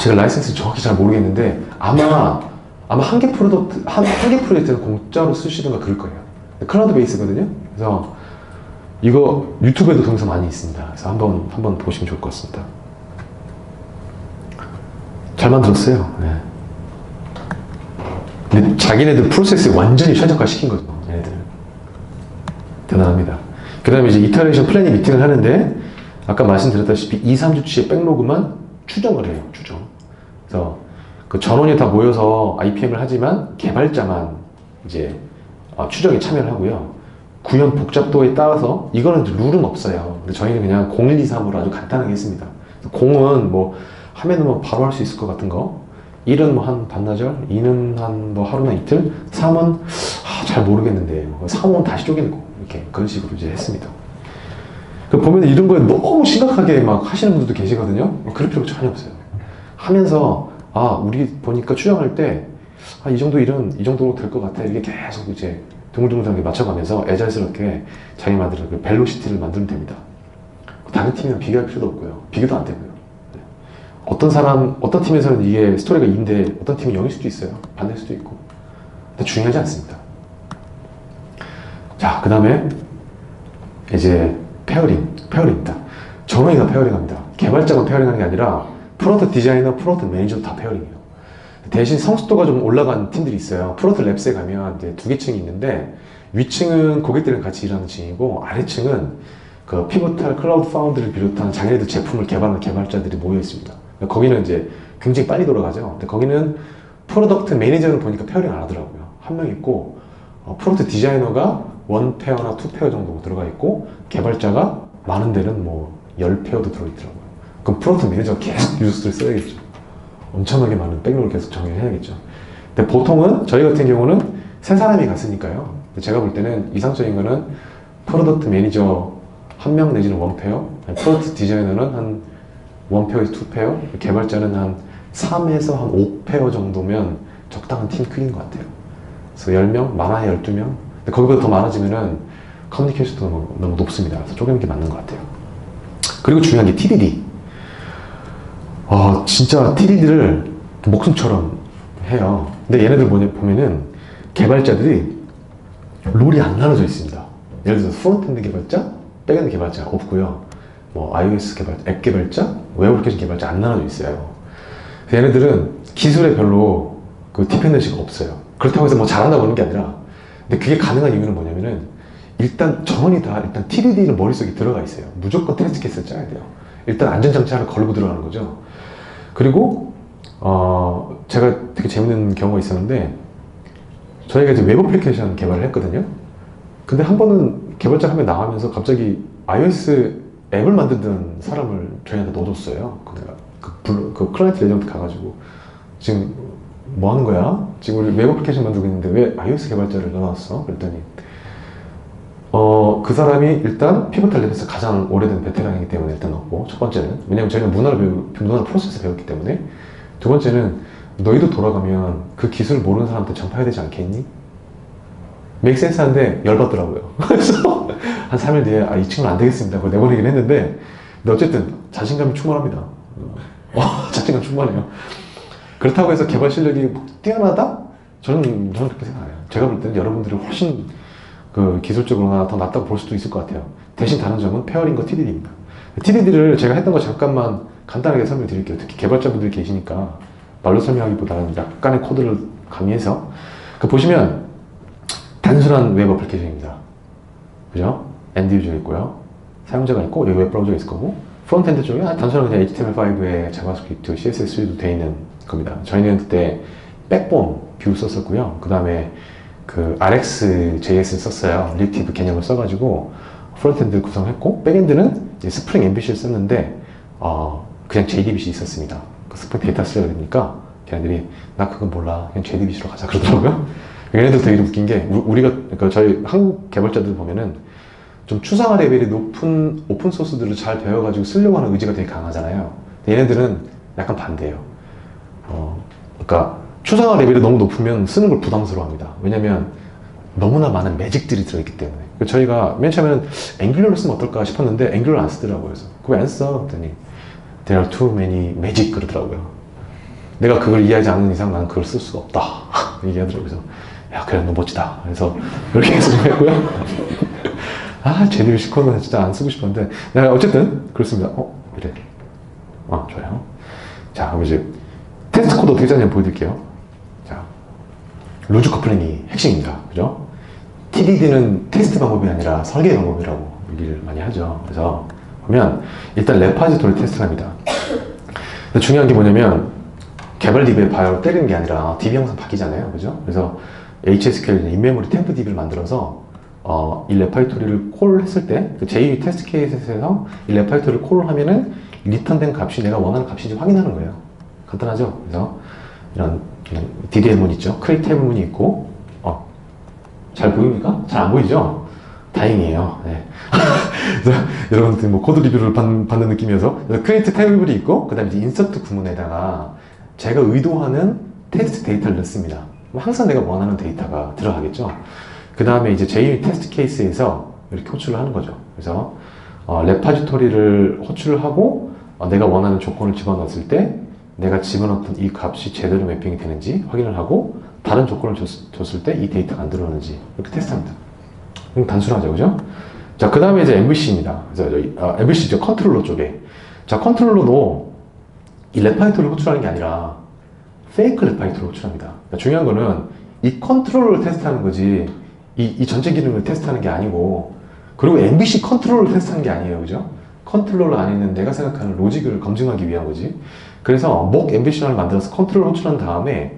제가 라이센스 정확히 잘 모르겠는데 아마 한 개 프로젝트는 공짜로 쓰시던가 그럴 거예요. 클라우드 베이스거든요. 그래서 이거 유튜브에도 동영상 많이 있습니다. 그래서 한번 보시면 좋을 것 같습니다. 잘 만들었어요. 네. 근데 자기네들 프로세스 완전히 최적화 시킨 거죠. 얘네들 대단합니다. 그 다음에 이제 이터레이션 플래닝 미팅을 하는데 아까 말씀드렸다시피 2, 3주치의 백로그만 추정을 해요. 추정. 그래서 그 전원이 다 모여서 IPM을 하지만 개발자만 이제 추정에 참여를 하고요. 구현 복잡도에 따라서 이거는 룰은 없어요. 근데 저희는 그냥 0, 1, 2, 3으로 아주 간단하게 했습니다. 0은 뭐 하면은 뭐 바로 할 수 있을 것 같은 거, 1은 뭐 한 반나절, 2는 한 뭐 하루나 이틀, 3은 잘 모르겠는데 3은 다시 쪼개고 이렇게 그런 식으로 이제 했습니다. 보면 이런 거에 너무 심각하게 막 하시는 분들도 계시거든요. 그럴 필요가 전혀 없어요. 하면서 우리 보니까 추정할 때 이 정도 일은 이 정도로 될 것 같아. 이게 계속 이제 둥글둥글하게 맞춰가면서 애잘스럽게 자기 만드는 그 벨로시티를 만들면 됩니다. 다른 팀이랑 비교할 필요도 없고요. 비교도 안 되고요. 어떤 팀에서는 이게 스토리가 2인데 어떤 팀은 0일 수도 있어요. 반대일 수도 있고. 근데 중요하지 않습니다. 자, 그 다음에 이제 페어링입니다. 전원이 다 페어링합니다. 개발자가 페어링하는 게 아니라 프론트 디자이너, 프론트 매니저도 다 페어링해요. 대신 성숙도가 좀 올라간 팀들이 있어요. 프론트 랩스에 가면 이제 2개 층이 있는데 위층은 고객들이랑 같이 일하는 층이고 아래층은 그 피보탈 클라우드 파운드를 비롯한 자기네들 제품을 개발하는 개발자들이 모여 있습니다. 거기는 이제 굉장히 빨리 돌아가죠. 근데 거기는 프로덕트 매니저는 보니까 페어링 안 하더라고요. 한 명 있고 프론트 디자이너가 1페어나 2페어 정도 들어가 있고 개발자가 많은 데는 뭐 10페어도 들어있더라고요. 그럼 프론트 매니저가 계속 유저스를 써야겠죠. 엄청나게 많은 백로그를 계속 정의해야겠죠. 근데 보통은 저희 같은 경우는 세 사람이 갔으니까요. 제가 볼 때는 이상적인 거는 프로덕트 매니저 1명 내지는 1페어, 프로덕트 디자이너는 한 1페어에서 2페어, 개발자는 한 3에서 한 5페어 정도면 적당한 팀 크기인 것 같아요. 그래서 10명, 많아야 12명. 근데 거기보다 더 많아지면은 커뮤니케이션도 너무 높습니다. 그래서 쪼개는 게 맞는 것 같아요. 그리고 중요한 게 TDD. 진짜 TDD를 목숨처럼 해요. 근데 얘네들 보면은 개발자들이 롤이 안 나눠져 있습니다. 예를 들어서 프론트엔드 개발자, 백엔드 개발자 없고요. 뭐 iOS 개발자, 앱 개발자, 웹 애플리케이션 개발자 안 나눠져 있어요. 얘네들은 기술에 별로 그 디펜던시가 없어요. 그렇다고 해서 뭐 잘한다고 하는 게 아니라, 근데 그게 가능한 이유는 뭐냐면은 일단 전원이 다 일단 TDD는 머릿속에 들어가 있어요. 무조건 테스트 케이스를 짜야 돼요. 일단 안전장치 하나 걸고 들어가는 거죠. 그리고 제가 되게 재밌는 경우가 있었는데 저희가 이제 웹 애플리케이션 개발을 했거든요. 근데 한 번은 개발자 화면 나가면서 갑자기 iOS 앱을 만드는 사람을 저희한테 넣어줬어요. 그 클라이언트 레전드 가가지고 지금 뭐 하는 거야? 지금 우리 웹 애플리케이션 만들고 있는데 왜 iOS 개발자를 넣어놨어? 그랬더니 그 사람이 일단 피보탈 랩에서 가장 오래된 베테랑이기 때문에 일단 넣고, 첫 번째는 왜냐면 저희는 문화를 프로세스 배웠기 때문에. 두 번째는 너희도 돌아가면 그 기술을 모르는 사람한테 전파해야 되지 않겠니? 메이크 센스 한데 열받더라고요. 그래서 한 3일 뒤에 이 친구는 안 되겠습니다 그걸 내보내긴 했는데, 근데 어쨌든 자신감이 충만합니다. 자신감 충만해요. 그렇다고 해서 개발 실력이 뛰어나다? 저는 그렇게 생각 안 해요. 제가 볼 때는 여러분들이 훨씬 그 기술적으로나 더 낫다고 볼 수도 있을 것 같아요. 대신 다른 점은 페어링과 TDD입니다. TDD를 제가 했던 거 잠깐만 간단하게 설명드릴게요. 특히 개발자분들이 계시니까 말로 설명하기보다는 약간의 코드를 가미해서. 보시면 단순한 웹 어플리케이션입니다. 그죠? 엔드 유저가 있고요. 사용자가 있고, 여기 웹 브라우저가 있을 거고, 프론트엔드 쪽에 단순한 그냥 HTML5에 자바스크립트, CSS3도 되어 있는 겁니다. 저희는 그때 백본 뷰 썼었고요. 그 다음에 그 RxJS를 썼어요. 리액티브 개념을 써가지고 프론트엔드 구성했고, 백엔드는 이제 스프링 MVC를 썼는데 그냥 JDBC 있었습니다. 그 스프링 데이터 쓰려고 그러니까 걔네들이 나 그건 몰라, 그냥 JDBC로 가자 그러더라고요. 얘네들 되게 웃긴 게, 우리가 그러니까 저희 한국 개발자들 보면은 좀 추상화 레벨이 높은 오픈 소스들을 잘 배워가지고 쓰려고 하는 의지가 되게 강하잖아요. 근데 얘네들은 약간 반대예요. 그러니까 추상화 레벨이 너무 높으면 쓰는 걸 부담스러워합니다. 왜냐면 너무나 많은 매직들이 들어있기 때문에. 저희가 맨 처음에는 앵귤러를 쓰면 어떨까 싶었는데 앵귤러를 안 쓰더라고요. 그래서 그거 왜 안 써? 그랬더니 There are too many magic 그러더라고요. 내가 그걸 이해하지 않는 이상 나는 그걸 쓸 수가 없다 얘기하더라고요. 그래서 야, 그래, 너 멋지다. 그래서 이렇게 해서 좀 했고요. JDBC 코드는 진짜 안 쓰고 싶었는데, 어쨌든 그렇습니다. 그래. 좋아요. 자, 그럼 이제 테스트 코드 어떻게 짜는지 보여드릴게요. 자, 루즈 커플링이 핵심입니다. 그죠? TDD는 테스트 방법이 아니라 설계 방법이라고 얘기를 많이 하죠. 그래서 보면 일단 레파지토리 테스트를 합니다. 근데 중요한 게 뭐냐면 개발 DB에 바로 때리는 게 아니라 DB 항상 바뀌잖아요. 그죠? 그래서 HSQL 인메모리 템프 DB를 만들어서 이 레파지토리를 콜 했을 때, 그 JUnit 테스트 케이스에서 이 레파지토리를 콜을 하면은 리턴된 값이 내가 원하는 값인지 확인하는 거예요. 간단하죠? 그래서 이런 DDL 문 있죠? 크리에이트 테이블 문이 있고, 잘 보입니까? 잘 안 보이죠? 다행이에요. 네. 그래서 여러분들 뭐 코드 리뷰를 받는 느낌이어서 크리에이트 테이블이 있고, 그 다음에 이제 인서트 구문에다가 제가 의도하는 테스트 데이터를 넣습니다. 항상 내가 원하는 데이터가 들어가겠죠. 그 다음에 이제 JUnit 테스트 케이스에서 이렇게 호출을 하는 거죠. 그래서 레파지토리를 호출을 하고 내가 원하는 조건을 집어넣었을 때 내가 집어넣었던 이 값이 제대로 매핑이 되는지 확인을 하고, 다른 조건을 줬을 때 이 데이터가 안 들어오는지 이렇게 테스트합니다. 단순하죠, 그죠? 자, 그 다음에 이제 MVC입니다. 그래서 MVC죠, 컨트롤러 쪽에. 자, 컨트롤러도 이 레파지토리를 호출하는 게 아니라 페이크 레파지토리를 호출합니다. 그러니까 중요한 거는 이 컨트롤러를 테스트하는 거지, 이 전체 기능을 테스트하는 게 아니고, 그리고 MVC 컨트롤러를 테스트하는 게 아니에요, 그죠? 컨트롤러 안에 있는 내가 생각하는 로직을 검증하기 위한 거지. 그래서 mock MVC를 만들어서 컨트롤을 호출한 다음에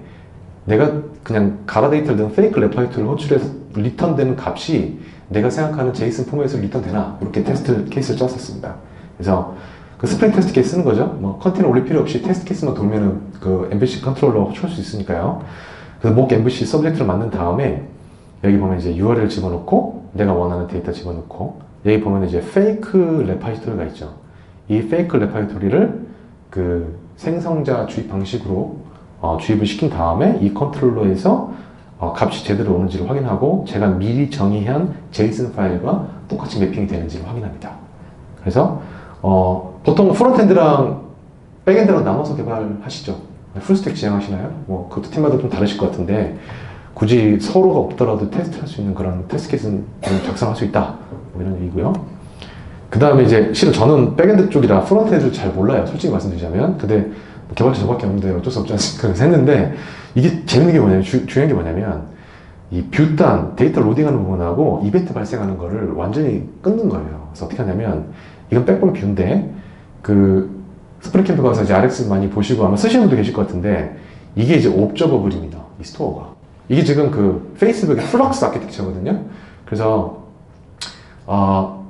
내가 그냥 가라 데이터를 넣은 페이크 레파지토리를 호출해서 리턴되는 값이 내가 생각하는 제이슨 포맷으로 리턴되나, 이렇게 테스트 케이스를 짰었습니다. 그래서 그 스프링 테스트 케이스 쓰는 거죠. 뭐 컨테이너 올릴 필요 없이 테스트 케이스만 돌면은 그 MVC 컨트롤러 호출할 수 있으니까요. 그래서 mock MVC 서브젝트를 만든 다음에 여기 보면 이제 URL 집어넣고, 내가 원하는 데이터 집어넣고, 여기 보면 이제 페이크 레파지토리가 있죠. 이 페이크 레파지토리를 그 생성자 주입 방식으로 주입을 시킨 다음에 이 컨트롤러에서 값이 제대로 오는지를 확인하고, 제가 미리 정의한 JSON 파일과 똑같이 매핑이 되는지를 확인합니다. 그래서 보통 프론트엔드랑 백엔드랑 나눠서 개발하시죠. 풀스택 지향하시나요? 뭐 그것도 팀마다 좀 다르실 것 같은데, 굳이 서로가 없더라도 테스트할 수 있는 그런 테스트 케이스는 작성할 수 있다, 뭐 이런 얘기고요. 그 다음에 이제 실은 저는 백엔드 쪽이라 프론트엔드를 잘 몰라요, 솔직히 말씀드리자면. 근데 개발자 저밖에 없는데 어쩔 수 없지 않습니까? 그래서 했는데, 이게 재밌는 게 뭐냐면, 중요한 게 뭐냐면 이 뷰단 데이터 로딩하는 부분하고 이벤트 발생하는 거를 완전히 끊는 거예요. 그래서 어떻게 하냐면, 이건 백본 뷰인데 그 스프링 캠프 가서 이제 RX 많이 보시고 아마 쓰시는 분도 계실 것 같은데, 이게 이제 옵저버블입니다, 이 스토어가. 이게 지금 그 페이스북의 플럭스 아키텍처거든요. 그래서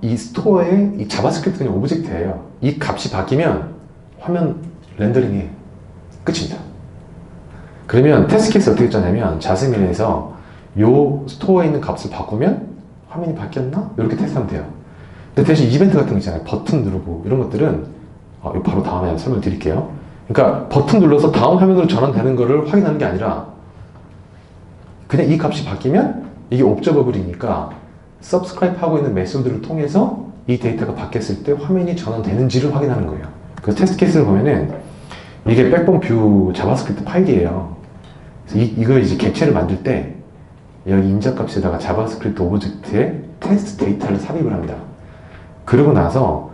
이 스토어의 이 자바스크립트는 오브젝트예요. 이 값이 바뀌면 화면 렌더링이 끝입니다. 그러면 테스트 케이스 어떻게 짜냐면 자스민에서 요 스토어에 있는 값을 바꾸면 화면이 바뀌었나? 이렇게 테스트하면 돼요. 근데 대신 이벤트 같은 거 있잖아요. 버튼 누르고 이런 것들은 이거 바로 다음에 설명드릴게요. 그러니까 버튼 눌러서 다음 화면으로 전환되는 거를 확인하는 게 아니라 그냥 이 값이 바뀌면 이게 옵저버블이니까 서브스크라이브 하고 있는 메소드를 통해서 이 데이터가 바뀌었을 때 화면이 전환되는지를 확인하는 거예요. 그래서 테스트 케이스를 보면은 이게 백본 뷰 자바스크립트 파일이에요. 그래서 이걸 이제 객체를 만들 때 여기 인자값에다가 자바스크립트 오브젝트에 테스트 데이터를 삽입을 합니다. 그러고 나서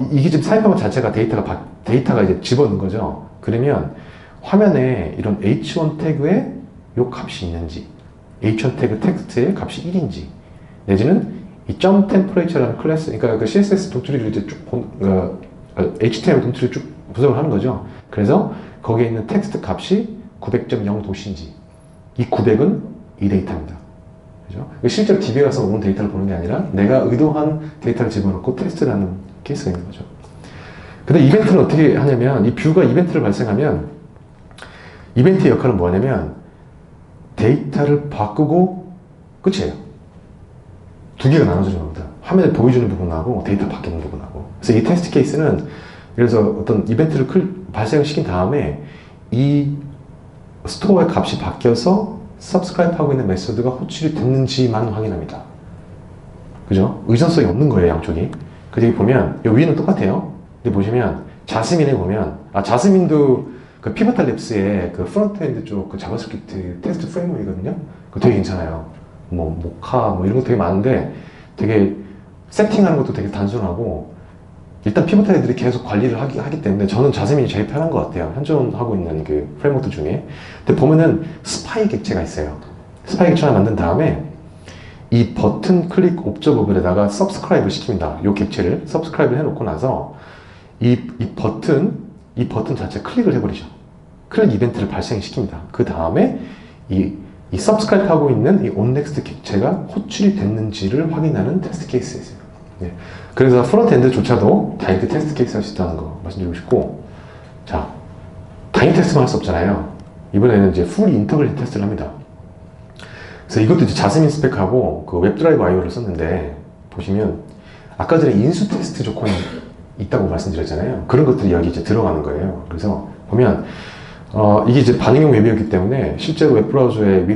이게 지금 삽입한 것 자체가 데이터가 이제 집어넣은 거죠. 그러면 화면에 이런 h1 태그에 요 값이 있는지, h1 태그 텍스트의 값이 1인지, 내지는 이 점 템퍼레이처라는 클래스, 그러니까 그 CSS 도트리를 이제 쭉 HTML 도트리를 쭉 분석을 하는 거죠. 그래서 거기에 있는 텍스트 값이 900.0도시인지, 이 900은 이 데이터입니다. 그죠? 실제로 DB에 가서 온 데이터를 보는 게 아니라 내가 의도한 데이터를 집어넣고 테스트를 하는 케이스가 있는 거죠. 근데 이벤트는 어떻게 하냐면, 이 뷰가 이벤트를 발생하면 이벤트의 역할은 뭐냐면 데이터를 바꾸고 끝이에요. 두 개가 나눠지는 겁니다. 화면에 보여주는 부분하고 데이터 바뀌는 부분하고. 그래서 이 테스트 케이스는 그래서 어떤 이벤트를 발생을 시킨 다음에 이 스토어의 값이 바뀌어서 서브스크라이브 하고 있는 메소드가 호출이 됐는지만 확인합니다. 그죠? 의존성이 없는 거예요, 양쪽이. 그래서 여기 보면, 여기 위는 똑같아요. 근데 보시면, 자스민에 보면, 자스민도 그 피버탈 랩스의 그 프론트엔드 쪽 그 자바스크립트 테스트 프레임워크이거든요. 그거 되게 괜찮아요. 모카, 이런 거 되게 많은데, 되게 세팅하는 것도 되게 단순하고, 일단 피버탈 애들이 계속 관리를 하기 때문에 저는 자스민이 제일 편한 것 같아요. 현존하고 있는 그 프레임워크 중에. 근데 보면은 스파이 객체가 있어요. 스파이 객체 하나 만든 다음에 이 버튼 클릭 옵저버블에다가 서브스크라이브를 시킵니다. 이 객체를 서브스크라이브를 해놓고 나서 이 버튼 자체 클릭을 해버리죠. 클릭 이벤트를 발생시킵니다. 그 다음에 이 서브스크라이브 하고 있는 이 onNext 객체가 호출이 됐는지를 확인하는 테스트 케이스였어요. 네. 그래서 프론트엔드조차도 다이렉트 테스트 케이스 할 수 있다는 거 말씀드리고 싶고, 자, 단위 테스트만 할 수 없잖아요. 이번에는 이제 풀 인터그레이트 테스트를 합니다. 그래서 이것도 이제 자스민 스펙하고 그 웹드라이브 IO를 썼는데, 보시면 아까 전에 인수 테스트 조건이 있다고 말씀드렸잖아요. 그런 것들이 여기 이제 들어가는 거예요. 그래서 보면 이게 이제 반응형 웹이었기 때문에 실제로 웹브라우저에